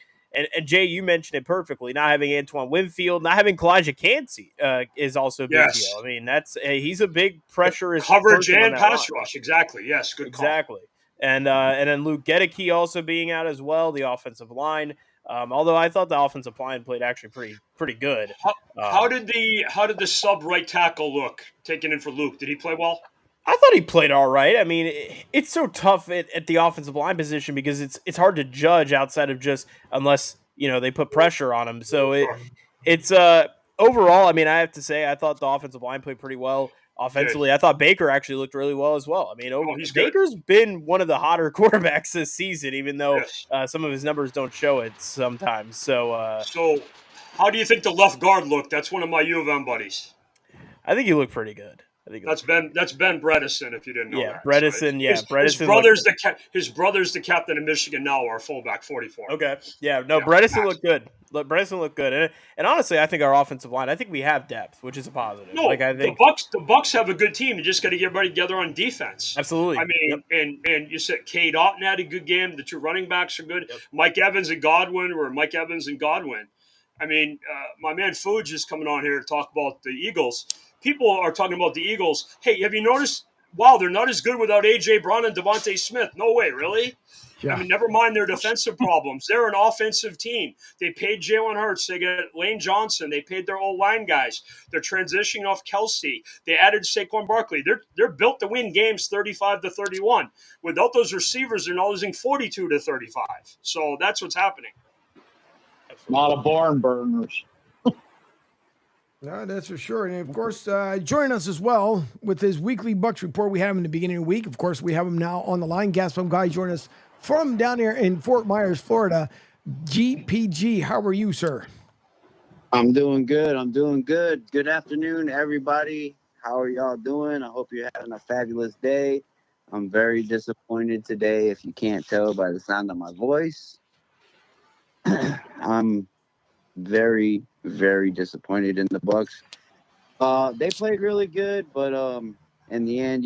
Speaker 3: Jay, you mentioned it perfectly. Not having Antoine Winfield, not having Kalijah Cansey is also a big deal. I mean, he's a big pressure.
Speaker 14: Coverage and pass rush. Exactly. Yes. Good call.
Speaker 3: Exactly. And then Luke Gedeke also being out as well, the offensive line. Although I thought the offensive line played actually pretty good.
Speaker 14: How did the sub right tackle look taken in for Luke? Did he play well?
Speaker 3: I thought he played all right. I mean, it's so tough at the offensive line position because it's hard to judge outside of just unless they put pressure on him. So it's overall. I mean, I have to say I thought the offensive line played pretty well. Offensively, good. I thought Baker actually looked really well as well. I mean, Baker's been one of the hotter quarterbacks this season, even though some of his numbers don't show it sometimes. So
Speaker 14: how do you think the left guard looked? That's one of my U of M buddies.
Speaker 3: I think he looked pretty good. I think
Speaker 14: That's Ben Bredesen. If you didn't know that,
Speaker 3: Bredesen.
Speaker 14: His
Speaker 3: Bredesen.
Speaker 14: his brother's the captain of Michigan now, our fullback, 44.
Speaker 3: Okay, Bredesen looked good. Bredesen looked good, and honestly, I think our offensive line. I think we have depth, which is a positive.
Speaker 14: No,
Speaker 3: Like I think
Speaker 14: the Bucks have a good team. You just got to get everybody together on defense.
Speaker 3: Absolutely.
Speaker 14: I mean, and you said Cade Otton had a good game. The two running backs are good. Mike Evans and Godwin. I mean, my man Fuge is coming on here to talk about the Eagles. People are talking about the Eagles. Hey, have you noticed? Wow, they're not as good without A.J. Brown and Devontae Smith. No way, really?
Speaker 2: Yeah.
Speaker 14: I mean, never mind their defensive problems. They're an offensive team. They paid Jalen Hurts. They got Lane Johnson. They paid their old line guys. They're transitioning off Kelsey. They added Saquon Barkley. They're built to win games 35-31. Without those receivers, they're now losing 42-35. So that's what's happening.
Speaker 17: A lot of barn burners.
Speaker 2: No, that's for sure. And of course, joining us as well with his weekly Bucks report we have him in the beginning of the week. Of course, we have him now on the line. Gaston Guy joining us from down here in Fort Myers, Florida. GPG, how are you, sir?
Speaker 18: I'm doing good. Good afternoon, everybody. How are y'all doing? I hope you're having a fabulous day. I'm very disappointed today, if you can't tell by the sound of my voice. I'm very, very disappointed in the Bucks. They played really good, but in the end,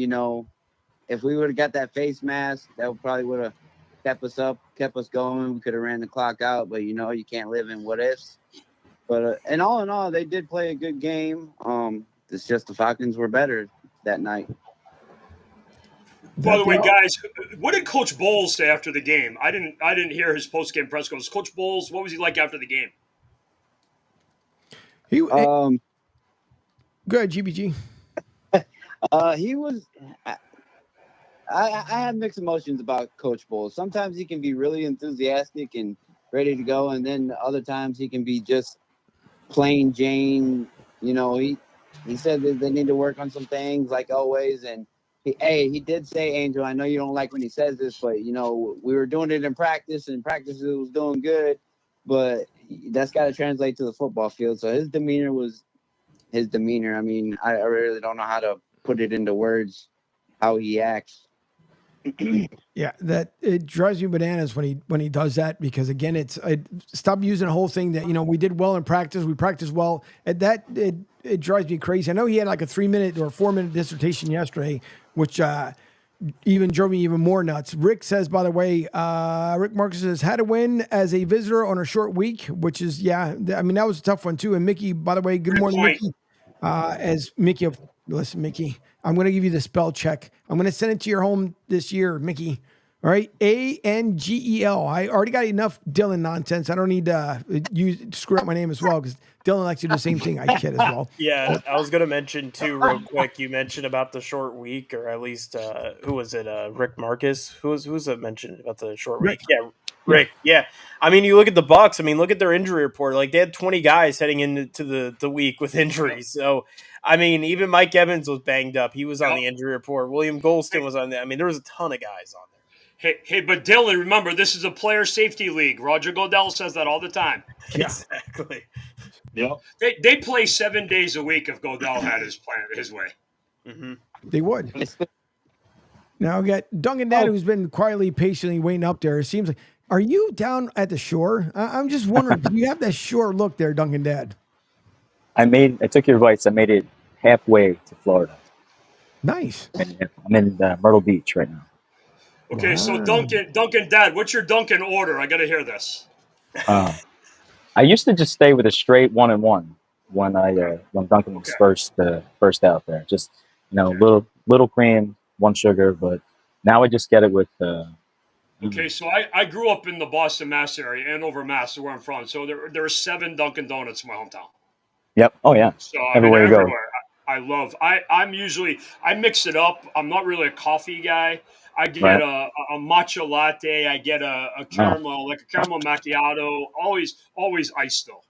Speaker 18: if we would have got that face mask, that probably would have kept us going. We could have ran the clock out, but you can't live in what ifs. But and all in all, they did play a good game. It's just the Falcons were better that night.
Speaker 14: By the way, guys, what did Coach Bowles say after the game? I didn't hear his post-game press conference. Coach Bowles, what was he like after the game?
Speaker 2: Go ahead, GBG.
Speaker 18: He was. I have mixed emotions about Coach Bowles. Sometimes he can be really enthusiastic and ready to go, and then other times he can be just plain Jane. He said that they need to work on some things, like always. And he did say, Angel, I know you don't like when he says this, but we were doing it in practice, and practice it was doing good, but that's got to translate to the football field. So his demeanor was his demeanor. I mean, I really don't know how to put it into words how he acts.
Speaker 2: Yeah, that it drives me bananas when he does that, because again, stop using the whole thing that we did well in practice, we practiced well, and it drives me crazy. I know he had like a 3-minute or 4-minute dissertation yesterday, which even drove me even more nuts. Rick says, by the way, Rick Marcus says had to win as a visitor on a short week, which is I mean that was a tough one too. And Mickey, by the way, good morning, Mickey. As Mickey, listen, Mickey, I'm going to give you the spell check. I'm going to send it to your home this year, Mickey. All right, Angel. I already got enough Dylan nonsense. I don't need to screw up my name as well, because Dylan likes to do the same thing. I kid as well.
Speaker 3: Yeah, I was going to mention too, real quick. You mentioned about the short week, or at least who was it? Rick Marcus. Who's that mentioned about the short week? Yeah, Rick. Yeah. I mean, you look at the Bucks. I mean, look at their injury report. Like they had 20 guys heading into the week with injuries. So, I mean, even Mike Evans was banged up. He was on the injury report. William Golston was on there. I mean, there was a ton of guys on there.
Speaker 14: Hey, but Dylan, remember, this is a player safety league. Roger Goodell says that all the time.
Speaker 2: Yeah.
Speaker 3: Exactly.
Speaker 17: Yep.
Speaker 14: They play 7 days a week if Goodell had his plan his way.
Speaker 3: Mm-hmm.
Speaker 2: They would. Now we got Duncan Dad, who's been quietly, patiently waiting up there. It seems like, are you down at the shore? I'm just wondering, do you have that shore look there, Duncan Dad?
Speaker 19: I took your advice. I made it halfway to Florida.
Speaker 2: Nice.
Speaker 19: I'm in Myrtle Beach right now.
Speaker 14: Okay, so Duncan Dad, what's your Duncan order? I got to hear this.
Speaker 19: I used to just stay with a straight 1-and-1 when Duncan was first out there. Just little cream, 1 sugar, but now I just get it with.
Speaker 14: Okay, so I grew up in the Boston, Mass area, Andover, Mass, where I'm from. So there are 7 Dunkin' Donuts in my hometown.
Speaker 19: Yep. Oh yeah.
Speaker 14: So
Speaker 19: everywhere you go.
Speaker 14: I mix it up. I'm not really a coffee guy. I get a matcha latte. I get a caramel, like a caramel macchiato. Always iced though.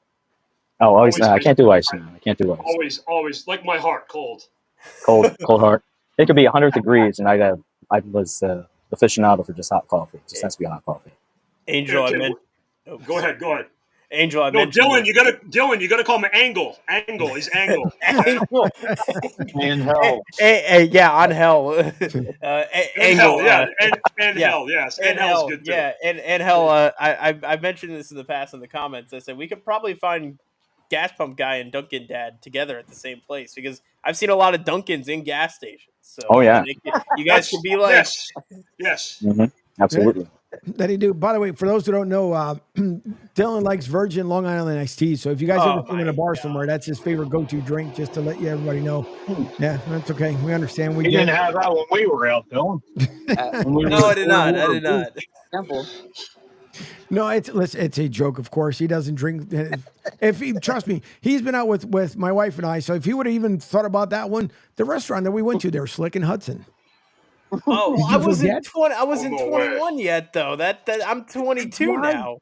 Speaker 19: Oh, always. I can't do ice. I can't do ice.
Speaker 14: Always like my heart, cold.
Speaker 19: Cold heart. It could be 100 degrees, and I was aficionado for just hot coffee. It just has to be hot coffee.
Speaker 3: Angel,
Speaker 14: Go ahead.
Speaker 3: Angel, I
Speaker 14: No,
Speaker 3: mentioned
Speaker 14: Dylan, you gotta call him Angle. Angle, he's Angle.
Speaker 3: Angle.
Speaker 17: And hell.
Speaker 3: Yeah, on hell.
Speaker 14: And
Speaker 3: Angle.
Speaker 14: hell, yeah, and
Speaker 3: Yeah,
Speaker 14: hell, yes,
Speaker 3: and
Speaker 14: and hell's
Speaker 3: hell.
Speaker 14: good too.
Speaker 3: Yeah, and hell. I mentioned this in the past in the comments. I said we could probably find gas pump guy and Dunkin' Dad together at the same place because I've seen a lot of Dunkins in gas stations. So
Speaker 19: Oh yeah.
Speaker 3: you guys could be like,
Speaker 14: yes.
Speaker 19: Absolutely.
Speaker 2: That he do. By the way, for those who don't know, Dylan likes Virgin Long Island iced tea. So if you guys ever see him in a bar somewhere, that's his favorite go-to drink. Just to let everybody know. Yeah, that's okay. We understand. We
Speaker 17: He
Speaker 2: get
Speaker 17: didn't have that when we were out, Dylan.
Speaker 3: No, I did not. I did not.
Speaker 18: Temple.
Speaker 2: No, it's a joke. Of course, he doesn't drink. If he trust me, he's been out with my wife and I. So if he would have even thought about that one, the restaurant that we went to, they were Slick and Hudson.
Speaker 3: Oh, well,
Speaker 2: Did you
Speaker 3: I wasn't
Speaker 2: forget?
Speaker 3: 20. I wasn't 21 yet, though. That I'm 22
Speaker 2: Why?
Speaker 3: now.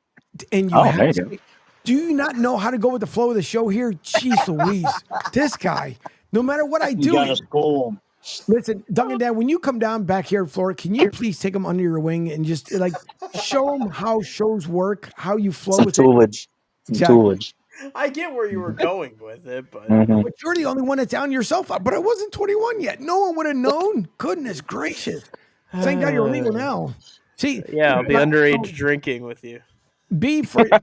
Speaker 2: And you
Speaker 19: Oh,
Speaker 2: have
Speaker 19: there you
Speaker 2: to.
Speaker 19: go.
Speaker 2: Do you not know how to go with the flow of the show here? Jeez Louise, this guy. No matter what I
Speaker 17: You
Speaker 2: do,
Speaker 17: gotta school him.
Speaker 2: listen, Duncan Dad, when you come down back here in Florida, can you please take him under your wing and just like show him how shows work, how you flow
Speaker 19: Some
Speaker 2: with it?
Speaker 19: toolage. Some
Speaker 2: Exactly.
Speaker 19: toolage.
Speaker 3: I get where you were going with it, but
Speaker 19: Mhm.
Speaker 2: But you're the only one that's down yourself. But I wasn't 21 yet. No one would have known. Goodness gracious. Thank God you're legal now. See,
Speaker 3: yeah, I'll be
Speaker 2: like,
Speaker 3: underage drinking with you.
Speaker 2: B, for those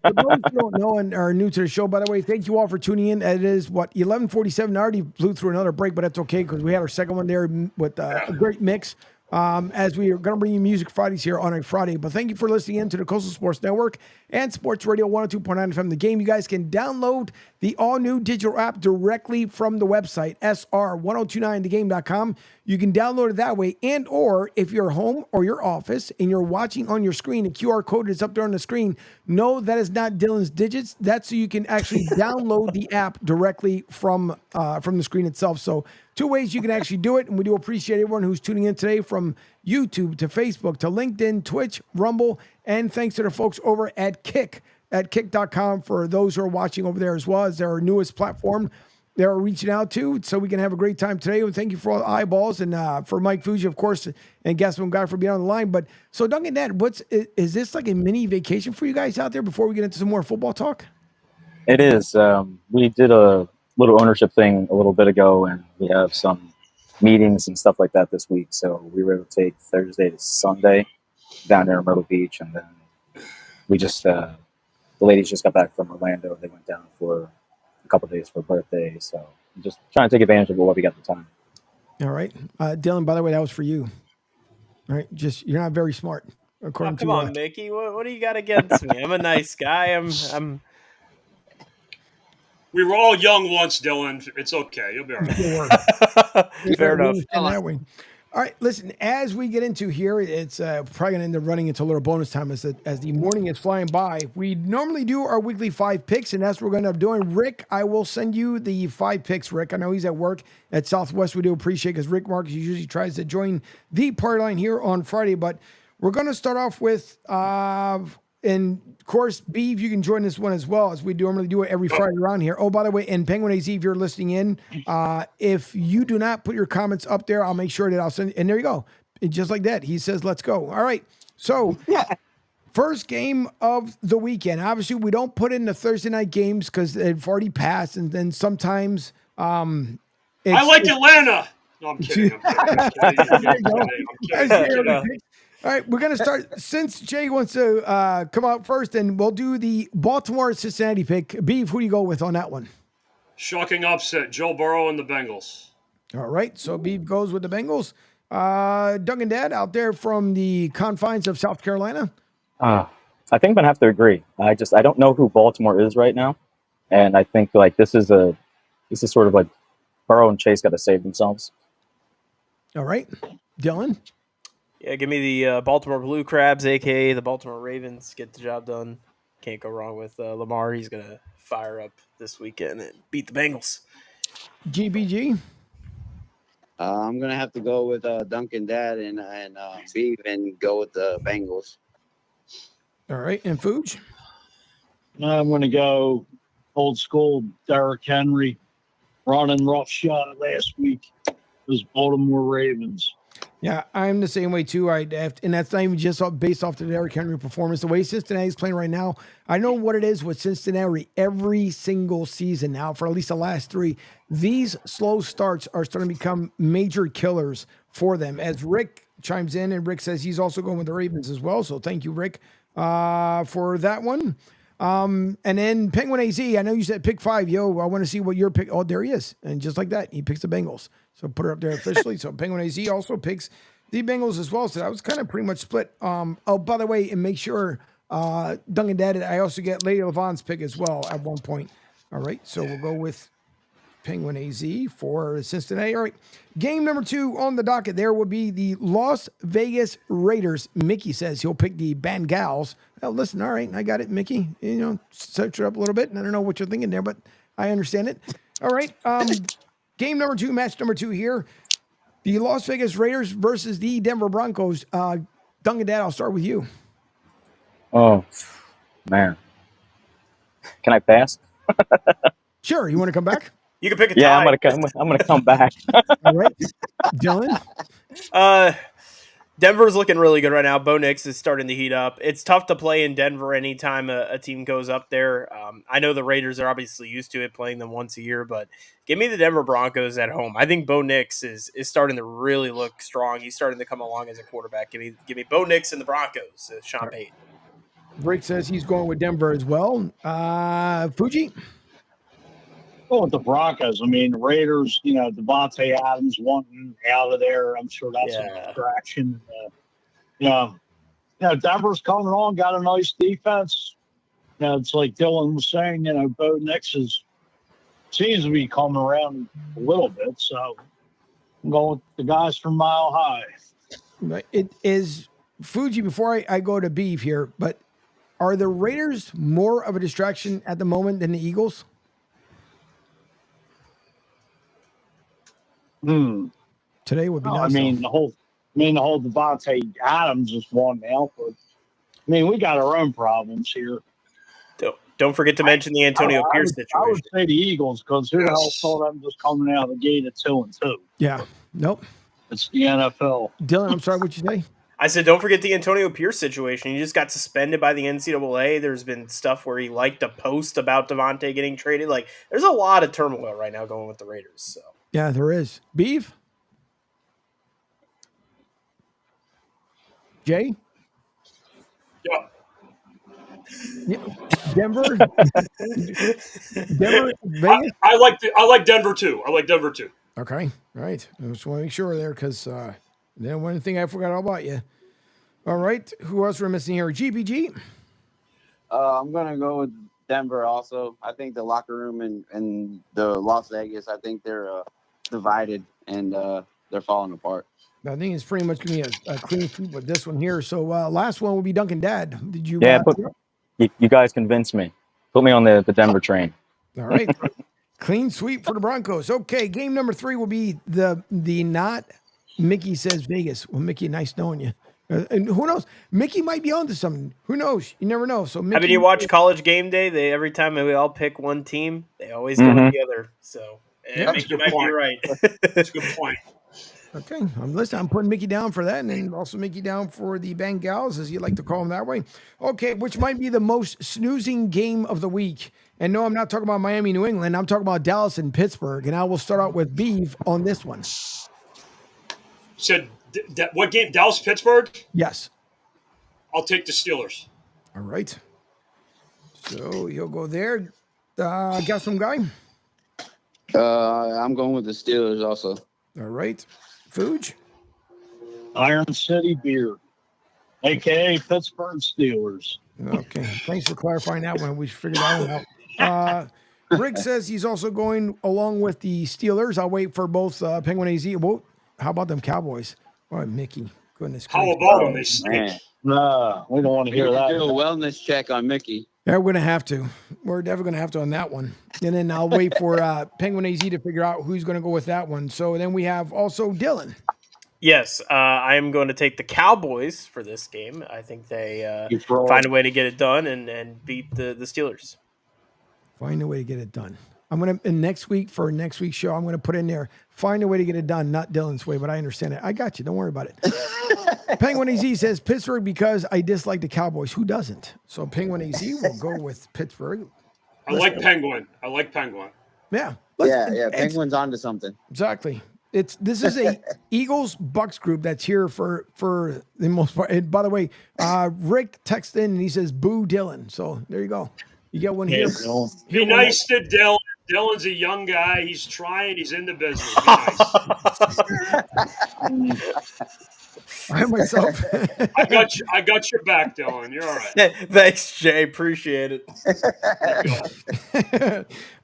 Speaker 2: who don't know and are new to the show, by the way, thank you all for tuning in. It is, 11:47. I already blew through another break, but that's okay because we had our second one there with a great mix. As we are going to bring you Music Fridays here on a Friday. But thank you for listening in to the Coastal Sports Network and Sports Radio 102.9 FM. The Game. You guys can download the all-new digital app directly from the website, sr1029thegame.com. You can download it that way. And or if you're home or your office and you're watching on your screen, a QR code is up there on the screen. No, that is not Dylan's digits. That's so you can actually download the app directly from the screen itself. So two ways you can actually do it, and we do appreciate everyone who's tuning in today from YouTube to Facebook to LinkedIn, Twitch, Rumble, and thanks to the folks over at kick.com for those who are watching over there as well as their newest platform they're reaching out to, so we can have a great time today. And thank you for all the eyeballs and for Mike Fuji, of course, and Gaston Guy for being on the line. But so Duncan, Dad, is this like a mini vacation for you guys out there before we get into some more football talk?
Speaker 19: It is. We did a little ownership thing a little bit ago, and we have some meetings and stuff like that this week. So we were able to take Thursday to Sunday down there in Myrtle Beach, and then we just the ladies just got back from Orlando. They went down for a couple of days for birthday. So just trying to take advantage of what we got the time.
Speaker 2: All right, Dylan. By the way, that was for you. All right, just you're not very smart, according
Speaker 3: Come
Speaker 2: to.
Speaker 3: on, Mickey. What do you got against me? I'm a nice guy. I'm.
Speaker 14: We were all young once, Dylan. It's okay. You'll be all right.
Speaker 3: Fair enough.
Speaker 2: That way. All right, listen, as we get into here, it's probably going to end up running into a little bonus time as the morning is flying by. We normally do our weekly 5 picks, and that's what we're going to end up doing. Rick, I will send you the 5 picks, Rick. I know he's at work at Southwest. We do appreciate because Rick Marcus usually tries to join the party line here on Friday, but we're going to start off with, and of course, Beeve, you can join this one as well, as we normally do it every Friday around here. Oh, by the way, and Penguin AZ, if you're listening in, if you do not put your comments up there, I'll make sure that I'll send. And there you go. And just like that, he says, let's go. All right. So, first game of the weekend. Obviously, we don't put in the Thursday night games because they've already passed. And then sometimes
Speaker 14: I like Atlanta. No, I'm kidding. I'm kidding.
Speaker 2: All right, we're going to start. Since Jay wants to come out first, and we'll do the Baltimore-Cincinnati pick. Beef, who do you go with on that one?
Speaker 14: Shocking upset, Joe Burrow and the Bengals.
Speaker 2: All right, so Beef goes with the Bengals. Doug and Dad out there from the confines of South Carolina.
Speaker 19: I think I'm gonna have to agree. I don't know who Baltimore is right now, and I think like this is sort of like Burrow and Chase got to save themselves.
Speaker 2: All right, Dylan.
Speaker 3: Yeah, give me the Baltimore Blue Crabs, a.k.a. the Baltimore Ravens. Get the job done. Can't go wrong with Lamar. He's going to fire up this weekend and beat the Bengals.
Speaker 2: GBG?
Speaker 18: I'm going to have to go with Duncan Dad and Beef and go with the Bengals.
Speaker 2: All right, and Fuge?
Speaker 17: I'm going to go old school Derrick Henry running roughshod last week. Those Baltimore Ravens.
Speaker 2: Yeah, I'm the same way too. And that's not even just based off the Derrick Henry performance. The way Cincinnati's playing right now, I know what it is with Cincinnati every single season now for at least the last 3. These slow starts are starting to become major killers for them. As Rick chimes in, and Rick says he's also going with the Ravens as well. So thank you, Rick, for that one. And then Penguin AZ, I know you said pick 5. Yo, I want to see what your pick. Oh, there he is. And just like that, he picks the Bengals. So put it up there officially. So Penguin AZ also picks the Bengals as well. So that was kind of pretty much split. Oh, by the way, and make sure Duncan Dad, I also get Lady Levon's pick as well at one point. All right. So we'll go with Penguin AZ for Cincinnati. All right. Game number 2 on the docket. There will be the Las Vegas Raiders. Mickey says he'll pick the Bengals. Well, listen, all right, I got it, Mickey. You know, search it up a little bit. I don't know what you're thinking there, but I understand it. All right. Game number 2, match number 2 here. The Las Vegas Raiders versus the Denver Broncos. Duncan Dad, I'll start with you.
Speaker 19: Oh, man. Can I pass?
Speaker 2: Sure. You want to come back?
Speaker 3: You can pick a
Speaker 19: Yeah,
Speaker 3: tie.
Speaker 19: I'm gonna come back.
Speaker 2: All right. Dylan?
Speaker 3: Denver's looking really good right now. Bo Nix is starting to heat up. It's tough to play in Denver anytime a team goes up there. I know the Raiders are obviously used to it, playing them once a year, but give me the Denver Broncos at home. I think Bo Nix is starting to really look strong. He's starting to come along as a quarterback. Give me Bo Nix and the Broncos, Sean Payton.
Speaker 2: Rick says he's going with Denver as well. Fuji?
Speaker 17: Go with the Broncos. I mean, the Raiders, Devontae Adams wanting out of there. I'm sure that's a distraction. Denver's coming on, got a nice defense. It's like Dylan was saying, Bo Nix seems to be coming around a little bit. So I'm going with the guys from Mile High.
Speaker 2: It is Fuji, before I go to beef here, but are the Raiders more of a distraction at the moment than the Eagles? Today would be nice.
Speaker 17: I mean, the whole Devontae Adams is one out, but we got our own problems here.
Speaker 3: Don't forget to mention the Antonio Pierce situation.
Speaker 17: I would say the Eagles, because who the hell saw them just coming out of the gate at 2-2?
Speaker 2: Yeah. Nope.
Speaker 17: It's the NFL.
Speaker 2: Dylan, I'm sorry, what'd you say?
Speaker 3: I said, don't forget the Antonio Pierce situation. He just got suspended by the NCAA. There's been stuff where he liked to post about Devontae getting traded. Like, there's a lot of turmoil right now going with the Raiders. So
Speaker 2: yeah, there is. Beef? Jay?
Speaker 14: Yeah.
Speaker 2: Denver? Denver? Vegas?
Speaker 14: I like Denver too. I like Denver too.
Speaker 2: Okay. All right. I just want to make sure there, because then one thing I forgot all about you. All right. Who else we're missing here? GPG?
Speaker 18: I'm going to go with Denver also. I think the locker room and the Las Vegas, I think they're divided and they're falling apart.
Speaker 2: I think it's pretty much going to be a clean sweep with this one here. So last one will be Duncan Dad. Did you?
Speaker 19: Yeah, you guys convinced me. Put me on the Denver train.
Speaker 2: All right. Clean sweep for the Broncos. Okay, game number 3 will be the not Mickey says Vegas. Well, Mickey, nice knowing you. And who knows? Mickey might be onto something. Who knows? You never know. So, Mickey,
Speaker 3: haven't you watched College Game Day? Every time we all pick one team, they always go with the other. So Mickey might be right.
Speaker 14: That's a good point.
Speaker 2: Okay, I'm putting Mickey down for that, and then also Mickey down for the Bengals, as you like to call them that way. Okay, which might be the most snoozing game of the week. And no, I'm not talking about Miami, New England. I'm talking about Dallas and Pittsburgh. And I will start out with Beef on this one.
Speaker 14: Said what game? Dallas, Pittsburgh?
Speaker 2: Yes.
Speaker 14: I'll take the Steelers.
Speaker 2: All right. So you'll go there. Got some guy?
Speaker 18: I'm going with the Steelers also.
Speaker 2: All right. Fuge?
Speaker 17: Iron City Beer, a.k.a. Pittsburgh Steelers.
Speaker 2: Okay. Thanks for clarifying that one. We figured that one out. Rick says he's also going along with the Steelers. I'll wait for both Penguin AZ. Well, how about them Cowboys? Oh, Mickey. Goodness
Speaker 14: How
Speaker 2: gracious.
Speaker 14: about them? They stink.
Speaker 17: No, we don't want to hear that.
Speaker 18: Do a wellness check on Mickey.
Speaker 2: Yeah, we're going to have to. We're definitely going to have to on that one. And then I'll wait for Penguin AZ to figure out who's going to go with that one. So then we have also Dylan.
Speaker 3: Yes, I am going to take the Cowboys for this game. I think they find a way to get it done and beat the Steelers.
Speaker 2: Find a way to get it done. I'm gonna in next week's show. I'm gonna put in there. Find a way to get it done, not Dylan's way, but I understand it. I got you. Don't worry about it. Penguin AZ says Pittsburgh because I dislike the Cowboys. Who doesn't? So Penguin AZ will go with Pittsburgh.
Speaker 14: I like Penguin.
Speaker 2: Yeah.
Speaker 18: Penguin's onto something.
Speaker 2: Exactly. This is a Eagles Bucks group that's here for the most part. And by the way, Rick texted in and he says boo Dylan. So there you go. You get one here.
Speaker 14: Be nice to Dylan. Dylan's a young guy. He's trying. He's in the business. Be nice.
Speaker 2: I myself.
Speaker 14: I got your back, Dylan. You're all right.
Speaker 3: Thanks, Jay. Appreciate it.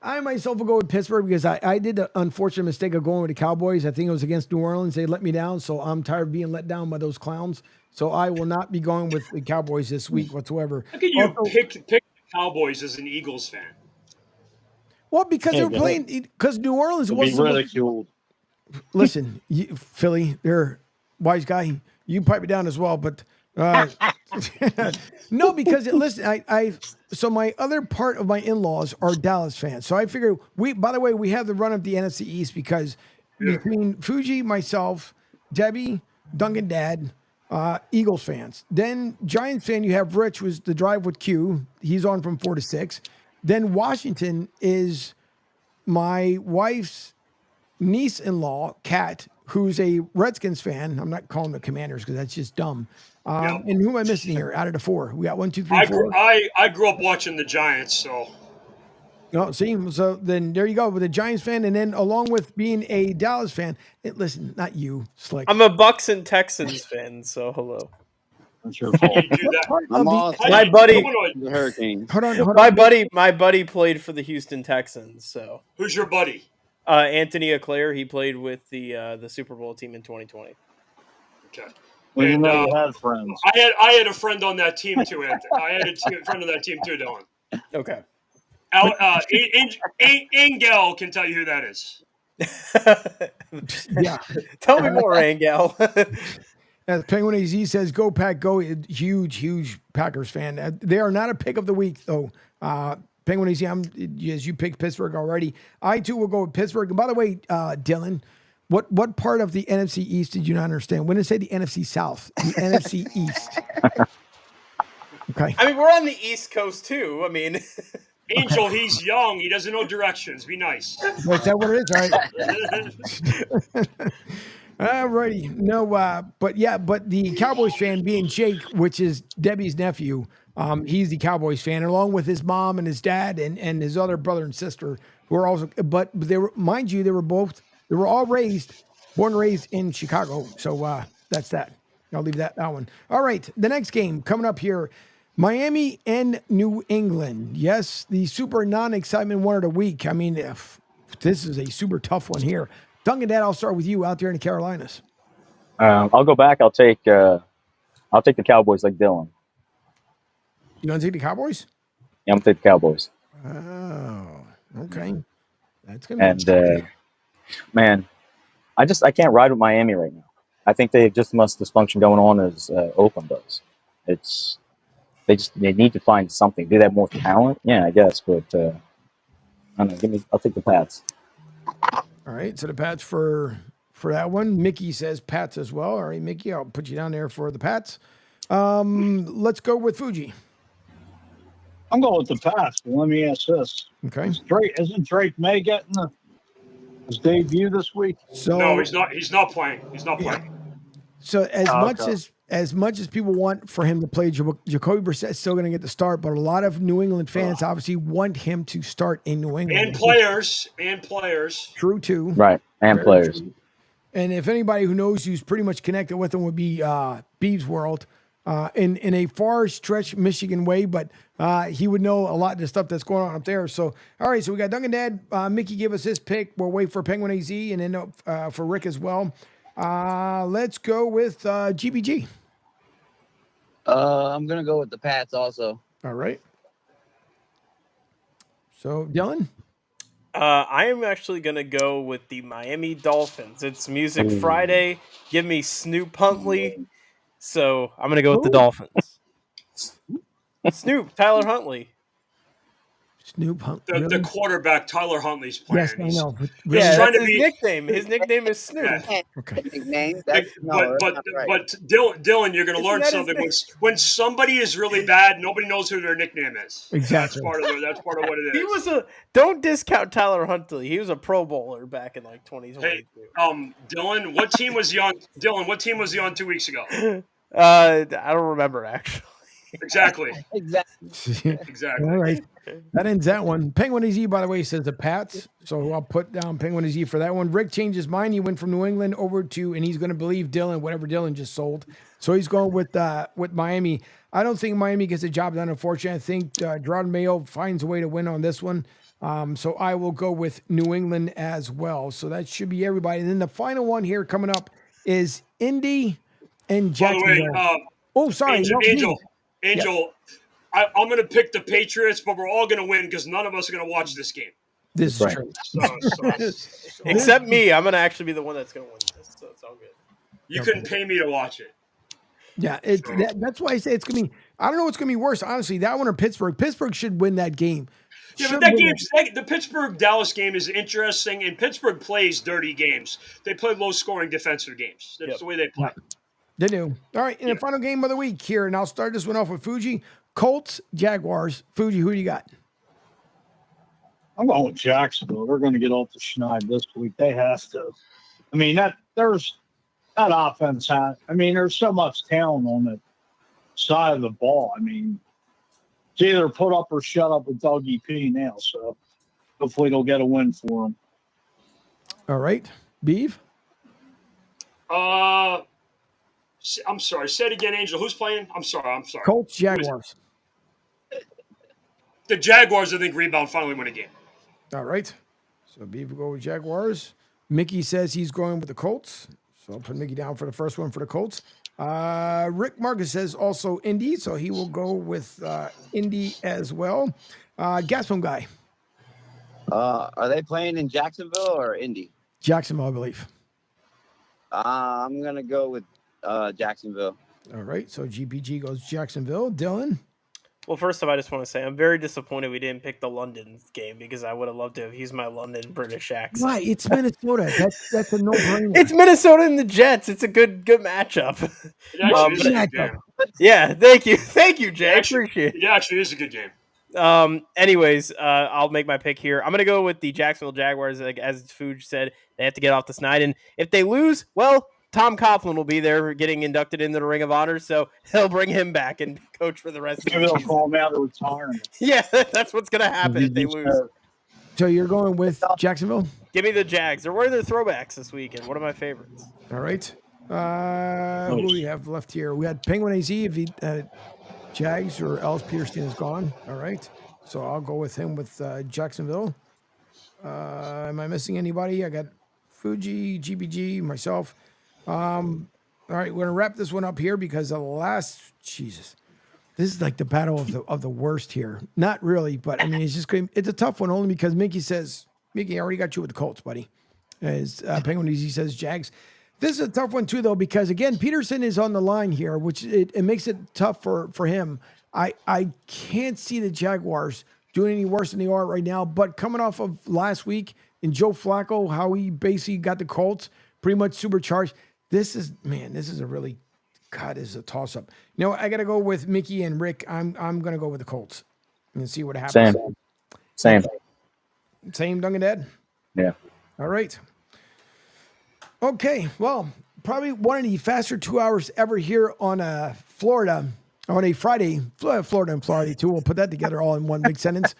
Speaker 2: I myself will go with Pittsburgh because I did the unfortunate mistake of going with the Cowboys. I think it was against New Orleans. They let me down, so I'm tired of being let down by those clowns. So I will not be going with the Cowboys this week whatsoever.
Speaker 14: How can you pick the Cowboys as an Eagles fan?
Speaker 2: Well, because they were playing. Because New Orleans wasn't
Speaker 17: ridiculed.
Speaker 2: Listen, Philly, you're a wise guy. You pipe it down as well, but no, because listen, so my other part of my in-laws are Dallas fans. So I figure by the way, we have the run of the NFC East because between Fuji, myself, Debbie, Duncan Dad, Eagles fans. Then Giants fan, you have Rich, was the drive with Q. He's on from 4 to 6. Then Washington is my wife's niece-in-law, Kat, who's a Redskins fan. I'm not calling the Commanders because that's just dumb. And who am I missing here out of the 4? We got 1, 2, 3, 4.
Speaker 14: I grew up watching the Giants, so.
Speaker 2: No, see, so then there you go with a Giants fan, and then along with being a Dallas fan. Listen, not you, Slick.
Speaker 3: I'm a Bucks and Texans fan, so hello.
Speaker 17: That's your fault.
Speaker 3: My buddy,
Speaker 18: the Hurricanes.
Speaker 2: Hold on.
Speaker 3: My buddy played for the Houston Texans. So
Speaker 14: who's your buddy?
Speaker 3: Anthony Eclair. He played with the Super Bowl team in 2020.
Speaker 14: Okay.
Speaker 17: Well, you know you had friends.
Speaker 14: I had a friend on that team too, Anthony. I had a friend on that team too, Dylan.
Speaker 3: Okay.
Speaker 14: Angel can tell you who that is.
Speaker 2: Yeah.
Speaker 3: Tell me more, Angel.
Speaker 2: As Penguin AZ says, go Pack, go. Huge Packers fan. They are not a pick of the week, though. Penguin AZ, as you picked Pittsburgh already. I, too, will go with Pittsburgh. And by the way, Dylan, what part of the NFC East did you not understand? When I say the NFC South, the NFC East. Okay.
Speaker 3: I mean, we're on the East Coast, too. I mean...
Speaker 14: Angel, he's young. He doesn't know directions. Be nice.
Speaker 2: Is that what it is? All right. All righty. No, but the Cowboys fan being Jake, which is Debbie's nephew, he's the Cowboys fan, along with his mom and his dad and his other brother and sister, who are also, but they were, mind you, they were all born and raised in Chicago. So that's that. I'll leave that one. All right. The next game coming up here, Miami and New England. Yes, the super non-excitement one of the week. I mean, this is a super tough one here. Duncan, Dad, I'll start with you out there in the Carolinas.
Speaker 19: I'll go back. I'll take the Cowboys like Dylan.
Speaker 2: You want to take the Cowboys?
Speaker 19: Yeah, I'm going to take the Cowboys.
Speaker 2: Oh, okay. That's going to be
Speaker 19: man, I can't ride with Miami right now. I think they have just as much dysfunction going on as Oakland does. They need to find something. Do they have more talent? Yeah, I guess, but I don't know. I'll take the Pats.
Speaker 2: All right, so the Pats for that one. Mickey says Pats as well. All right, Mickey, I'll put you down there for the Pats. Let's go with Fuji.
Speaker 17: I'm going with the Pats. Let me ask this.
Speaker 2: Okay.
Speaker 17: Isn't Drake May getting his debut this week?
Speaker 2: So
Speaker 14: no, he's not. He's not playing. He's not playing.
Speaker 2: So as much as people want for him to play, Jacoby Brissett is still going to get the start, but a lot of New England fans obviously want him to start in New England.
Speaker 14: And players.
Speaker 2: True, too.
Speaker 19: Right, and players.
Speaker 2: True. And if anybody who knows who's pretty much connected with him would be Beeb's World in a far stretch Michigan way, but he would know a lot of the stuff that's going on up there. So, all right, so we got Duncan Dad. Mickey gave us his pick. We'll wait for Penguin AZ and then for Rick as well. Let's go with GBG.
Speaker 18: I'm going to go with the Pats also.
Speaker 2: All right. So, Dylan?
Speaker 3: I am actually going to go with the Miami Dolphins. It's Music Friday. Give me Snoop Huntley. So, I'm going to go with the Dolphins. Snoop, Tyler Huntley.
Speaker 2: Snoop Hunt.
Speaker 14: The
Speaker 2: Really?
Speaker 14: quarterback, Tyler Huntley's playing.
Speaker 2: Yes, I know. But
Speaker 14: He's
Speaker 2: really?
Speaker 14: trying to
Speaker 3: his
Speaker 14: be.
Speaker 3: nickname. His nickname is Snoop.
Speaker 14: Yeah.
Speaker 2: Okay.
Speaker 18: Nickname. That's no, that's not right.
Speaker 14: But Dylan, you're going to
Speaker 3: Isn't
Speaker 14: learn
Speaker 3: that his
Speaker 14: something.
Speaker 3: name?
Speaker 14: When somebody is really bad, nobody knows who their nickname is.
Speaker 2: Exactly.
Speaker 14: That's part of what it is.
Speaker 3: He was don't discount Tyler Huntley. He was a Pro Bowler back in like 2022.
Speaker 14: Hey, Dylan, what team was he on? Dylan, what team was he on 2 weeks ago?
Speaker 3: I don't remember actually.
Speaker 14: Exactly.
Speaker 18: Exactly.
Speaker 14: Exactly.
Speaker 2: All right. That ends that one. Penguin AZ, by the way, says the Pats. So I'll put down Penguin AZ for that one. Rick changed his mind. He went from New England over to, and he's going to believe Dylan, whatever Dylan just sold. So he's going with Miami. I don't think Miami gets the job done, unfortunately. I think Gerard Mayo finds a way to win on this one. So I will go with New England as well. So that should be everybody. And then the final one here coming up is Indy and Jacksonville.
Speaker 14: By the way,
Speaker 2: oh, sorry.
Speaker 14: Angel, I'm going to pick the Patriots, but we're all going to win because none of us are going to watch this game.
Speaker 2: This is true.
Speaker 3: Except me. I'm going to actually be the one that's going to win this, so it's all good.
Speaker 14: You couldn't pay me to watch it.
Speaker 2: Yeah, that's why I say it's going to be – I don't know what's going to be worse, honestly, that one or Pittsburgh. Pittsburgh should win that game.
Speaker 14: Yeah, but the Pittsburgh-Dallas game is interesting, and Pittsburgh plays dirty games. They play low-scoring defensive games. That's the way they play.
Speaker 2: They do. All right, in the final game of the week here, and I'll start this one off with Fuji. Colts, Jaguars. Fuji, who do you got?
Speaker 17: I'm going with Jacksonville. They're going to get off the schneid this week. They have to. I mean, that offense there's so much talent on that side of the ball. I mean, it's either put up or shut up with Dougie P now. So hopefully they'll get a win for them.
Speaker 2: All right. Beeve?
Speaker 14: I'm sorry. Say it again, Angel. Who's playing? I'm sorry.
Speaker 2: Colts, Jaguars.
Speaker 14: The Jaguars, I think, rebound finally win a game.
Speaker 2: All right. So Beeve will go with Jaguars. Mickey says he's going with the Colts. So I'll put Mickey down for the first one for the Colts. Rick Marcus says also Indy. So he will go with Indy as well. Gaston guy.
Speaker 18: Are they playing in Jacksonville or Indy?
Speaker 2: Jacksonville, I believe.
Speaker 18: I'm going to go with Jacksonville.
Speaker 2: All right. So GPG goes Jacksonville. Dylan?
Speaker 3: Well, first off, I just want to say I'm very disappointed we didn't pick the London game because I would have loved to have used my London British accent.
Speaker 2: Why? It's Minnesota. That's a no-brainer.
Speaker 3: It's Minnesota and the Jets. It's a good matchup. Yeah, thank you, Jay. Appreciate it.
Speaker 14: It actually is a good game.
Speaker 3: Anyways, I'll make my pick here. I'm gonna go with the Jacksonville Jaguars. Like as Fuge said, they have to get off the schneid, and if they lose, well, Tom Coughlin will be there getting inducted into the Ring of Honor, so he'll bring him back and coach for the rest of the
Speaker 17: Maybe they'll
Speaker 3: season.
Speaker 17: call him out of retirement.
Speaker 3: Yeah, that's what's gonna happen if they lose.
Speaker 2: So you're going with Jacksonville?
Speaker 3: Give me the Jags. They're one of their throwbacks this weekend. One of my favorites.
Speaker 2: All right. Who do we have left here? We had Penguin AZ. If he, Jags or Ellis Peterson is gone. All right. So I'll go with him with Jacksonville. Am I missing anybody? I got Fuji, GBG, myself. All right, we're gonna wrap this one up here because this is like the battle of the worst here. Not really, but I mean it's a tough one only because Mickey, I already got you with the Colts, buddy. As Penguin Easy says, Jags. This is a tough one too, though, because again, Peterson is on the line here, which it makes it tough for him. I can't see the Jaguars doing any worse than they are right now. But coming off of last week and Joe Flacco, how he basically got the Colts pretty much supercharged. This is a really, God, this is a toss-up. You know, I got to go with Mickey and Rick. I'm going to go with the Colts and see what happens.
Speaker 19: Same,
Speaker 2: Duncan Dad?
Speaker 19: Yeah.
Speaker 2: All right. Okay, well, probably one of the faster 2 hours ever here on Florida on a Friday. Florida and Florida, too. We'll put that together all in one big sentence.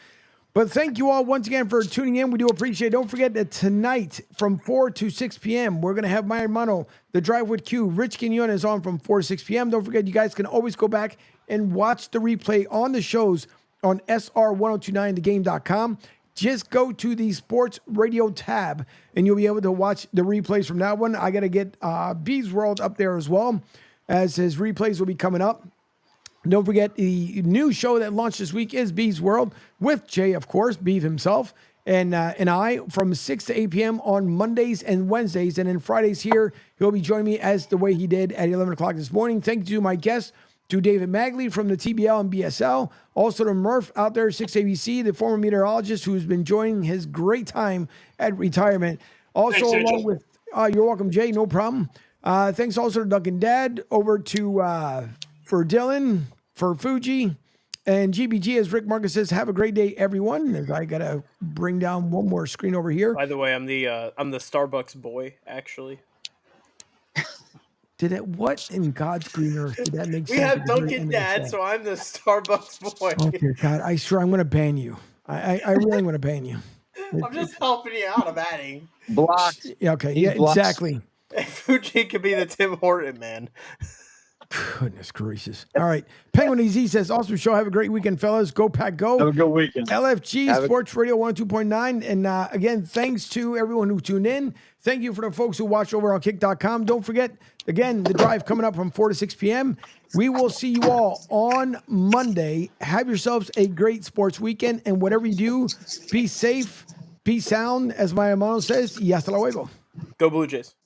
Speaker 2: But thank you all once again for tuning in. We do appreciate it. Don't forget that tonight from 4 to 6 p.m., we're going to have my hermano, The Drive with Q. Rich Quinones is on from 4 to 6 p.m. Don't forget, you guys can always go back and watch the replay on the shows on SR1029thegame.com. Just go to the sports radio tab, and you'll be able to watch the replays from that one. I got to get Bees World up there as well, as his replays will be coming up. Don't forget, the new show that launched this week is Bees World with Jay, of course, Beeve himself, and I from 6 to 8 p.m. on Mondays and Wednesdays. And then Fridays here, he'll be joining me as the way he did at 11 o'clock this morning. Thank you to my guests, to David Magley from the TBL and BSL. Also to Murph out there, 6ABC, the former meteorologist who's been enjoying his great time at retirement. Also,
Speaker 14: Thanks,
Speaker 2: along
Speaker 14: Angel.
Speaker 2: with, you're welcome, Jay, no problem. Thanks also to Duncan Dad, over to for Dylan, for Fuji, and GBG, as Rick Marcus says, have a great day, everyone. As I got to bring down one more screen over here.
Speaker 3: By the way, I'm the Starbucks boy, actually.
Speaker 2: Did it? What in God's green earth did that make sense?
Speaker 3: We have
Speaker 2: at the very
Speaker 3: Dunkin'
Speaker 2: end of the
Speaker 3: Dad,
Speaker 2: show?
Speaker 3: so I'm the Starbucks boy.
Speaker 2: Oh dear God! I swear I'm going to ban you. I really want to ban you.
Speaker 3: I'm just helping you out. I'm adding.
Speaker 18: Blocked.
Speaker 2: Yeah. Okay.
Speaker 18: He's
Speaker 2: Yeah.
Speaker 18: blocked.
Speaker 2: Exactly.
Speaker 3: Fuji could be the Tim Horton man.
Speaker 2: Goodness gracious. All right. Penguin EZ says, awesome show. Have a great weekend, fellas. Go Pack Go.
Speaker 17: Have a good weekend.
Speaker 2: LFG Sports Radio 102.9. And again, thanks to everyone who tuned in. Thank you for the folks who watch over on kick.com. Don't forget, again, the drive coming up from 4 to 6 p.m. We will see you all on Monday. Have yourselves a great sports weekend. And whatever you do, be safe, be sound. As my hermano says, y hasta luego.
Speaker 3: Go Blue Jays.